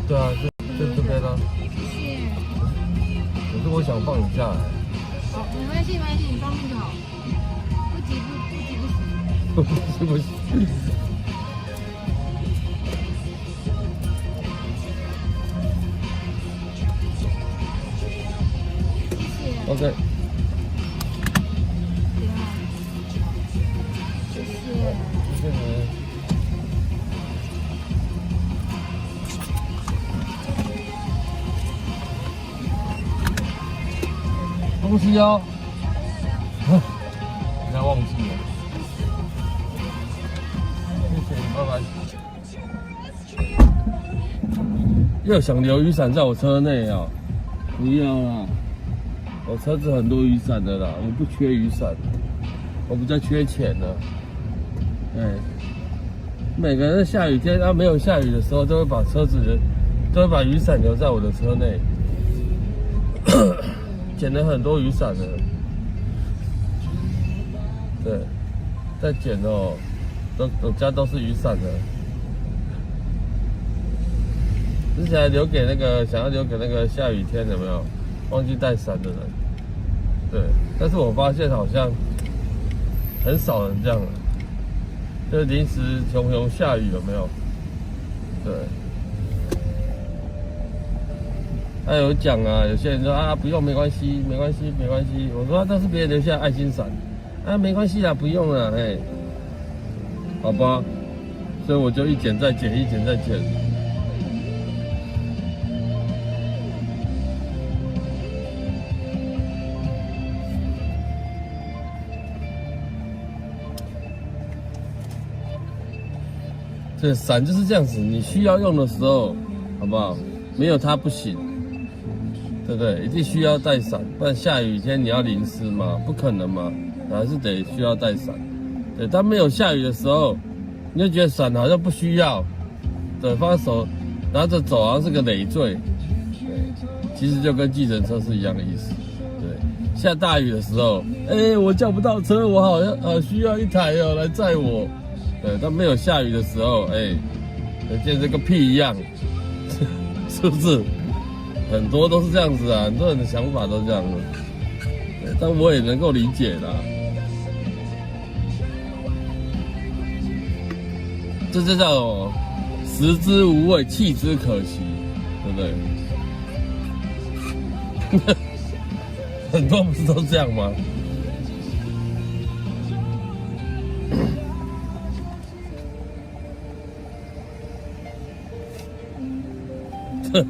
对啊，就这边啊。谢谢。可是我想放你下来。好，没关系，你放心就好。不急不行。是不是？谢谢。 OK。谢谢。谢谢你。东西哦，不要忘记了。谢谢，拜拜。又想留雨伞在我车内啊？不要啦，我车子很多雨伞的啦，我不缺雨伞，我比较缺钱的。哎，每个人下雨天，没有下雨的时候，都会把雨伞留在我的车内。捡了很多雨伞了，对，在捡哦，我家都是雨伞的。之前想要留给那个下雨天有没有忘记带伞的人？对，但是我发现好像很少人这样了，就是临时熊熊下雨有没有？对。他有讲啊，有些人说啊不用没关系。我说那是别人留下爱心伞，啊没关系啦，不用啦，哎，好吧，所以我就一捡再捡，一捡再捡。这伞就是这样子，你需要用的时候，好不好？没有它不行。对不对？一定需要带伞，不然下雨天你要淋湿吗？不可能嘛，还是得需要带伞。对，当没有下雨的时候，你就觉得伞好像不需要，对，放在手拿着走好像是个累赘。对，其实就跟计程车是一样的意思。对，下大雨的时候，我叫不到车，我好需要一台哦来载我。对，当没有下雨的时候，简直跟屁一样，是不是？很多都是这样子啊，很多人的想法都这样的，对，但我也能够理解啦。这就叫食之无味，弃之可惜，对不对？很多不是都这样吗？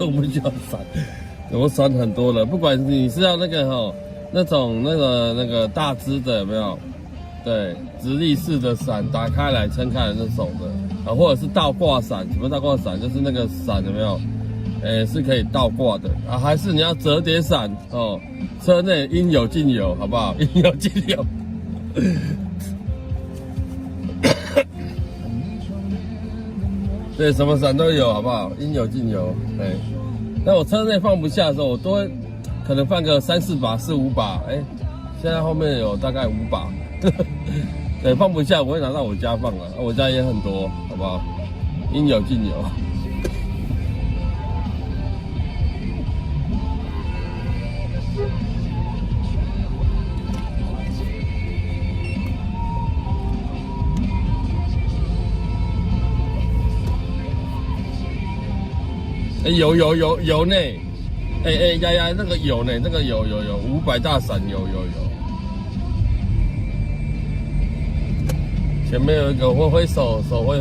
我们需要伞，我伞很多了，不管你是要那个那种那个大支的有没有？对，直立式的伞，打开来撑开来那种的，或者是倒挂伞。什么倒挂伞？就是那个伞有没有？是可以倒挂的啊，还是你要折叠伞哦？车内应有尽有，好不好？应有尽有。对，什么伞都有，好不好？应有尽有。那我车内放不下的时候，我都会可能放个3、4把、4、5把。现在后面有大概5把。对，放不下我会拿到我家放了，我家也很多，好不好？应有尽有。有呢，呀，那个有呢，那个有500大伞有。前面有一个挥手挥，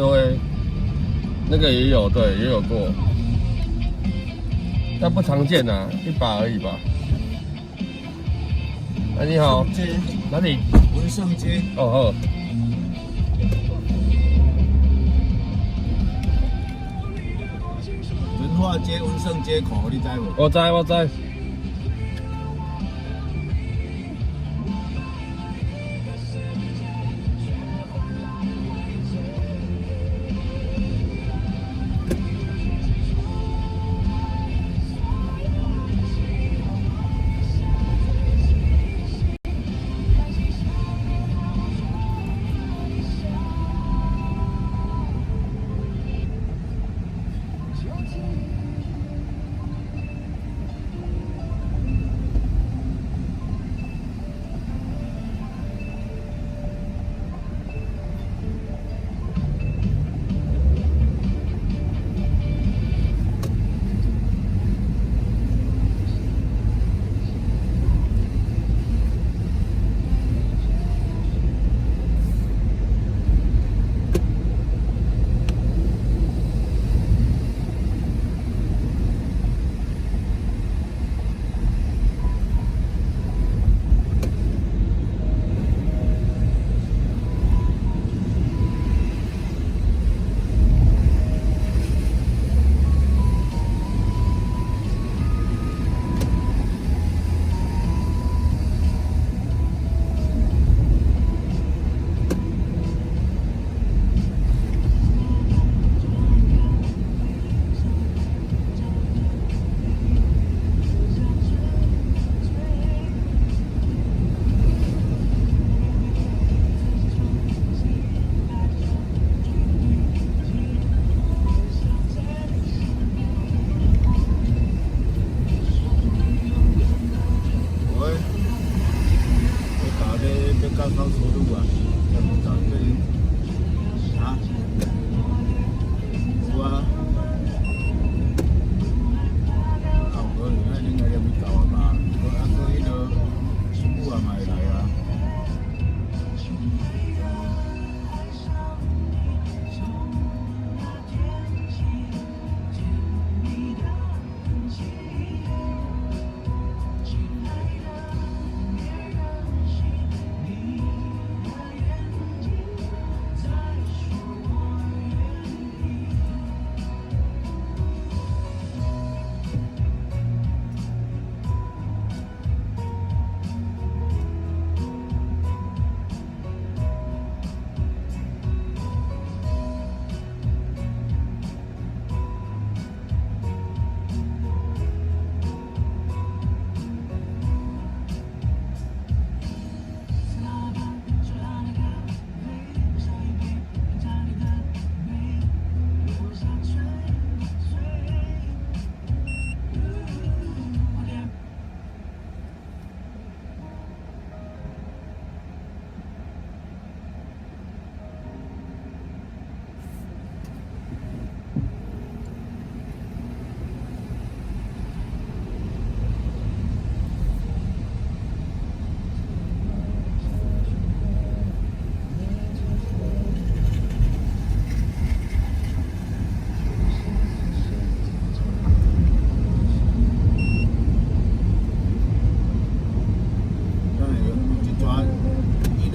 那个也有，对，也有过，但不常见啊，1把而已吧。哎，你好，哪里？文盛街。哦好。文化街、文盛街口，你知无？我知。到高速路啊，要不找这里啊？有啊。到嗰年咧，應該有冇到啊嘛？嗰呢度全部係咪嚟啊？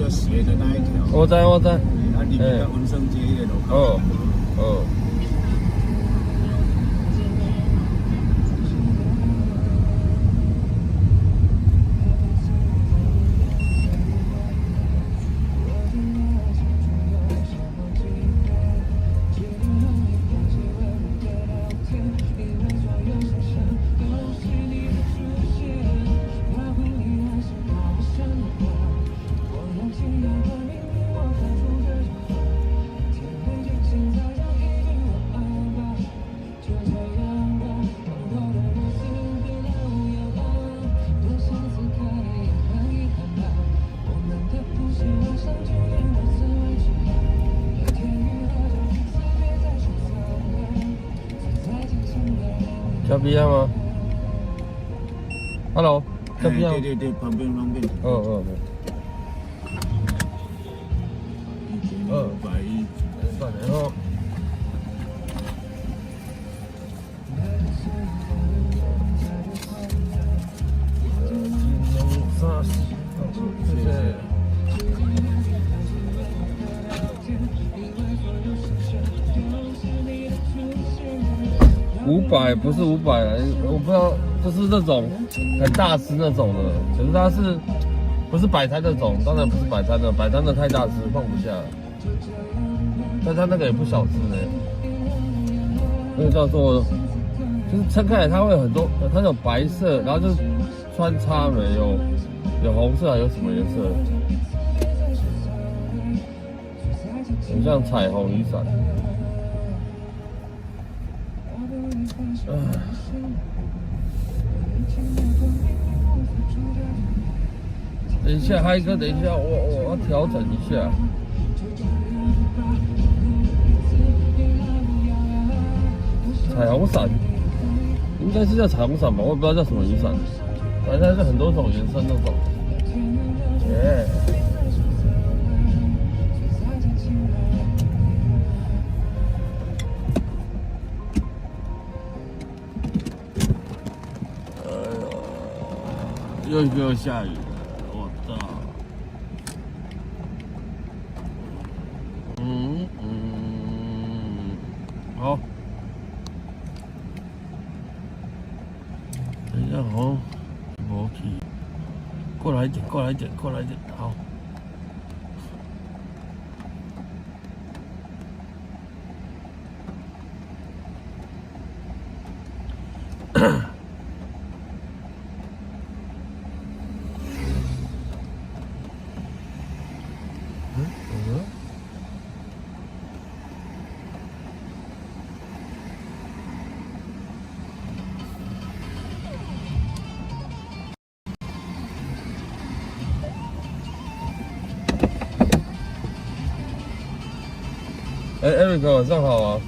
斜的那一条，我知。啊，里面的文生街的路口。哦。要不要吗？ ，Hello，这边。对，旁边。嗯。210。算然后。谢谢。500不是500啊，我不知道，就是那种很大只那种的，可是它是不是摆摊那种？当然不是摆摊的，摆摊的太大只放不下。但它那个也不小只呢，那个叫做，就是撑开来它会有很多，它有白色，然后就穿插没有红色，还有什么颜色？很像彩虹雨伞。等一下，嗨哥，等一下，我要调整一下。彩虹伞，应该是叫彩虹伞吧，我也不知道叫什么雨伞，反正它是很多种颜色那种。耶。又给我下雨了，我操！好，等一下哦，没去，过来一点，好。Eric 晚上好啊。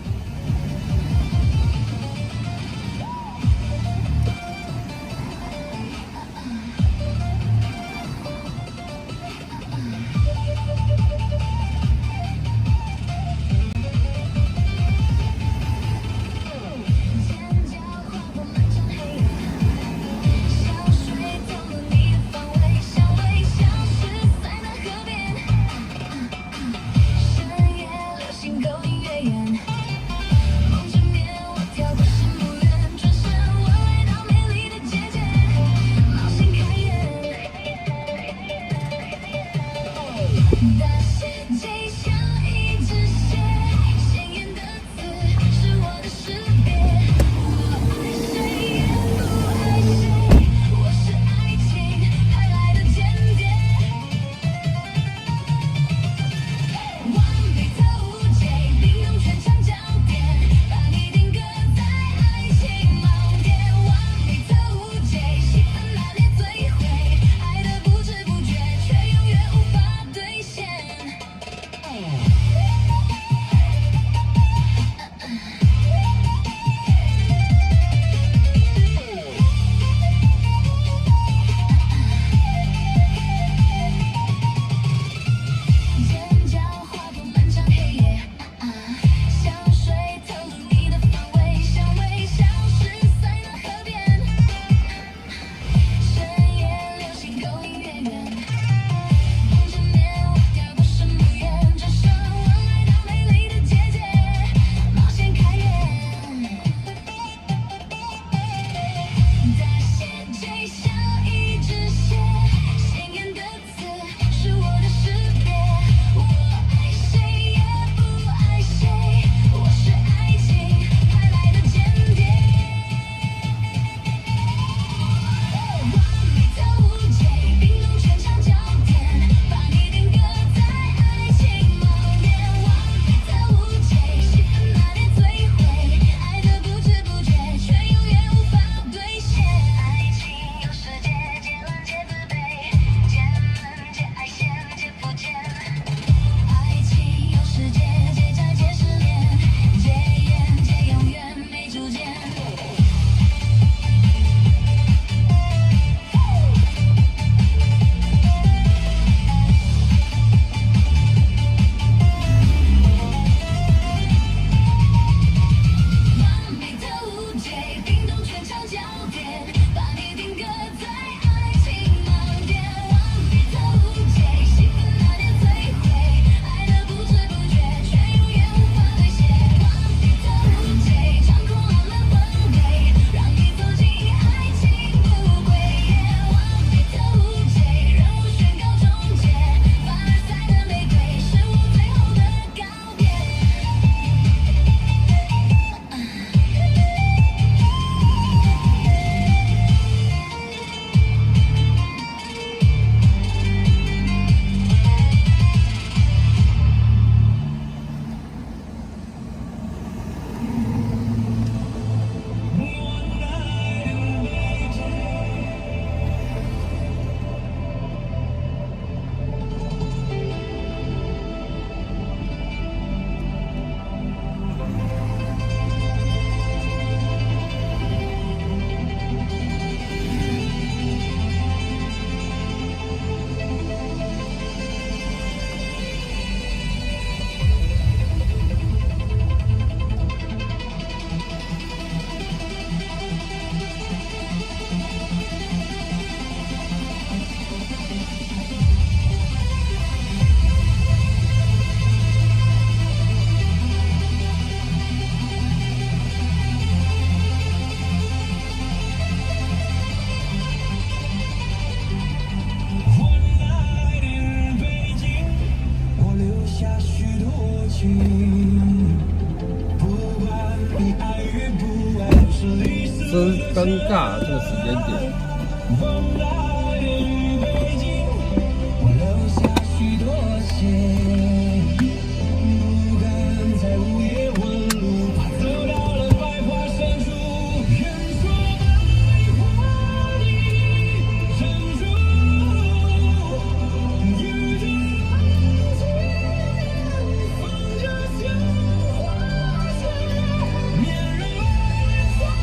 真尴尬，这个时间点。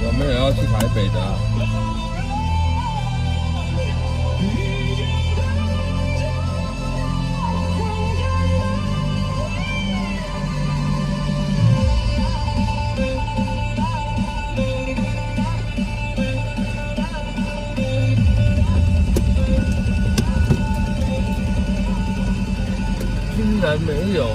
有没有要去台北的啊？居然没有。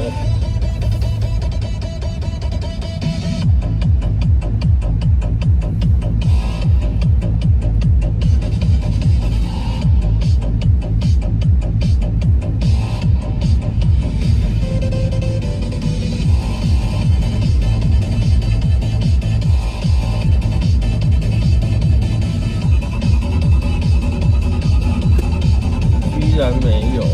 居然没有。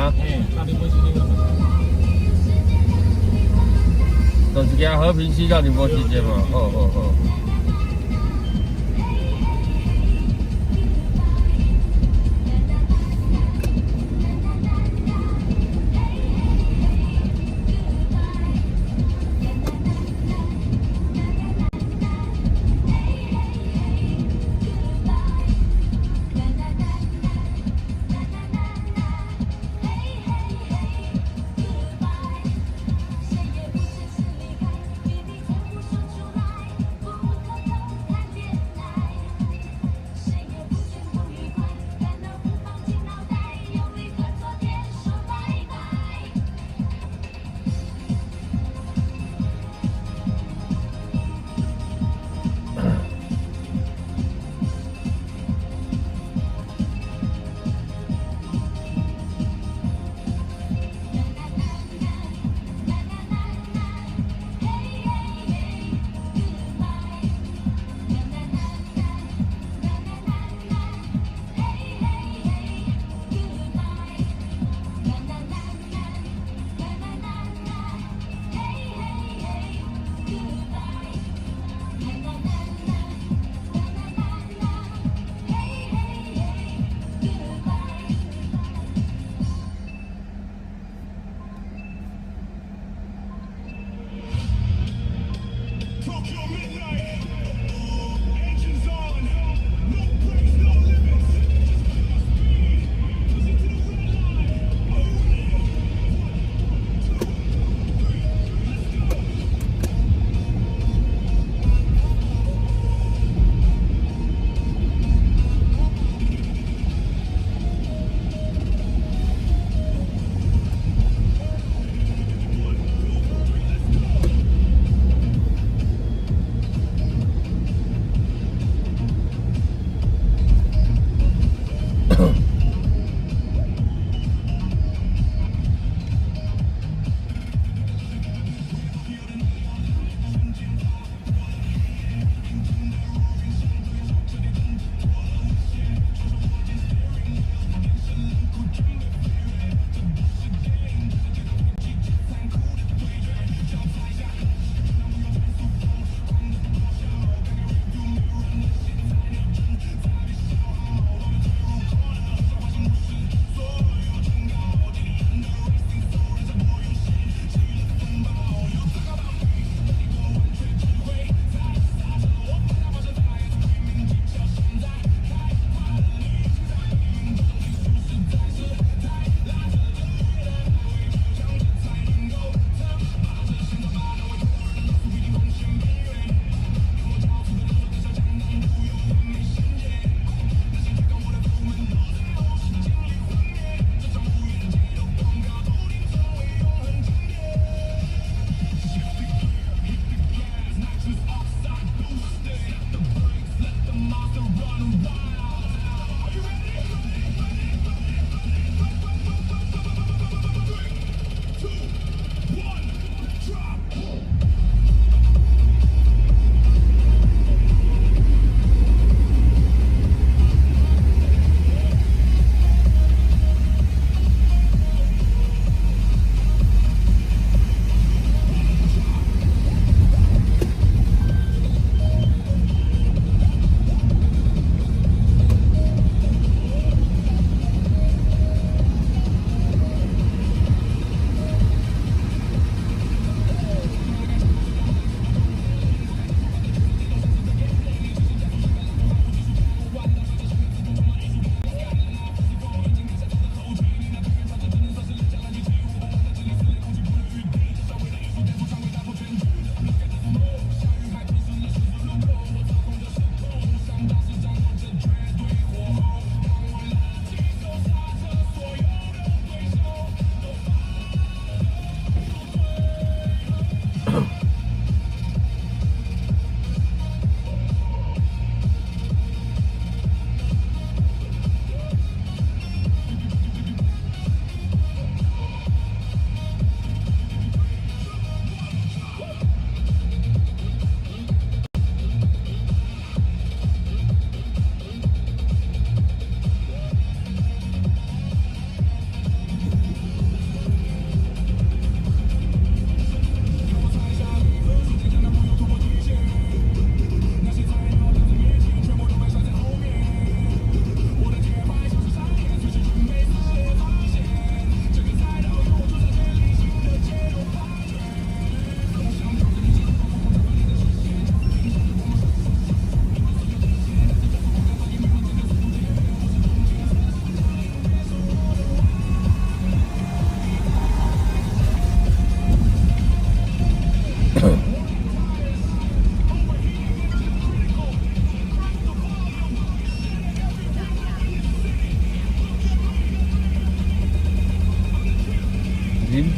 吗？哎，到林波西街嘛。就是行和平西到宁波西街嘛。哦。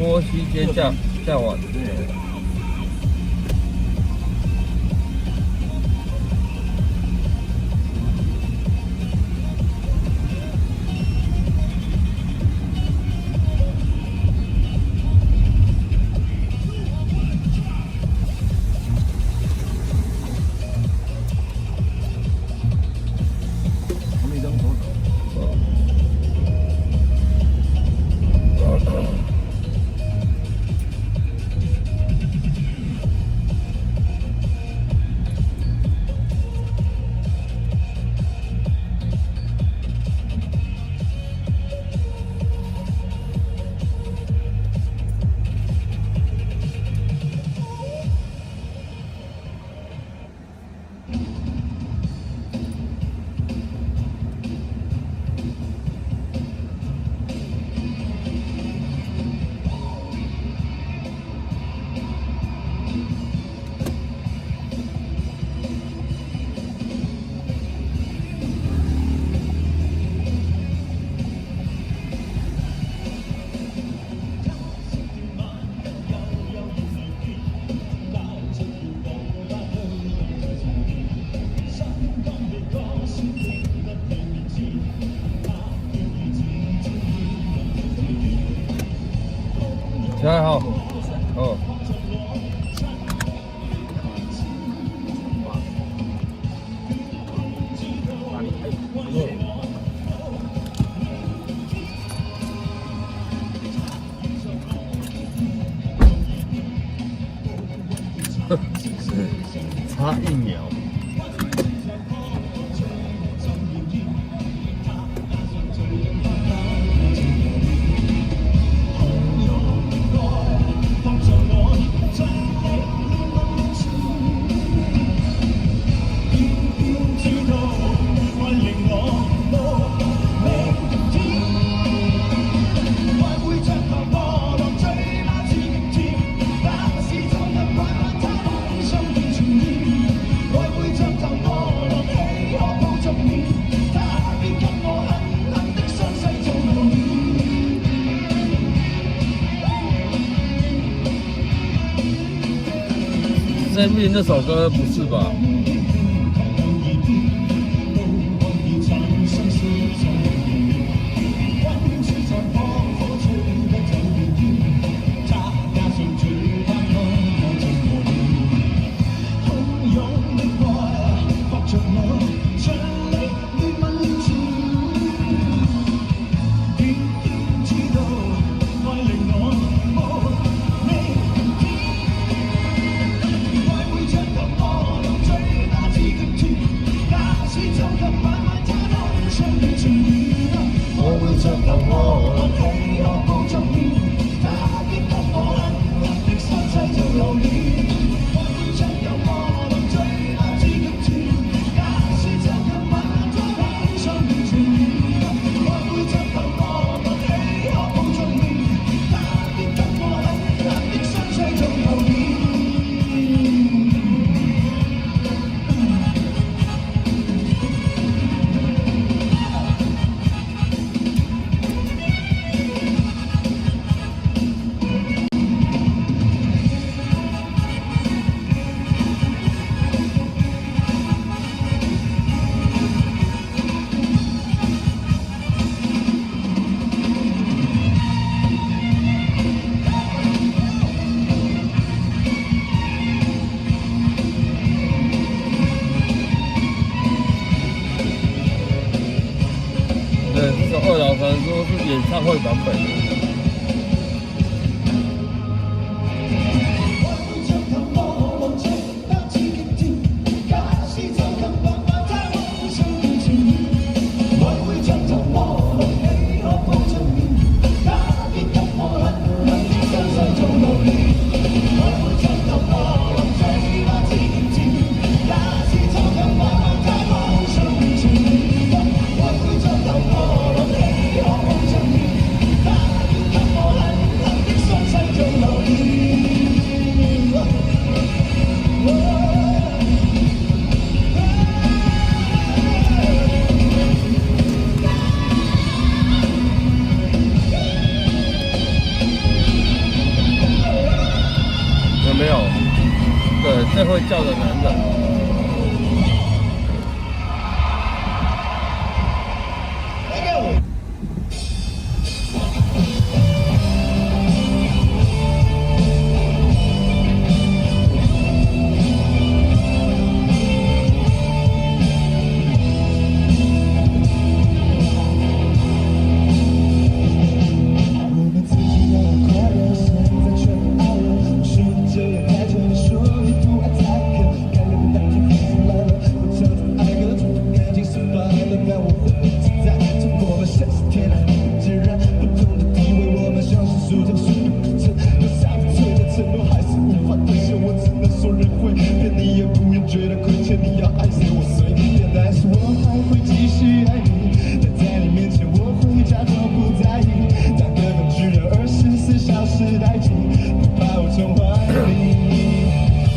波西街架碗。还好，哦。差1秒。Sammy 那首歌不是吧？对，这首2老传说是演唱会版本的。对，最会叫的男人。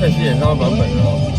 这是演唱版本的哦。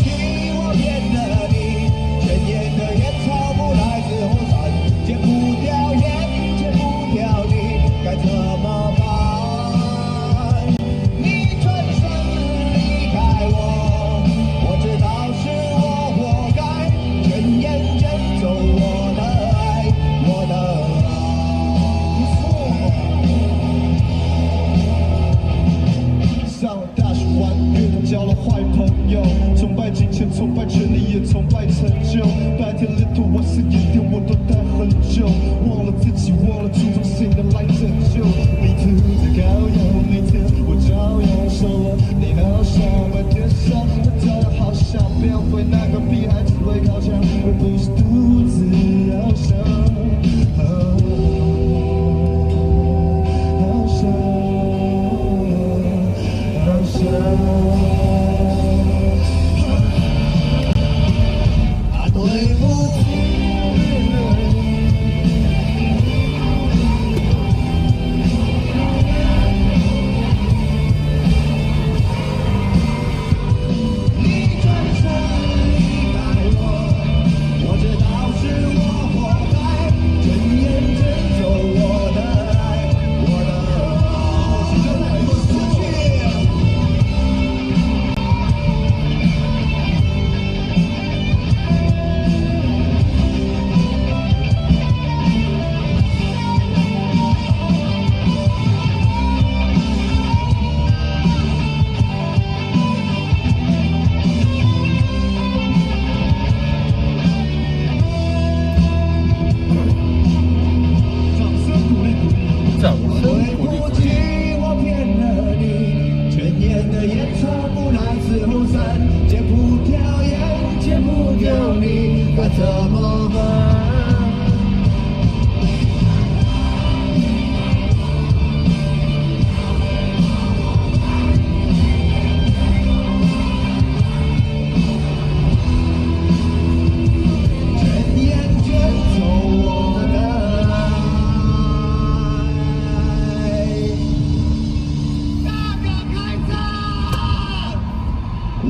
交了坏朋友，崇拜金钱，崇拜权力，也崇拜成就。白天里头，晚上夜店，我都待很久。忘了自己，忘了注重谁能来拯救。你涂着膏药，每天我照样瘦了。你好像白天上，我照样好想变回那个屁孩，只会靠墙，而不是独自翱翔。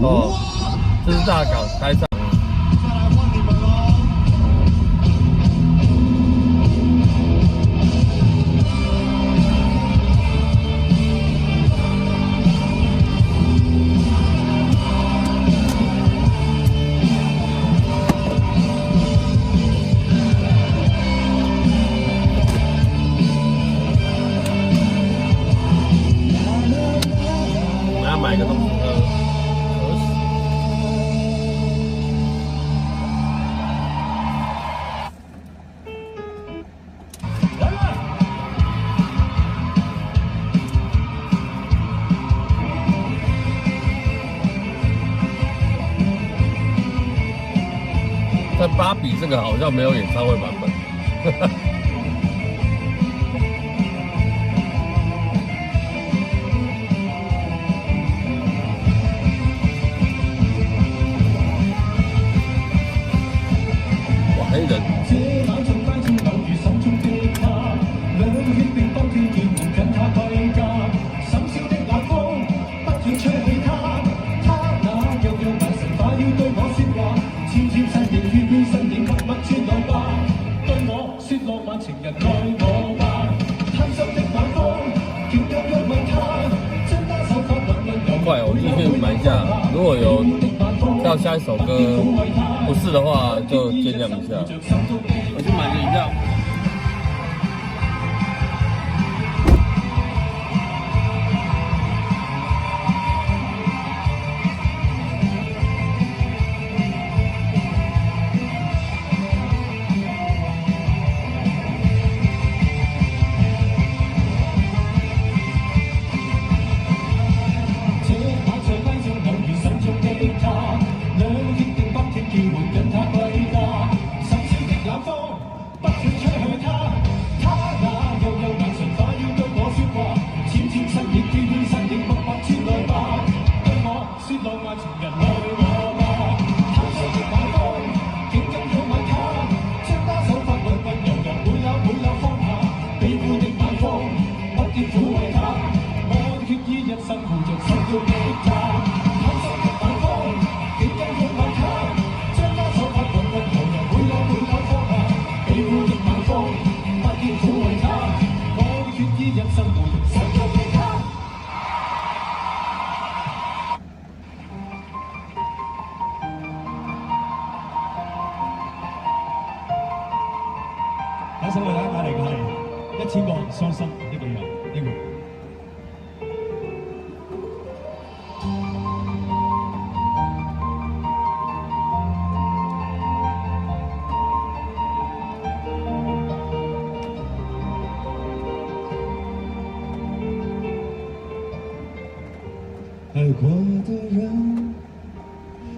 哦，这是大港开场。我要买个东西喝。但芭比这个好像没有演唱会版本。哇，黑人。雪落买一下，如果有到下一首歌不是的话，就见谅一下。我去买个饮料。我想為大家帶嚟嘅係1000個傷心的理由。呢個愛過的人，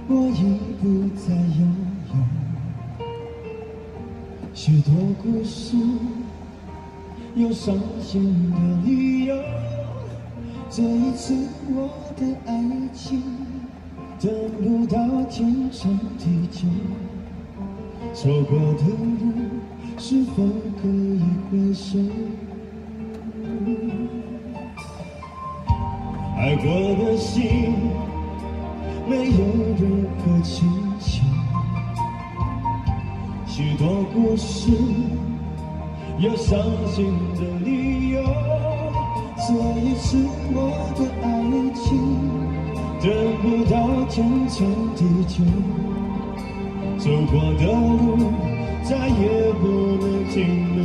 我已不再擁有。許多故事，有傷心的理由。這一次我的愛情等不到天長地久，錯過的人是否可以回首？愛過的心，沒有任何請求。許多故事，有傷心的理由。這一次我的愛情等不到天長地久，走過的路再也不能停留。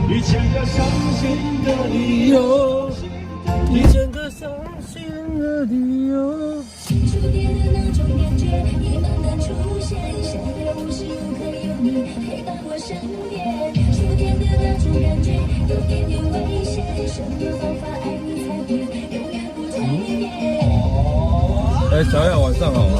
遇見的傷心的理由，遇見的傷心的理由。初戀的那種感覺已慢慢出現，想要無時無刻有你陪伴我身邊。初戀的那種感覺有點點危險，什麼方法愛你才會永遠不改變。小雅晚上好啊。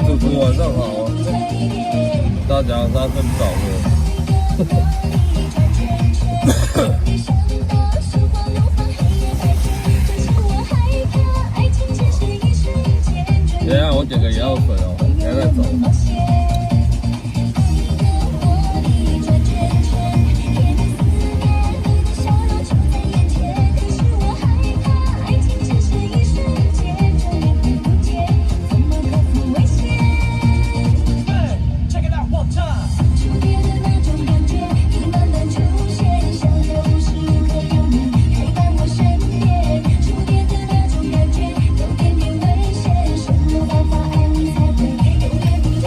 主厨晚上好啊，大家他睡不着了。等一下我点个饮料水哦，等下再走。有点点危险，什么方法爱你才会永远不退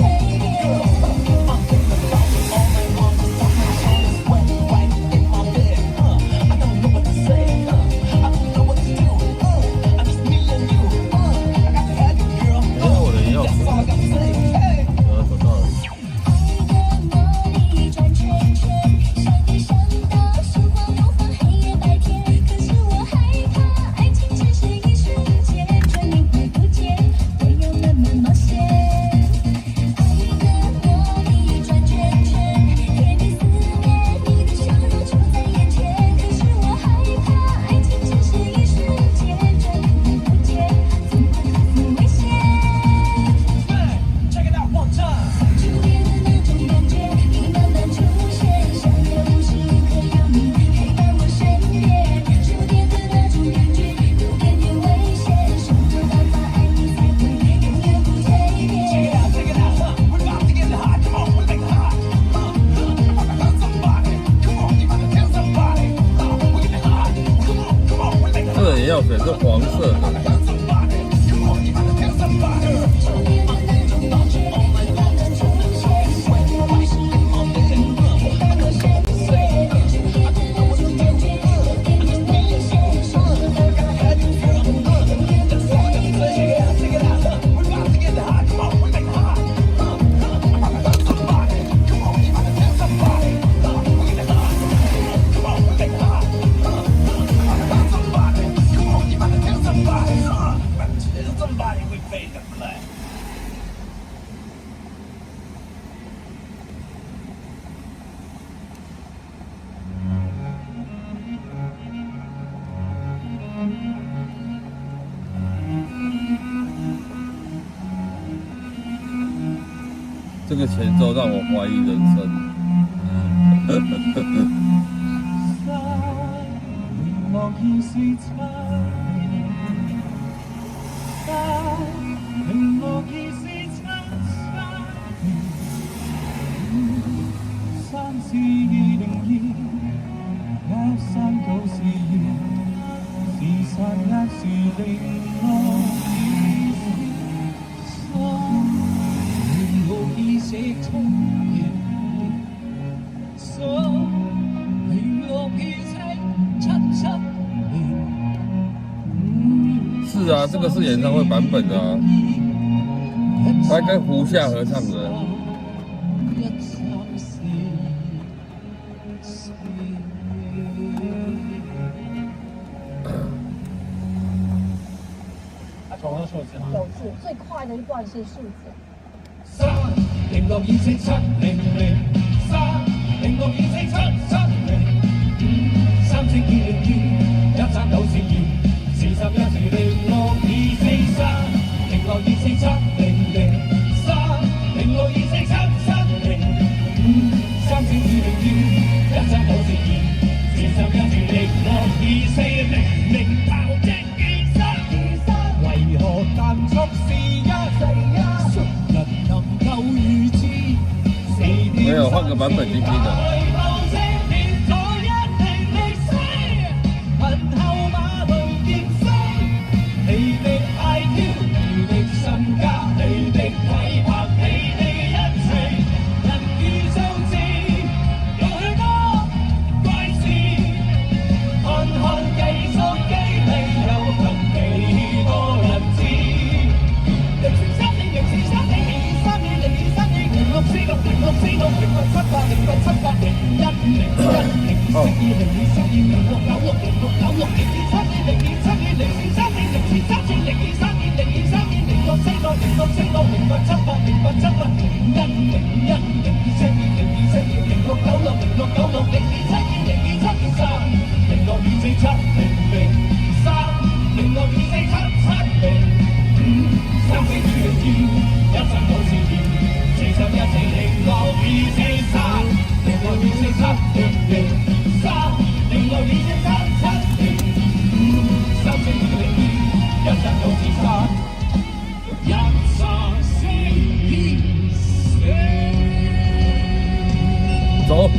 是黄色的。这个前奏让我怀疑人生。是啊，这个是演唱会版本的啊，他跟胡夏合唱的。有字，最快的一段是数字。 没有换个版本去听的。 走。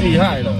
厉害了！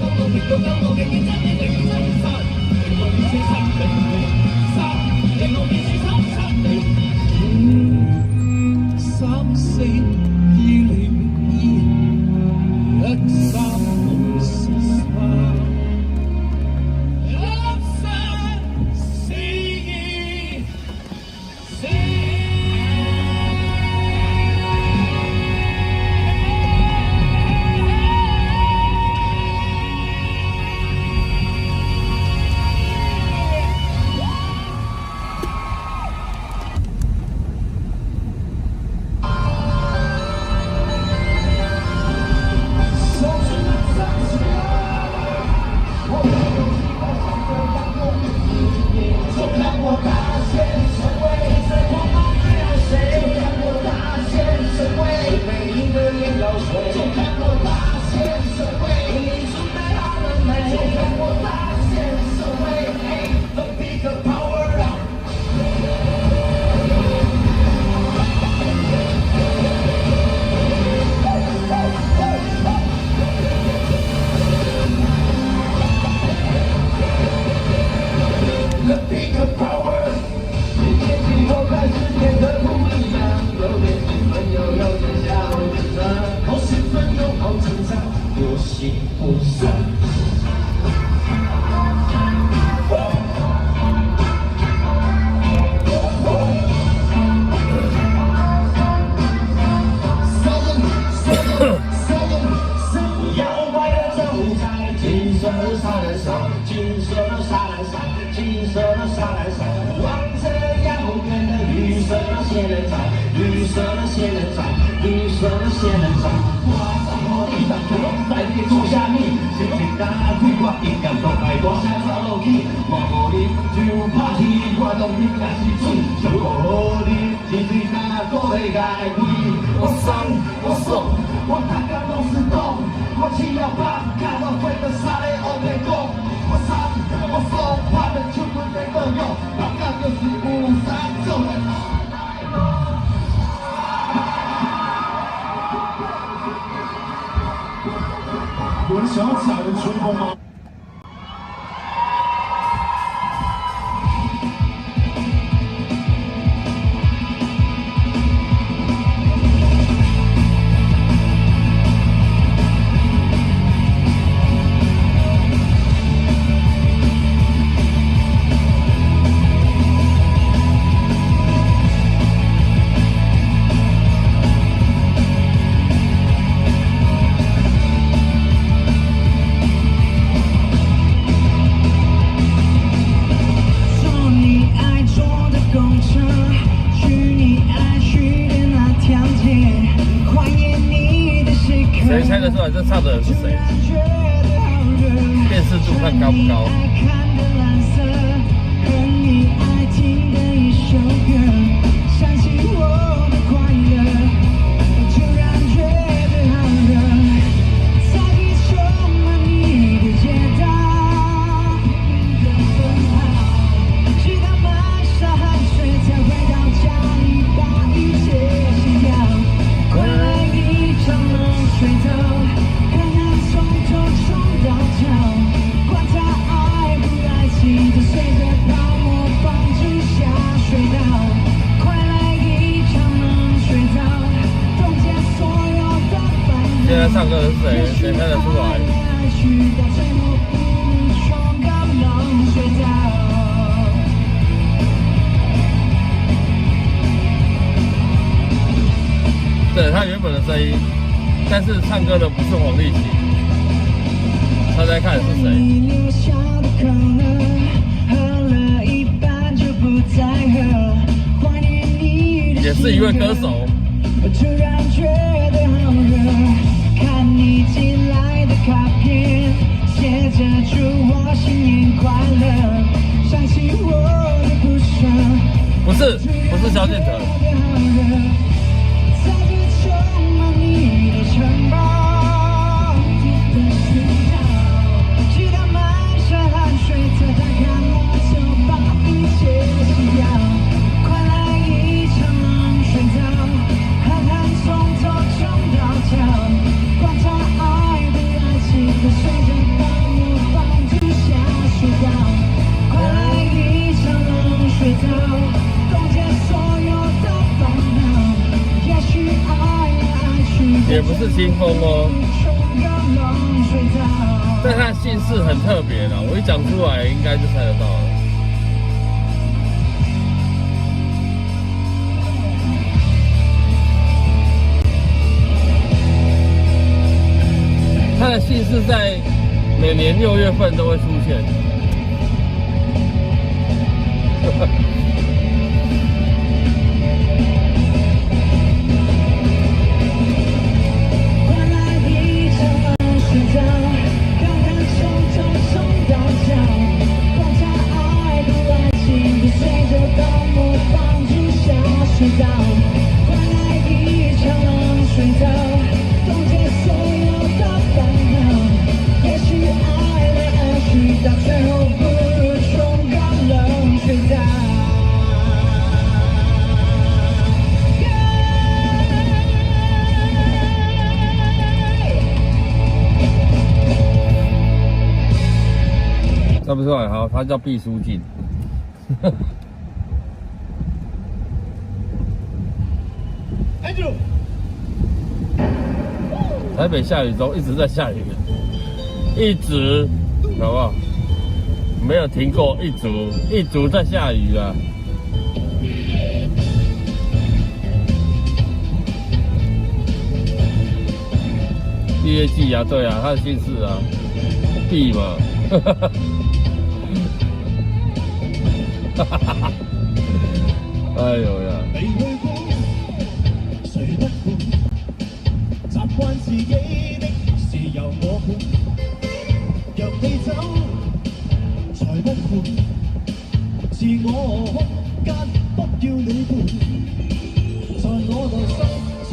放弃，我无你就拍死，我当你也是水，想过好你，天水哪个会改变？我爽，我大家拢是懂，我只要把看到会的沙雷欧美讲，我爽，我的手不能够用，老干就是无三种。有人想要踩人吹风吗？谁猜得出来这唱的人是谁？辨识度看高不高？现在唱歌的是谁？谁看得出来？对，他原本的声音，但是唱歌的不是黄立行。他在看是谁？也是一位歌手。突然觉得好热，看你寄来的卡片，写着祝我新年快乐，想起我的不舍。不是萧敬腾。在这充满你的城堡，直到满身汗水才打开我就把一切洗掉，快来一场冷水澡。从头冲到脚，观察爱的爱情，跟随着大漠放逐下水道，快来一场冷水澡，冻结所有的烦恼。也许爱来爱去，也不是清风哦，但他的姓氏很特别的，我一讲出来应该就猜得到了。他的姓氏在每年6月份都会出现。猜不出来，好，他叫毕书尽。台北下雨中一直在下雨，一直，好不好？没有停过，一直在下雨啊。毕业季啊，对啊，他的姓氏啊，毕嘛。哎呦呀！你去管，誰不管？習慣自己的事由我管。若你走，才不伴，自我空間不要你伴，在我內心中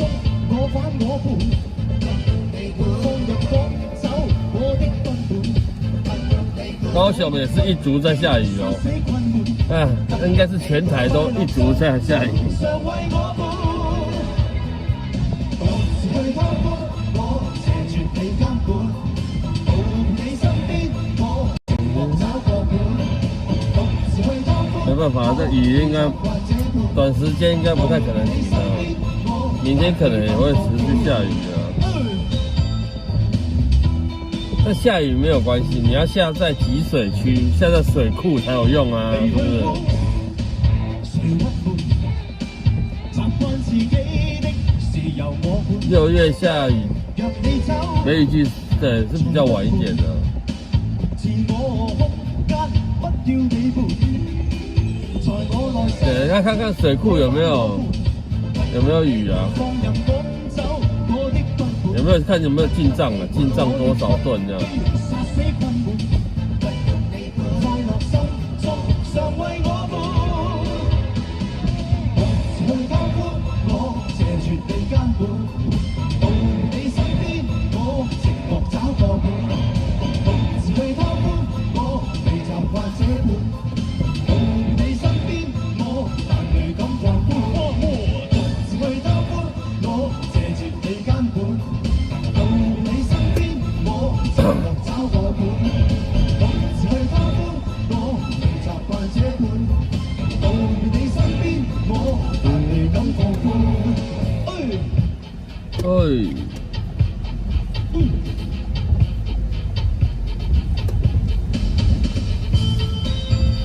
我反我叛，放入趕走我的奔盤。高雄也是一直在下雨哦，应该是全台都一直在下雨。常為我伴，各自去偷歡，我謝絕你監管，到你身邊我寂寞找個伴，各自去偷歡。没辦法，这雨应该短时间应该不太可能停的，明天可能也会持续下雨的。但下雨没有关系，你要下在集水区，下在水库才有用啊，是不是？6月下雨，梅雨季对是比较晚一点的。对，要看看水库有没有雨啊？有没有看有没有进账啊？进账多少吨这样？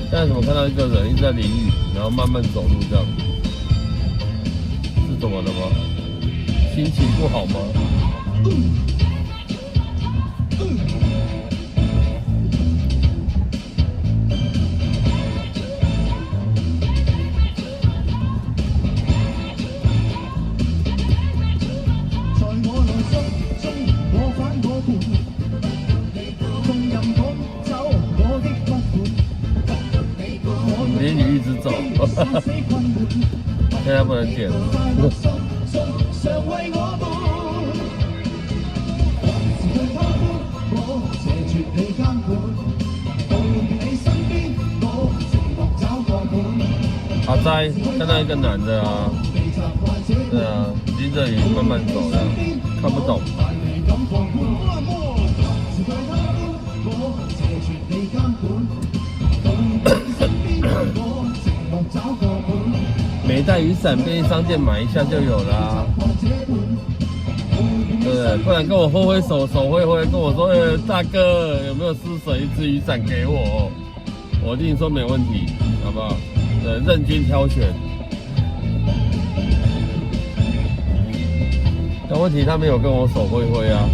现在怎么看到一个人一直在淋雨，然后慢慢走路这样？是怎么了吗？心情不好吗？淋雨一直走，现在不能剪了。好在看到一个男的啊，对啊，淋着雨慢慢走的，看不懂。没带雨伞，便利商店买一下就有了啊，对不对？不然跟我挥挥手，手挥挥，跟我说，大哥有没有施舍一支雨伞给我？我一定说没问题，好不好？任君挑选。但问题他没有跟我手挥挥啊。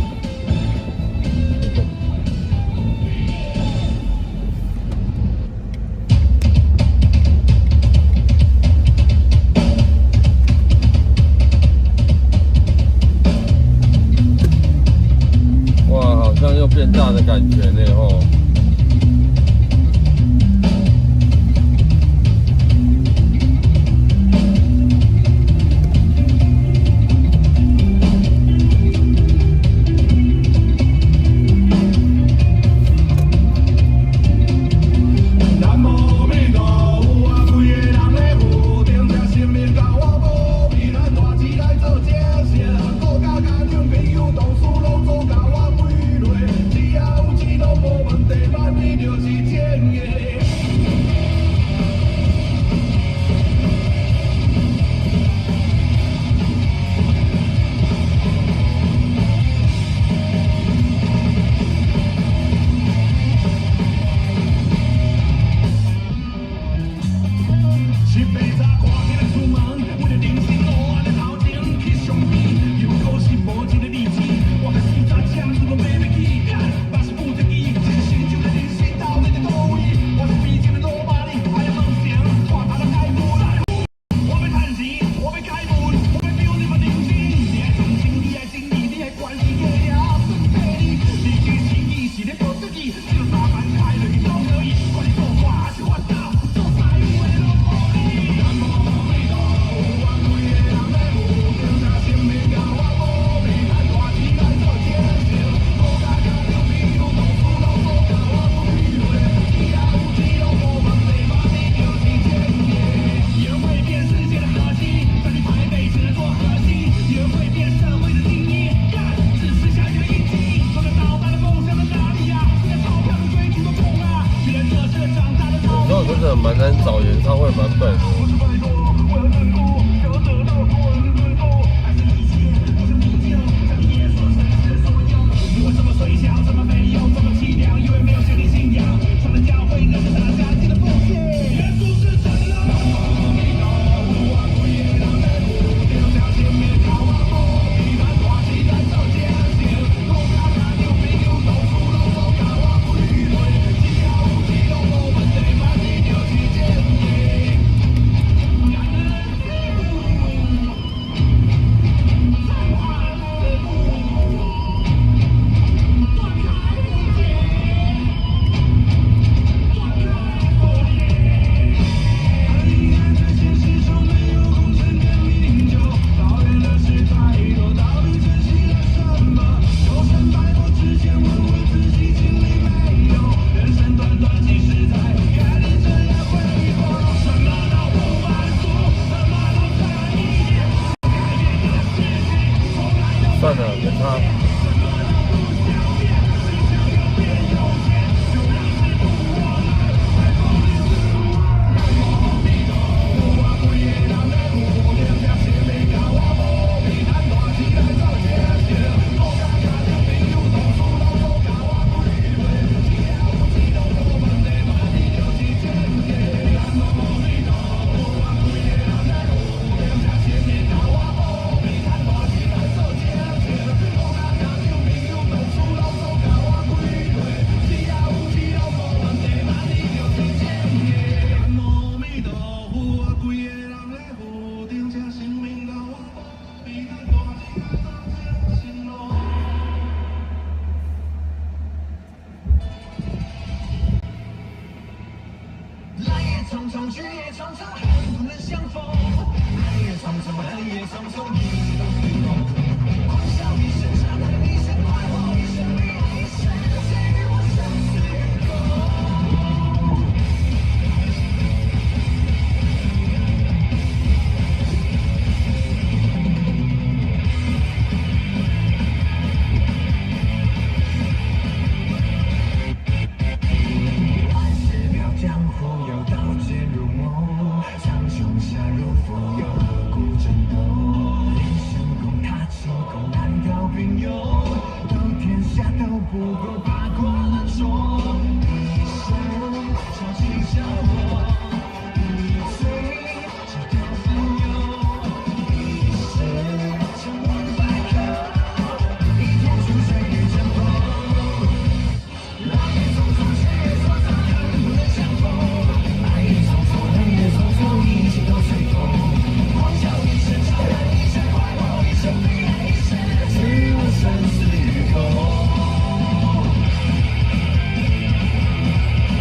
又变大的感觉呢吼。真的蛮难找演唱会版本的。算了，没差。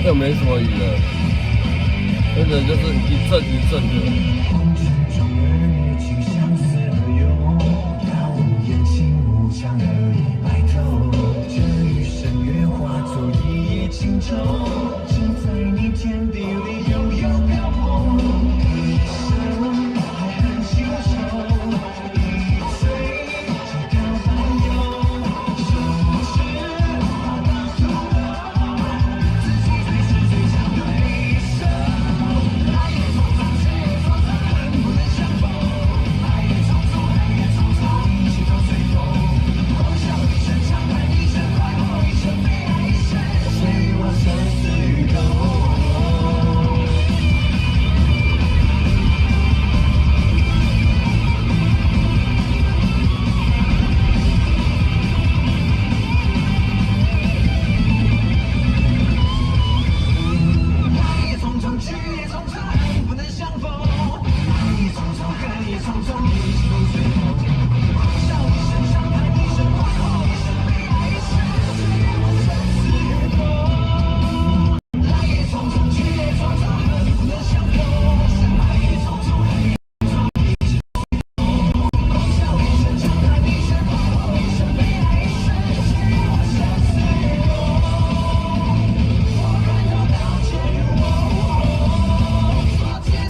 又没什么雨了，真的就是一阵一阵的。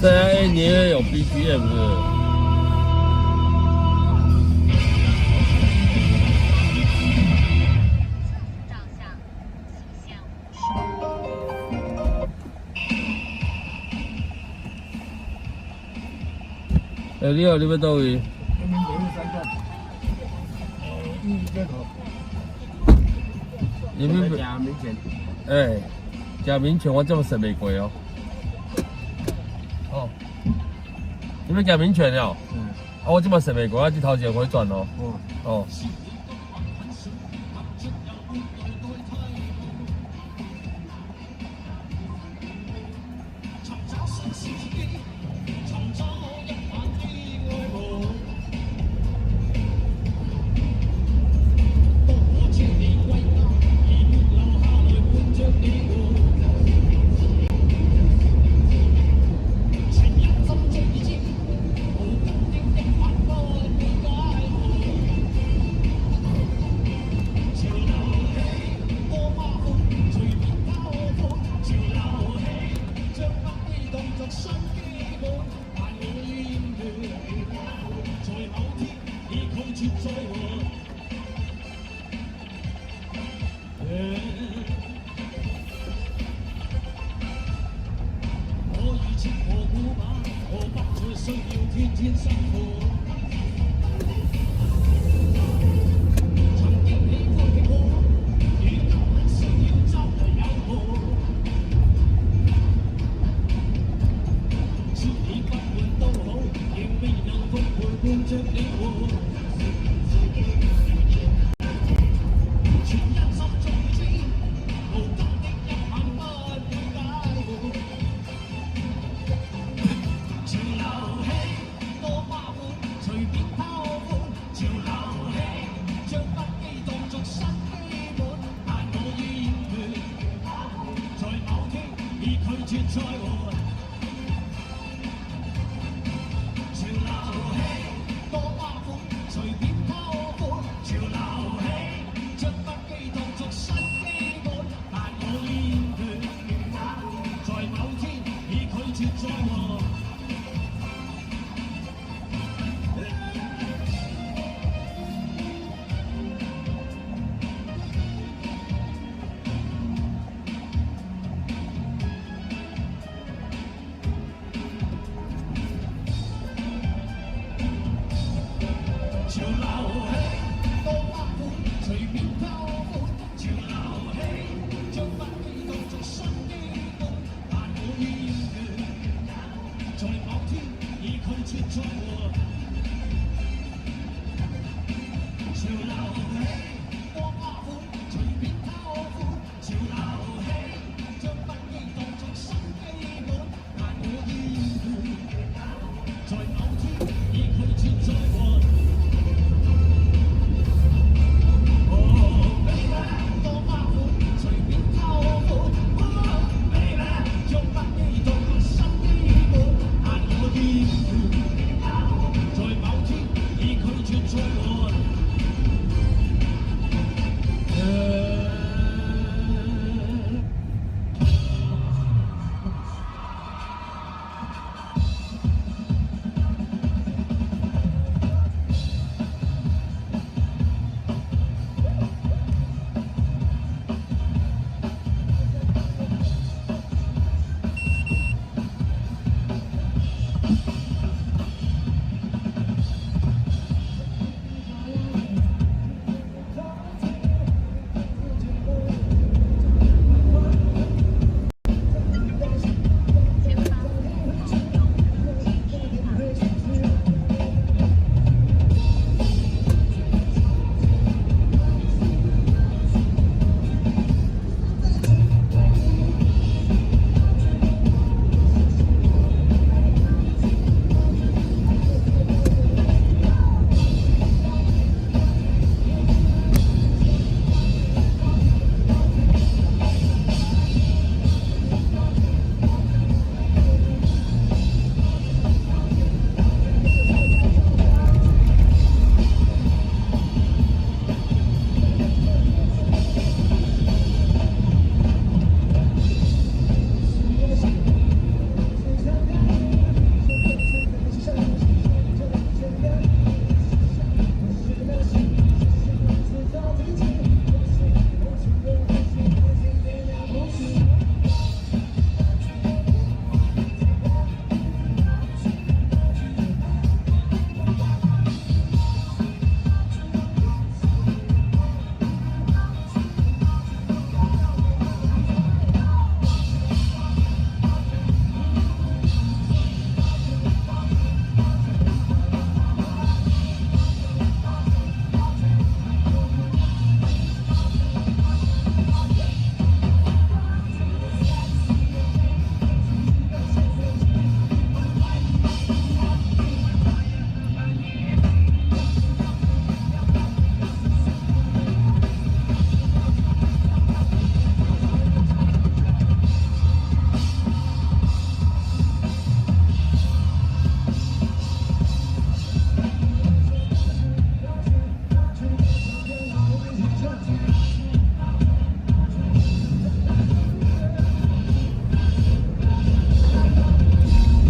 在你也有 BGM 是不是？你好，你要倒位？人民北路3段，第一街口，人民北，假民权，哎，假民权我这么食袂过哦。哦，你要假民权了？嗯，啊，我这么食袂过，我这头前回转哦。哦，哦。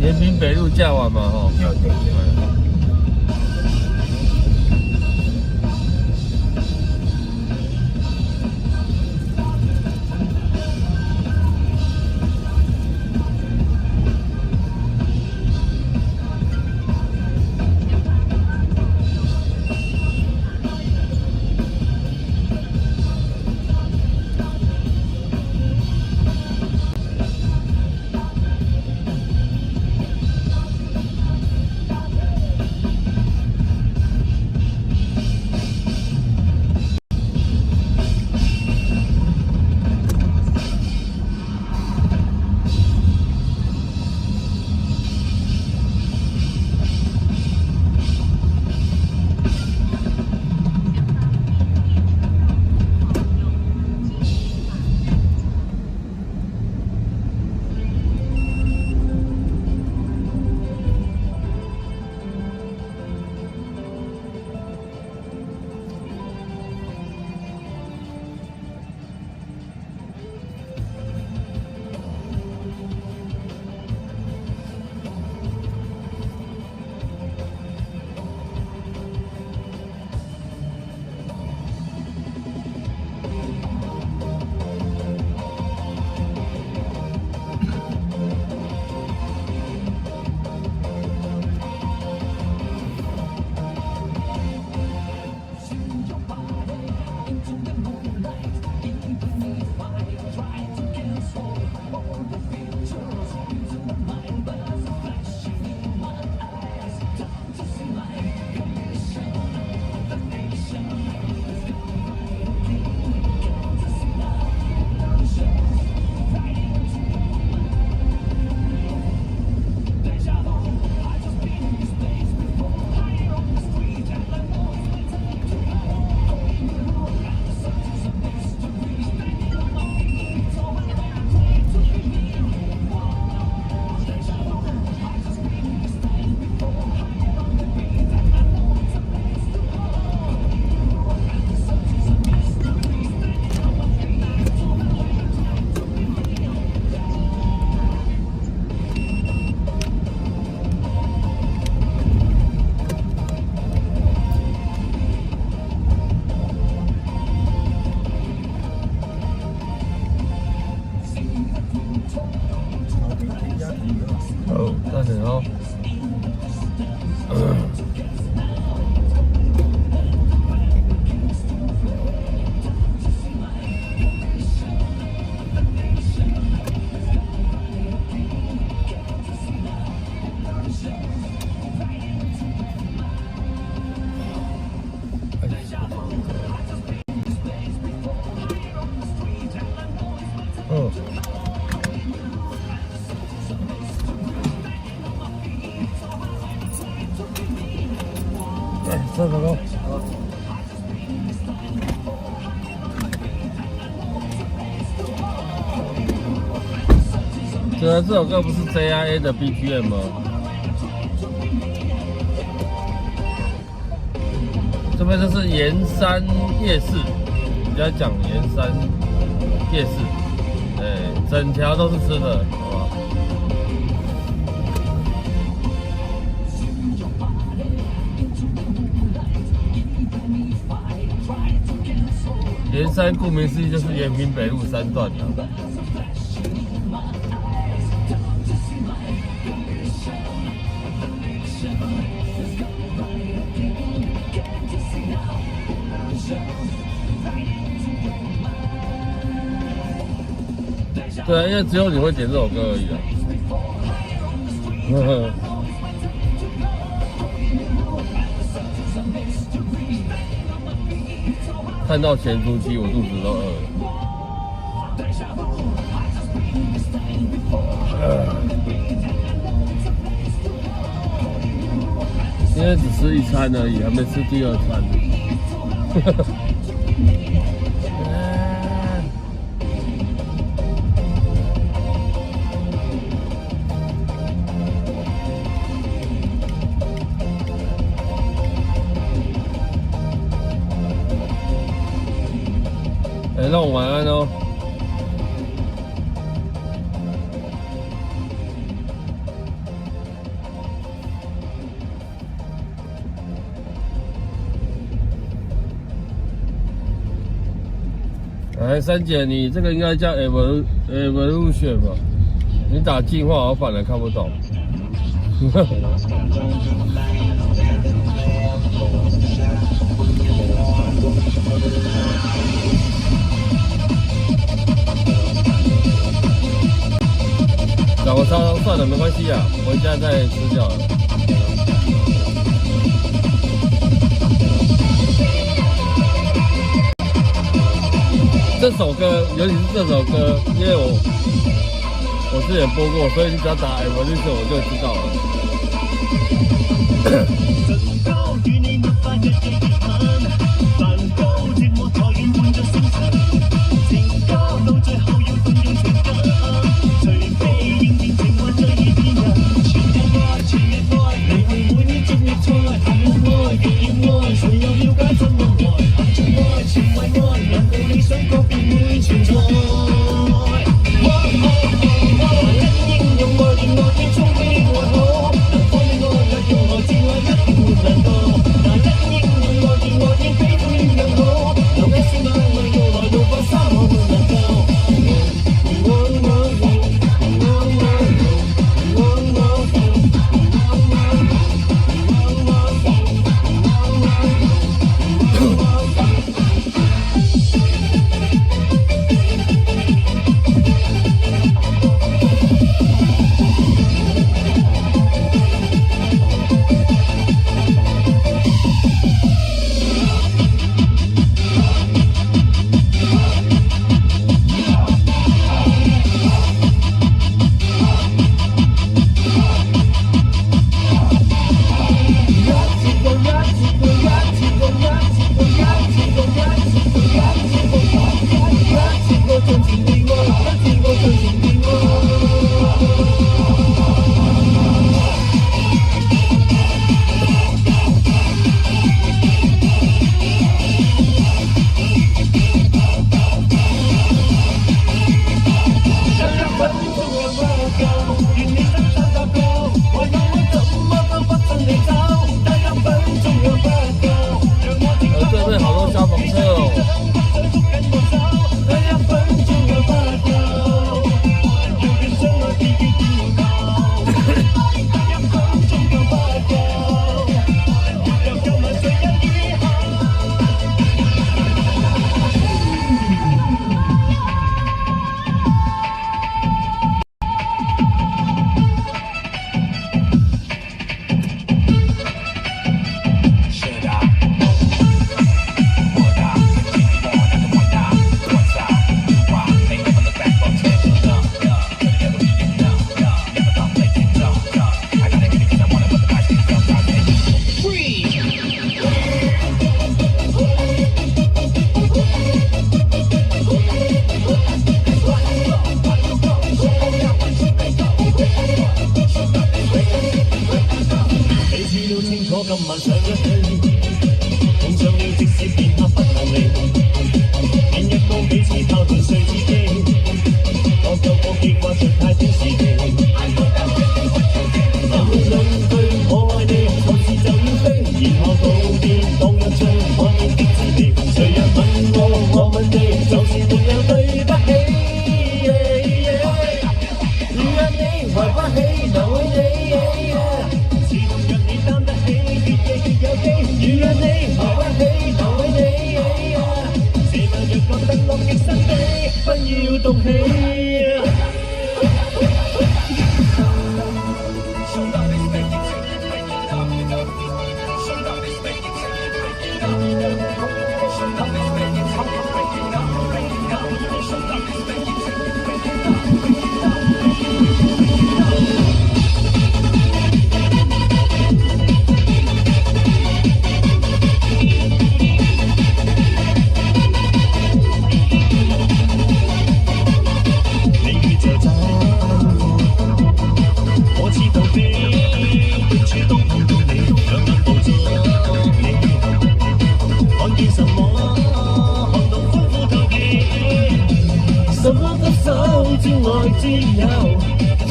延平北路架完嘛，吼。对。哦，大点哦。哦。这个咯。这首歌不是 JIA 的 BGM 吗？这边就是盐山夜市，人家讲盐山夜市，整条都是吃的，好吧？盐山顾名思义就是延平北路3段啊。对啊，因为只有你会点这首歌而已啊。看到咸酥鸡，我肚子都饿了。今天只吃1餐而已，还没吃第2餐。让我晚安哦。哎，三姐，你这个应该叫 evolution 吧？你打进化，我反而看不懂。找个烧算了，没关系啊，回家再吃掉了。这首歌，尤其是这首歌，因为我之前播过，所以你只要打 Evolution 我就知道了。盡高與你沒法日夜熱吻，梵高寂寞台語換着星辰，情歌到最後要動用情感，除非仍然情懷最易騙人。全日愛，全日愛，你會每年逐月賽，談戀愛，極要愛，誰又了解真愛？含着愛，全為愛，難道理想國便會存在？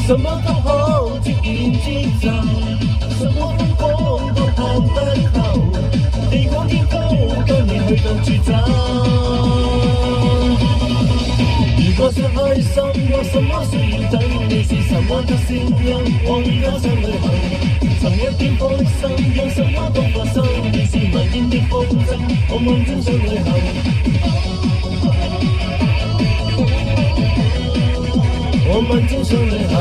什麼都好，接然之就，什麼風光都看得透，地廣天高，跟你去到處走。我的信仰，往家鄉旅行，尋一點開心，讓什麼都發生。你是萬應的風箏，我們正常旅行。我們正常旅行。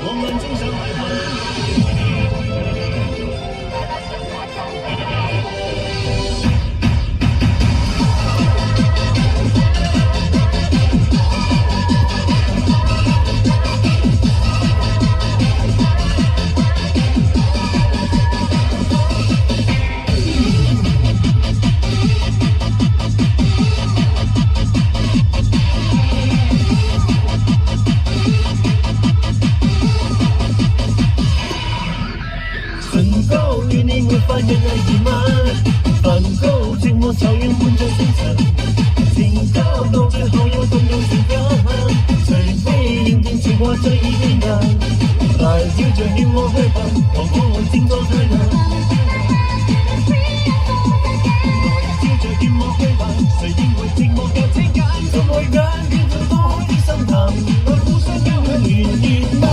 我們正常旅行。發現係疑問，梵高寂寞草原換着星辰，情交到最後要動用情感，除非認定情話最易變人，大叫着勸我去笨，我們靜坐太難。大叫着勸我去笨，誰認為寂寞有情感？怎會揀變做多開啲心談，來互相交向圓熱嗎？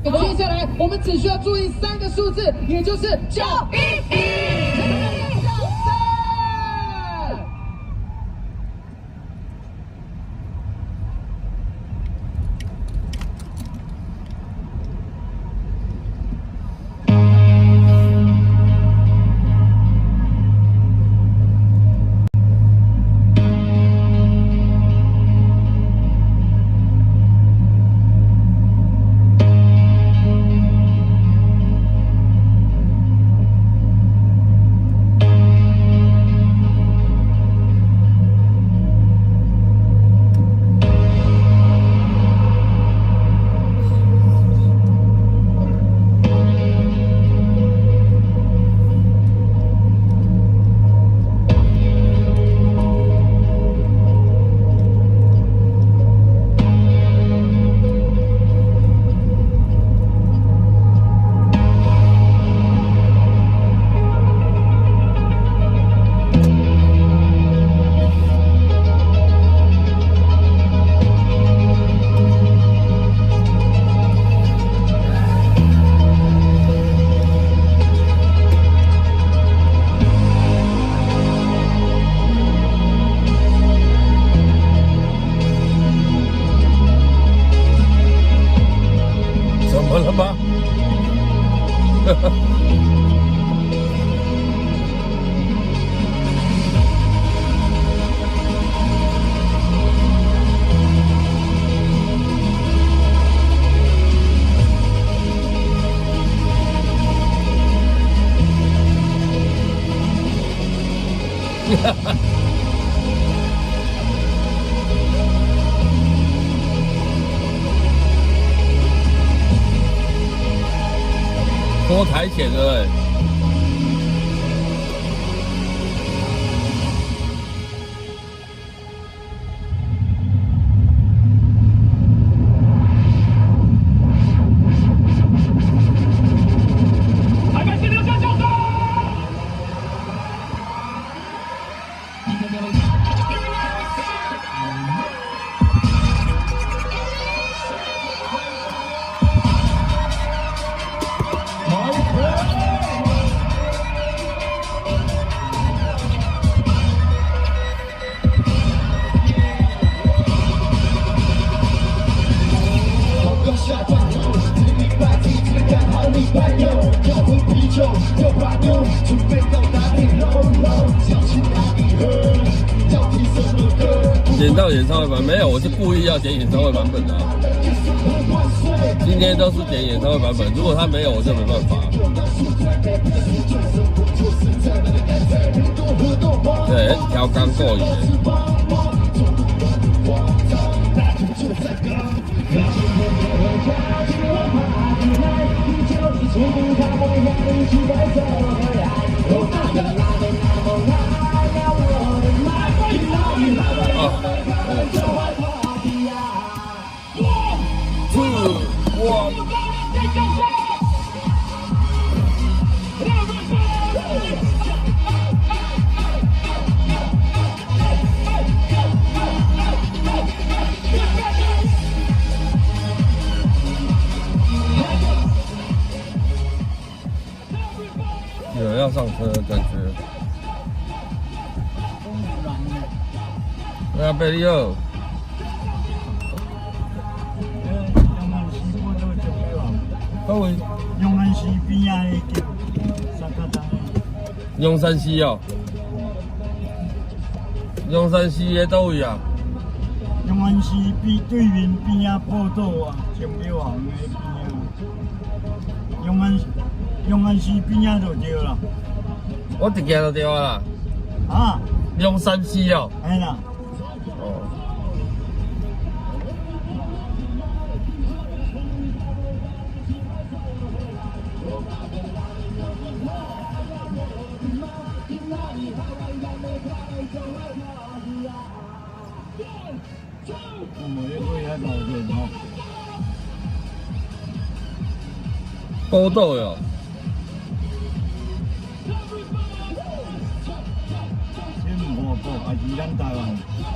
接下来我们只需要注意3个数字，也就是911。多台前了点到演唱会版没有，我是故意要点演唱会版本的、啊。今天都是点演唱会版本，如果他没有，我就没办法。对，调刚过瘾。有人要上车的感觉。对啊，贝利奥。各位，永安市边啊的叫三角站。中山西哦。中山西的倒位啊？永安市边对面边啊，报道啊，中药行的边啊。永安市边啊就对啦。我直行就对啊啦。啊？中山西哦。哎啦。哦。我冇要去喺路邊嗬。报道哟。你唔好報，係而家台灣。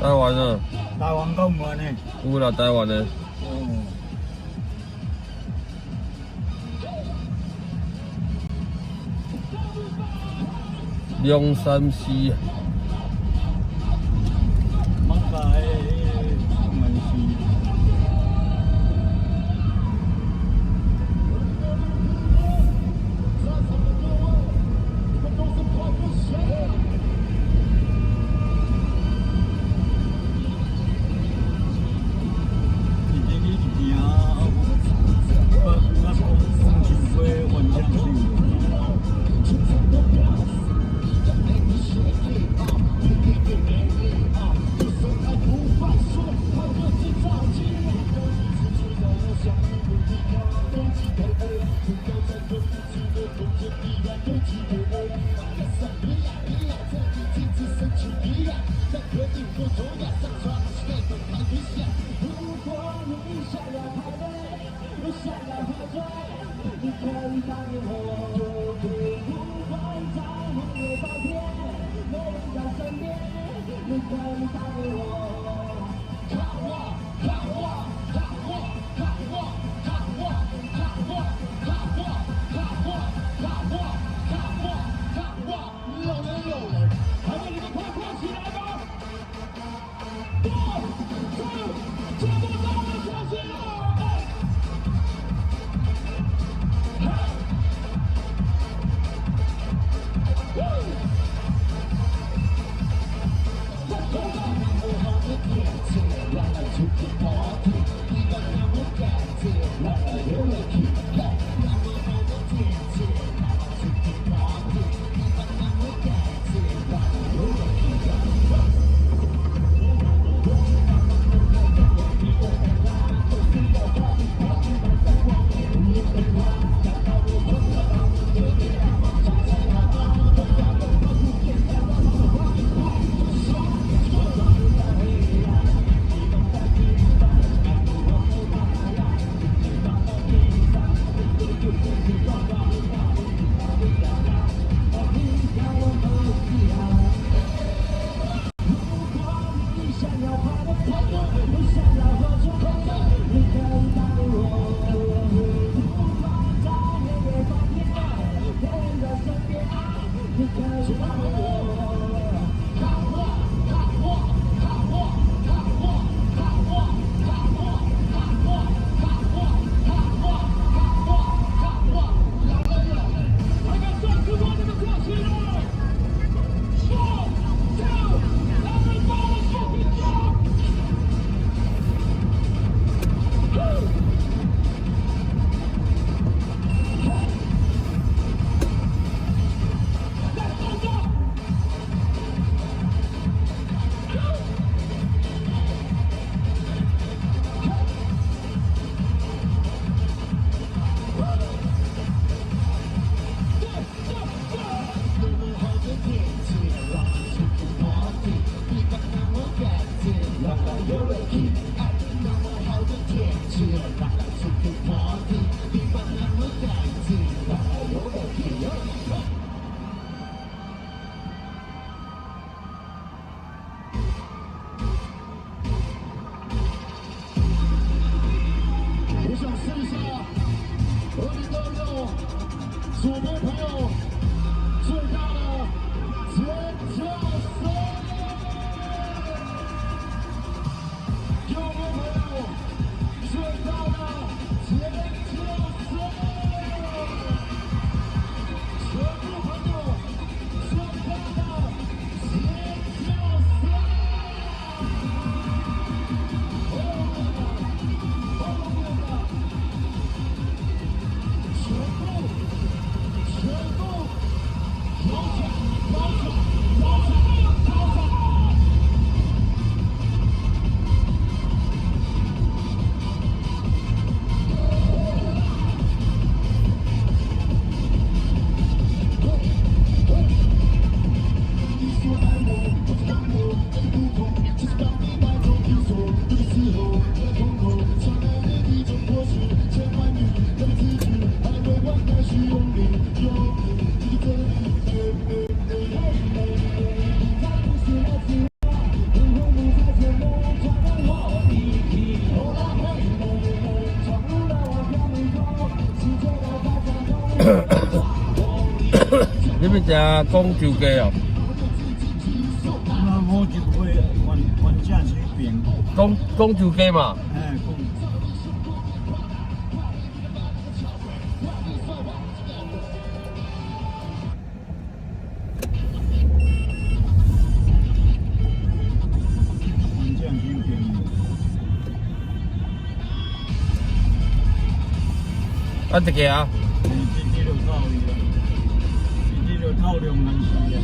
台灣啊。台灣夠唔夠呢？有啦，台灣的。哦。中山西。左边朋友最大的尖叫声，右边朋友最大的尖叫声，全部朋友最大的尖叫声。你们家公主鸡哦？那我就会换价去变。公主鸡嘛？哎，换价去变。啊，一个啊？这就套伊啦，这就套量人士啊。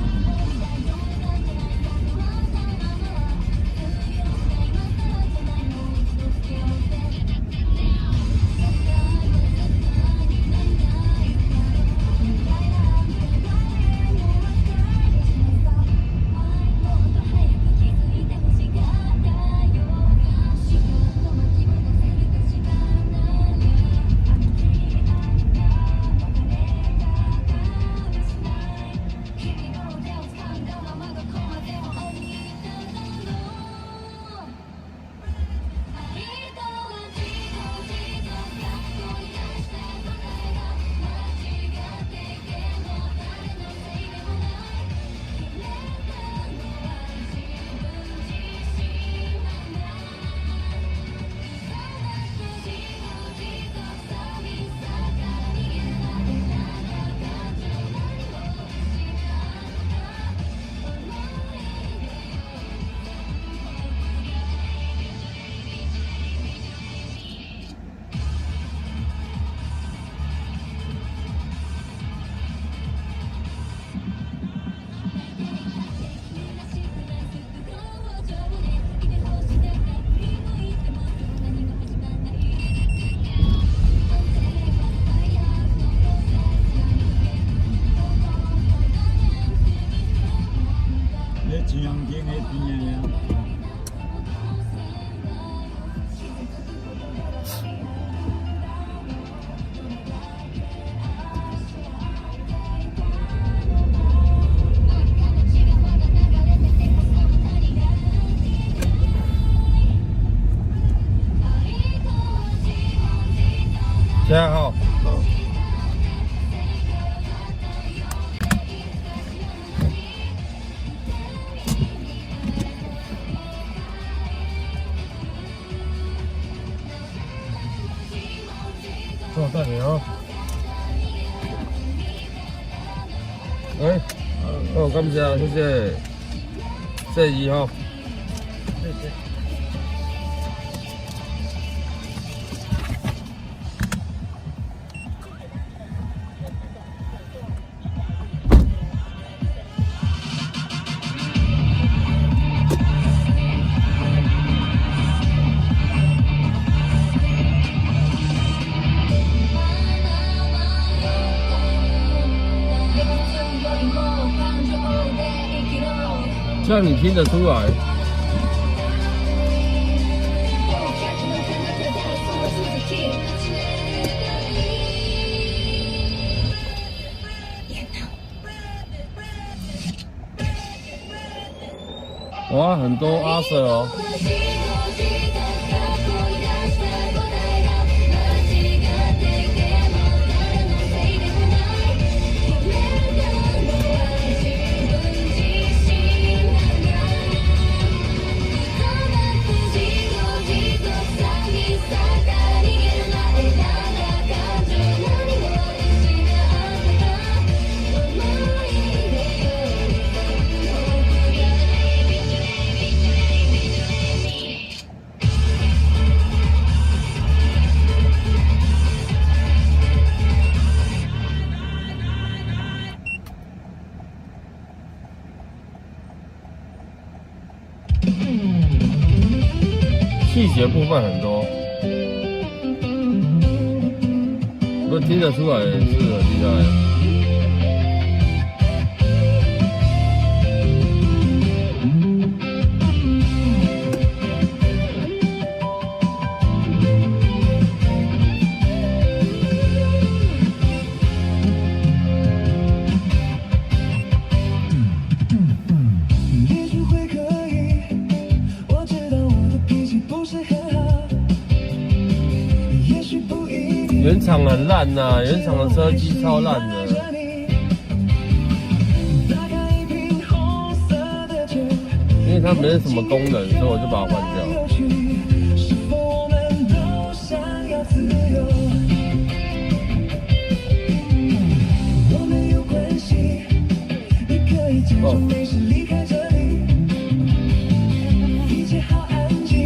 前阳街那边的呀。现在好。我带你啊！哎，哦，感谢，谢谢，谢谢哈。谢谢。这样你听得出来？哇，很多阿 Sir 哦。戏曲的部分很多，不听得出来是很厉害。原厂很烂呐、原厂的车机超烂的。因为它没什么功能，所以我就把它换掉。哦，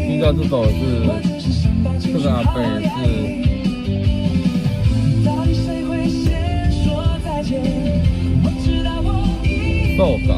遇到这种是这个阿伯是。受法。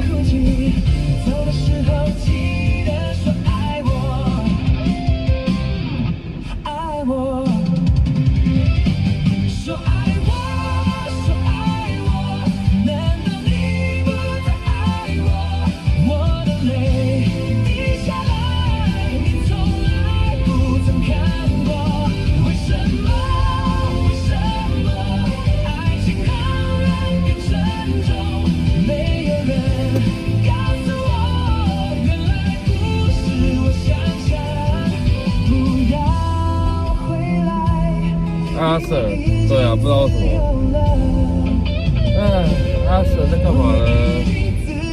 阿 Sir， 对啊，不知道为什么。哎，阿 Sir 在干嘛呢？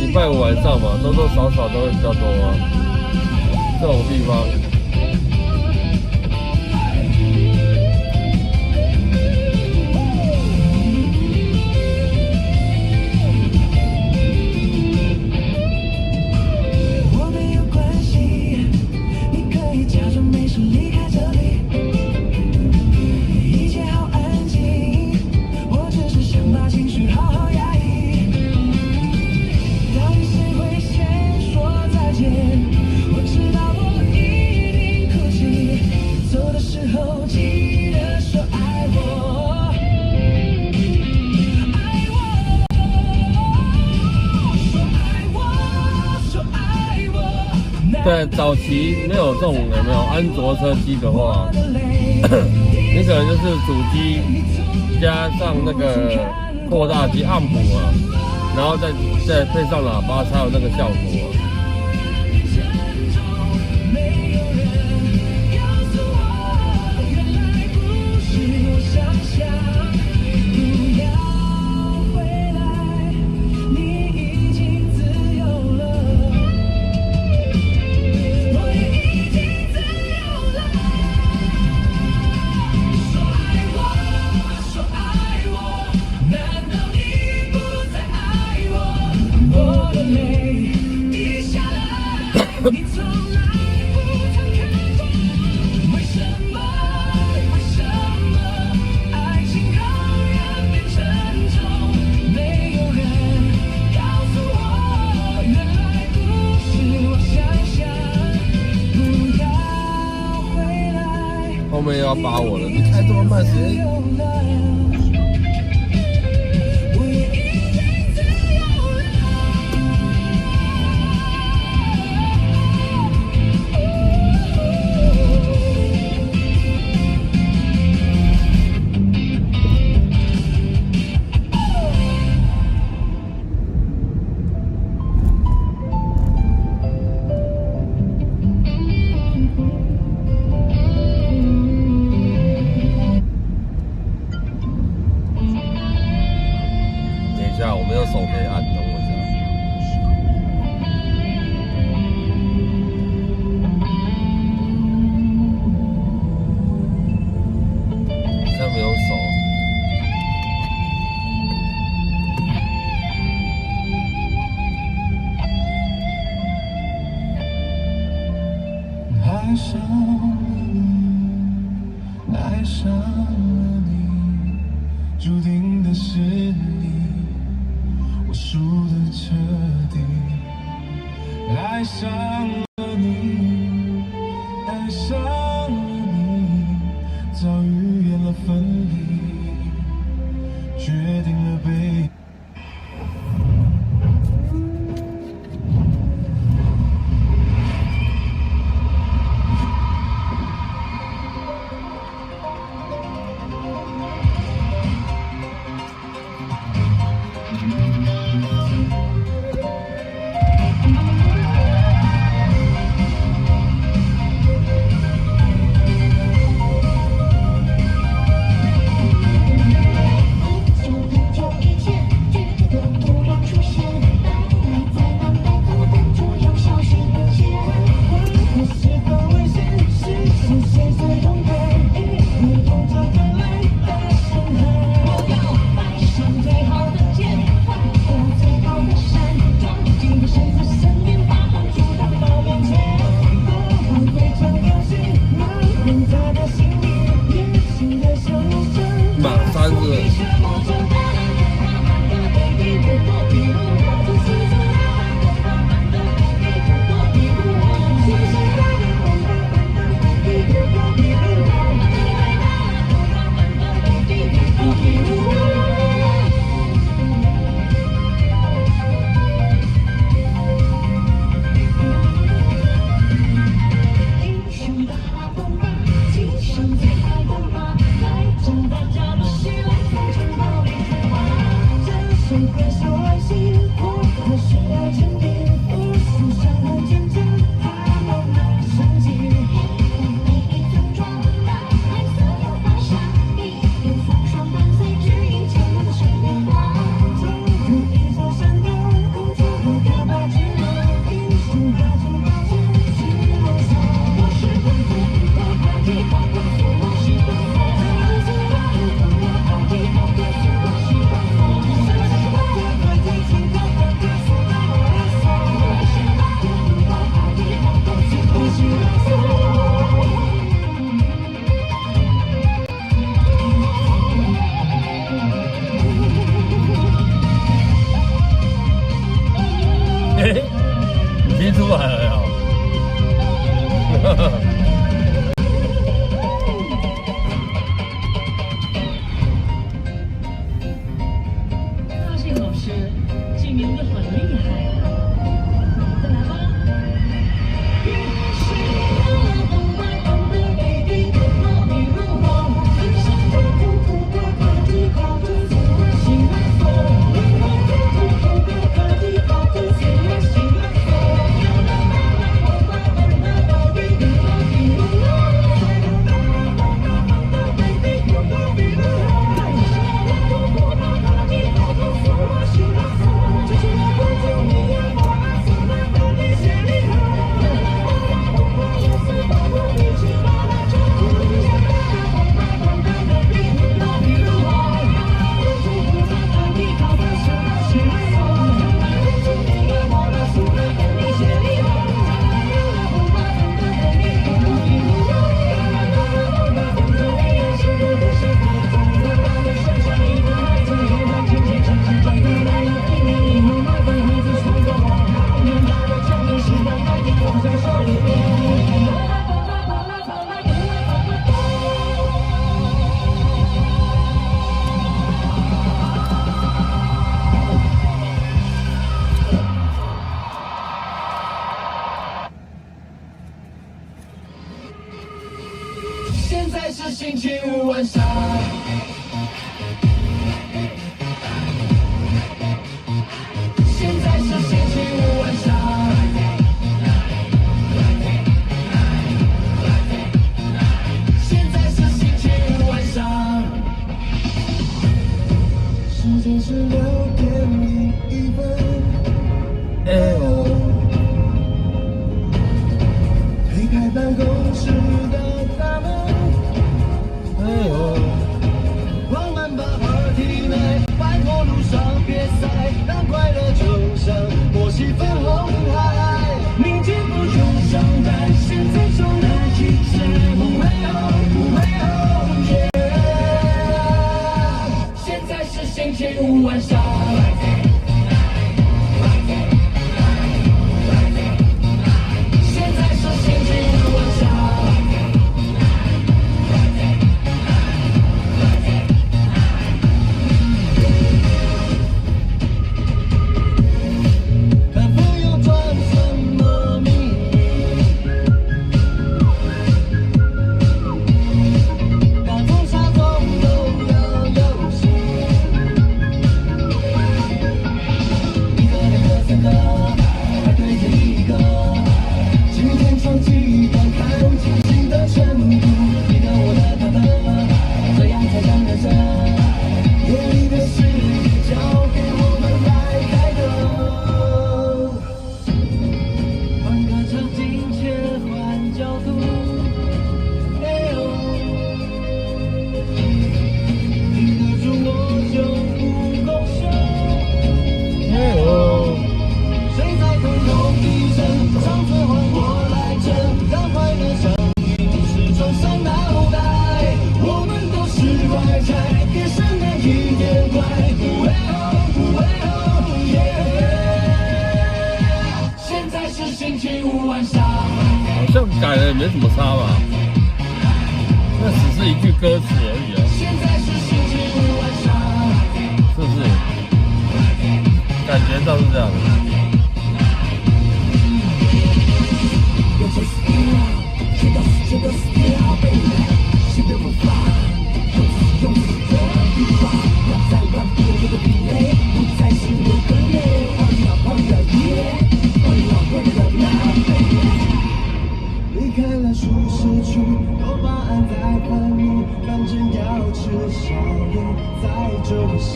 礼拜五晚上嘛，多多少少都会比较多啊。这种地方。在早期没有这种有没有安卓车机的话，你可能就是主机加上那个扩大机按谱啊，然后再配上喇叭才有那个效果。后面又要扒我了，你开这么慢时间。我没有手可以按，等我一下。现在没有手。爱上了你，爱上了你，注定的是你。输得彻底，爱上了你，爱上。听出来了呀！发现老师，这名字很厉害，再来吧。现在是星期五晚上，现在是星期五晚上，现在是星期五晚上，时间是6:01。哎呦，推开办公室的大门。哎呦，我们把 party 来，拜托路上别塞，让快乐就像摩西粉红海。明天不用上班，现在就来一切不会后，不会后悔。现在是星期五晚上。一点快，现在是星期五晚上。好像改了也没什么差吧？那只是一句歌词而已啊。现在是星期五晚上，是不是？感觉上是这样的。离开了舒适区，多巴胺在分泌，反正要吃宵夜，在这里是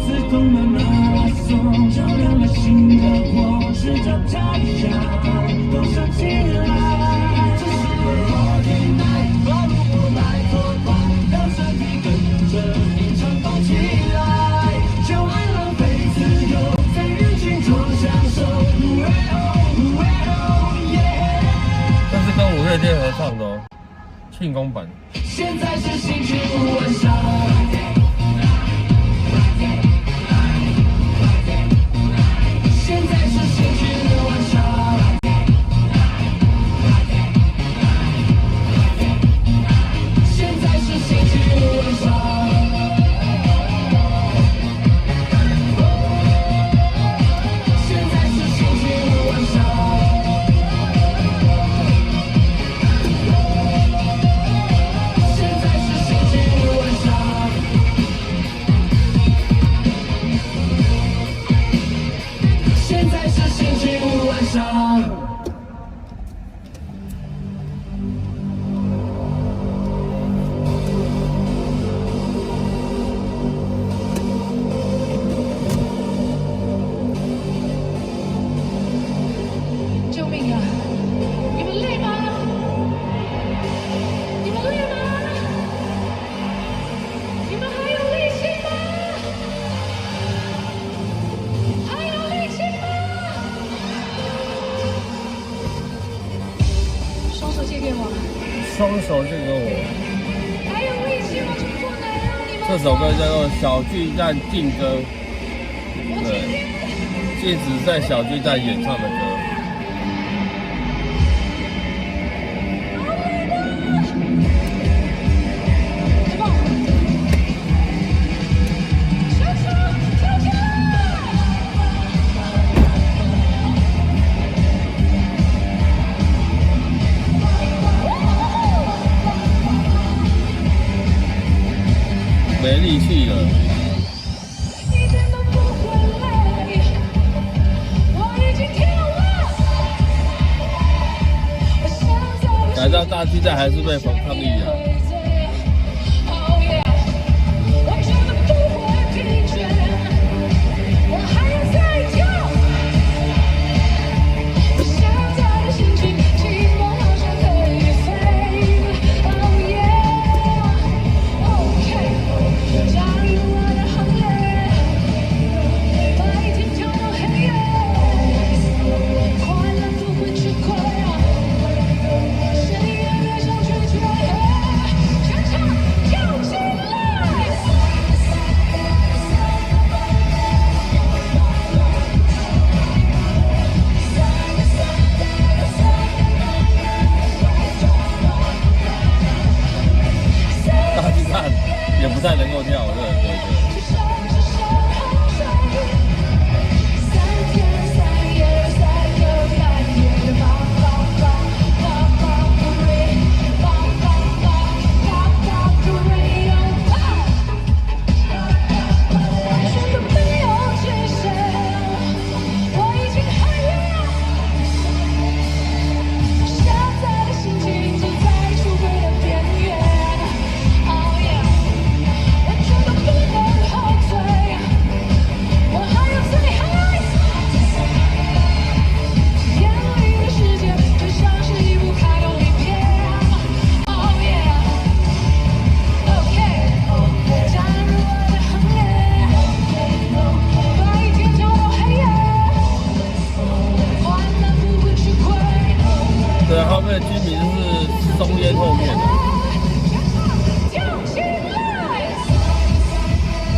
自动的马拉松，照亮了新的火，直到太阳都升起来。这是morning night，把路不来拖快，让身体跟着你唱动起来，就爱浪费自由，在人群中享受。跟五月天合唱的哦，庆功版。现在是星期五晚上，现在是星期五晚上，现在是星期五晚上，现在是星期五晚上。救命啊！你们累吗？你们累吗？你们还有力气吗？还有力气吗？双手借给我。双手借给我。还有力气吗？就不能让你们。这首歌叫做《小巨蛋劲歌》，对，禁止在小巨蛋演唱的歌。没力气了。一点都不会累，我已经跳了。我想在改到大巨蛋还是被反抗议啊。我真的不会疲倦，我还要再跳。我现在的心情，寂寞好像可以飞。Oh yeah, OK， 加入我的行列，白天跳到黑夜，快乐不会吃亏，谁也别想拒绝。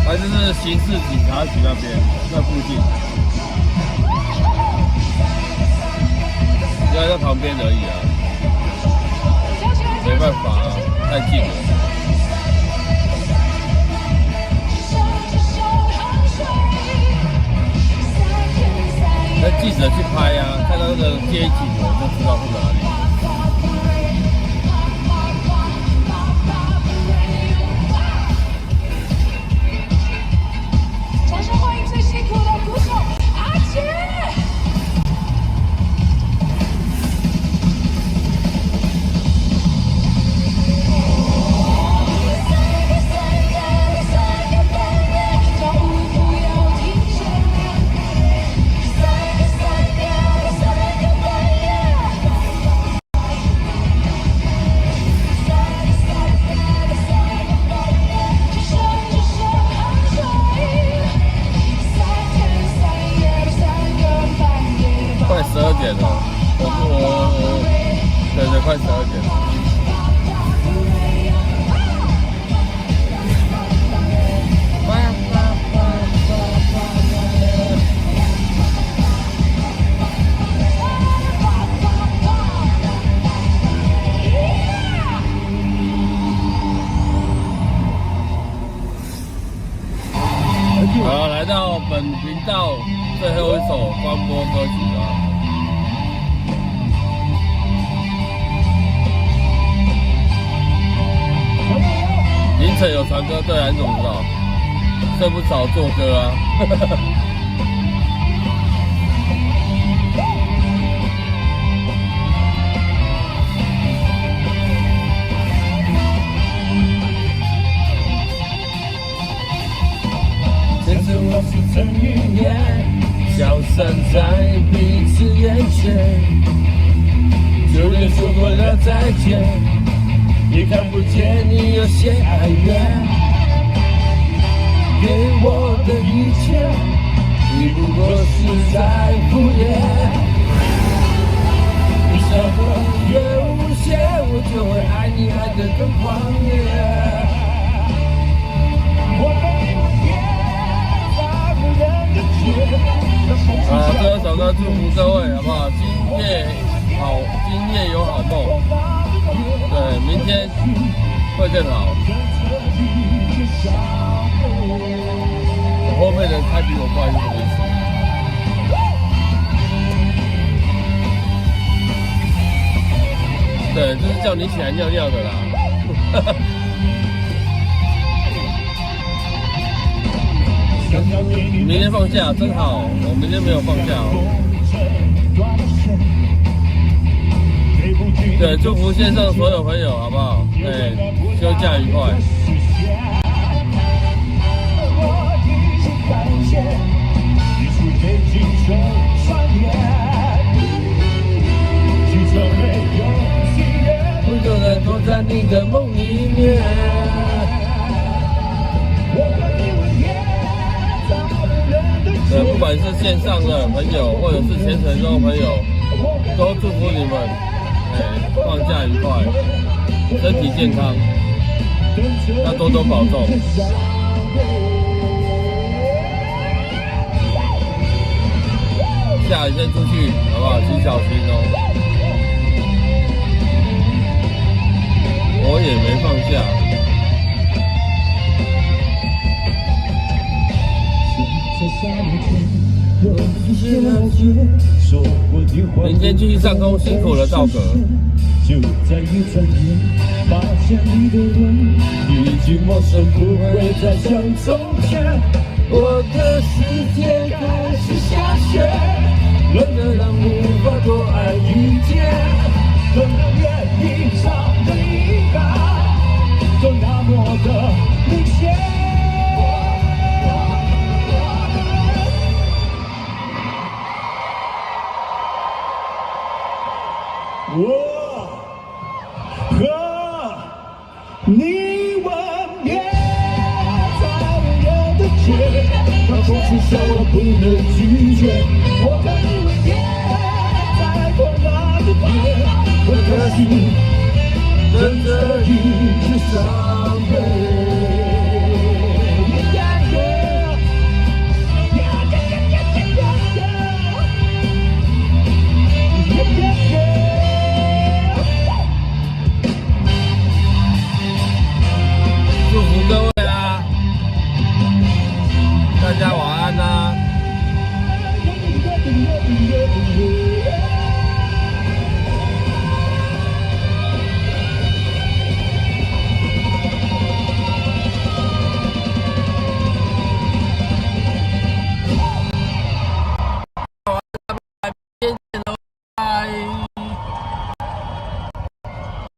它就是刑事警察局那边那附近，应该在旁边而已啊，没办法啊，太近了。那记者去拍啊，看到那个街景，我就知道是哪里。掌声欢迎最辛苦的鼓手阿杰。快12点了，对，快12点了。好，来到本频道最后一首关播歌曲了。凌晨有传歌，对啊，你怎么知道？睡不着做歌啊。这次我是曾预言，消散在彼此眼前，就连说过了再见，也看不见你有些哀怨。给我的一切，你不过是在敷衍。你想得越无限，我就会爱你爱得更狂烈。这首歌祝福各位好不好？今夜有好梦。对，明天会更好。我后面的开比我快是什么意思？对，就是叫你起来尿尿的啦。明天放假真好，我明天没有放假哦。对，祝福线上所有朋友好不好？对，休假愉快。我就能躲在你的梦里面。对，不管是线上的朋友，或者是潜水中的朋友，都祝福你们，放假愉快，身体健康，要多多保重。下雨天出去，好不好？请小心哦。我也没放假。明天继续上工，辛苦了，道哥。就在一转眼，发现你的人已经陌生，不会再像从前。我的世界开始下雪，冷得让无法多爱一天。可能愿意唱的遗憾，都那么的明显。我和你吻别在温柔的街，当风吹笑我不能拒绝。我和你吻别在广大的街，我的心等着一直伤。